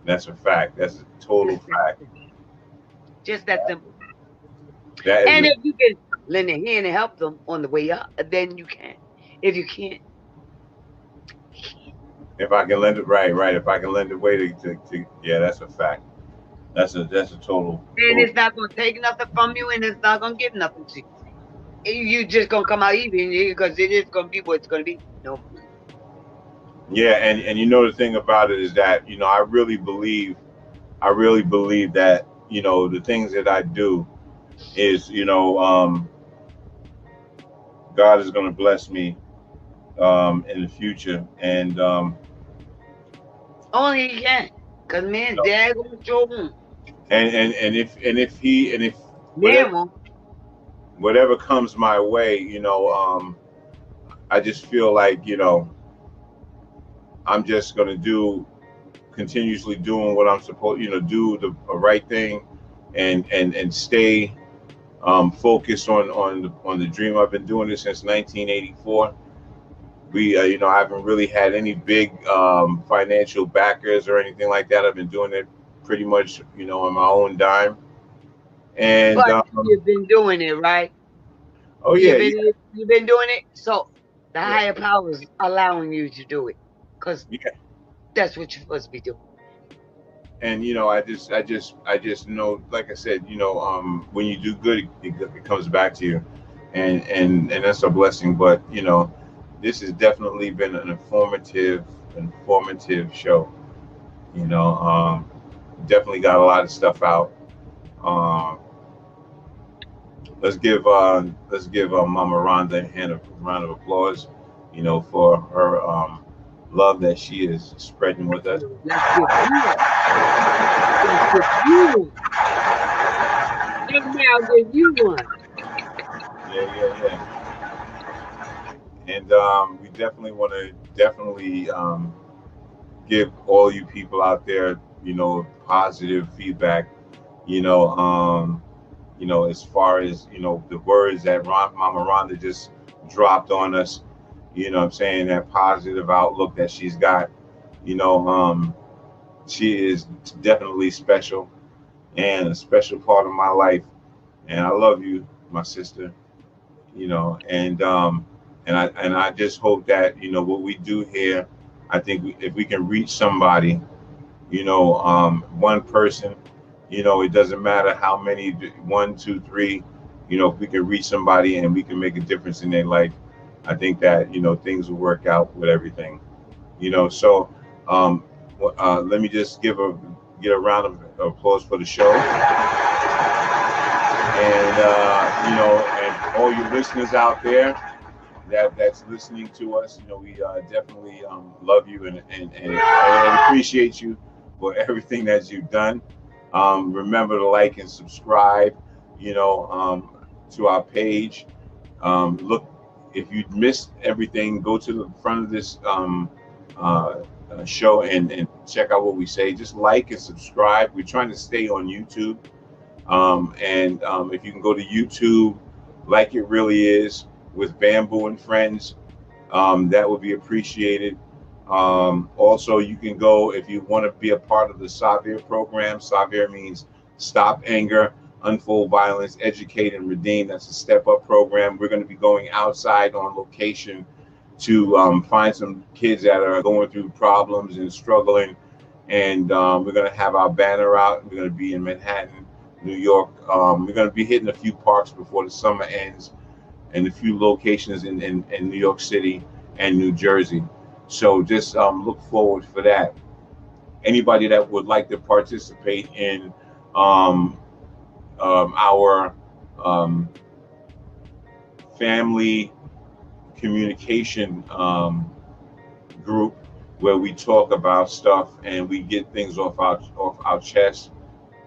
That's a fact. That's a total Just that fact. simple. Just that simple. That And is, if you can lend a hand and help them on the way up, then you can. If you can't, if I can lend it, right. If I can lend a way to yeah, that's a fact. That's a total. and it's not gonna take nothing from you, and it's not gonna give nothing to you. You just gonna come out even because it is gonna be what it's gonna be. No. Yeah, and you know the thing about it is that I really believe that the things that I do is God is going to bless me in the future, and Only he can, cause man, dad gonna show him. and if Man won't. whatever comes my way, I just feel like I'm just going to continuously doing what I'm supposed, do the right thing, and stay focused on the dream. I've been doing this since 1984. We, I haven't really had any big financial backers or anything like that. I've been doing it pretty much, on my own dime. And But you've been doing it, right? oh yeah, you've been doing it. So the higher power is allowing you to do it, cause that's what you're supposed to be doing. And I just know, like I said, when you do good, it comes back to you, and that's a blessing. But this has definitely been an informative show. Definitely got a lot of stuff out. Let's give Mama Rhonda a round of applause, for her love that she is spreading with us. Let's give you one. And now give you one. Yeah. And we definitely want to give all you people out there, positive feedback, as far as, the words that Mama Rhonda just dropped on us, I'm saying, that positive outlook that she's got, she is definitely special and a special part of my life. And I love you, my sister, and I just hope that, what we do here, I think if we can reach somebody, one person, it doesn't matter how many, 1, 2, 3, if we can reach somebody and we can make a difference in their life, I think that, things will work out with everything, so let me just get a round of applause for the show. And, and all you listeners out there that's listening to us, we definitely love you and appreciate you for everything that you've done. Remember to like and subscribe, to our page. Look, if you missed everything, go to the front of this show and check out what we say. Just like and subscribe. We're trying to stay on YouTube. And if you can go to YouTube, Like It Really Is, with Bamboo and Friends, that would be appreciated. Also, you can go if you want to be a part of the SAVIR program. SAVIR means Stop Anger, Unfold Violence, Educate and Redeem. That's a step-up program. We're going to be going outside on location to find some kids that are going through problems and struggling. And we're going to have our banner out. We're going to be in Manhattan, New York. We're going to be hitting a few parks before the summer ends, and a few locations in New York City and New Jersey. So just look forward for that. Anybody that would like to participate in our family communication group, where we talk about stuff and we get things off our chest,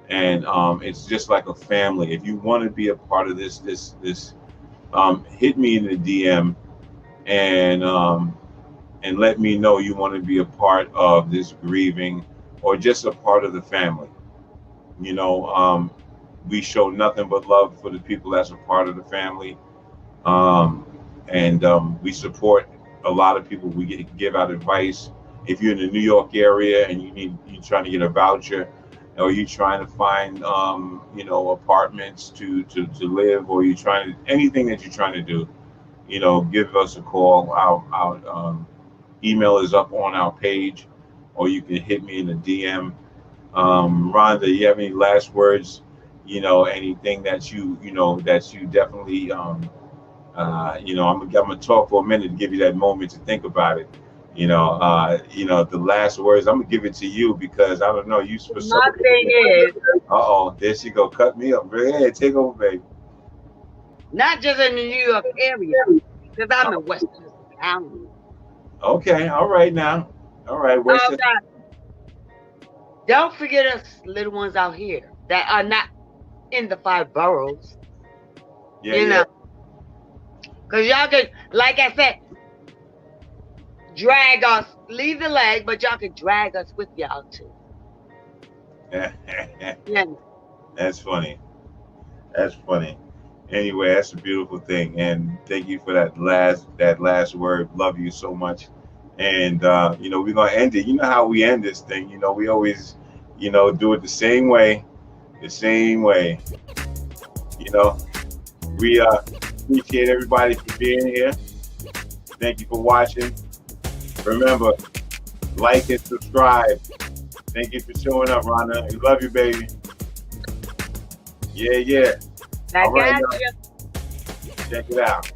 and it's just like a family. If you want to be a part of this, hit me in the DM and let me know you want to be a part of this grieving, or just a part of the family. We show nothing but love for the people that's a part of the family, and we support a lot of people. We give out advice if you're in the New York area and you're trying to get a voucher, or you're trying to find apartments to live, or you're trying to anything that you're trying to do, give us a call. Our email is up on our page, or you can hit me in the DM. Rhonda, you have any last words? Anything that that you definitely I'm gonna talk for a minute to give you that moment to think about it. The last words, I'm gonna give it to you because I don't know you. My thing is, There she go, cut me up. Yeah, take over, baby. not just in the New York area, because I'm in Westchester County. Okay, all right now. All right, Westchester. Don't forget us little ones out here that are not in the 5 boroughs. Yeah. Because y'all can, like I said, drag us, leave the leg, but y'all can drag us with y'all too. Yeah. That's funny. That's funny. Anyway, that's a beautiful thing, and thank you for that last word. Love you so much, and we're gonna end it. You know how we end this thing. We always, do it the same way. We appreciate everybody for being here. Thank you for watching. Remember, like and subscribe. Thank you for showing up, Rhonda. We love you, baby. Yeah. All right, check it out.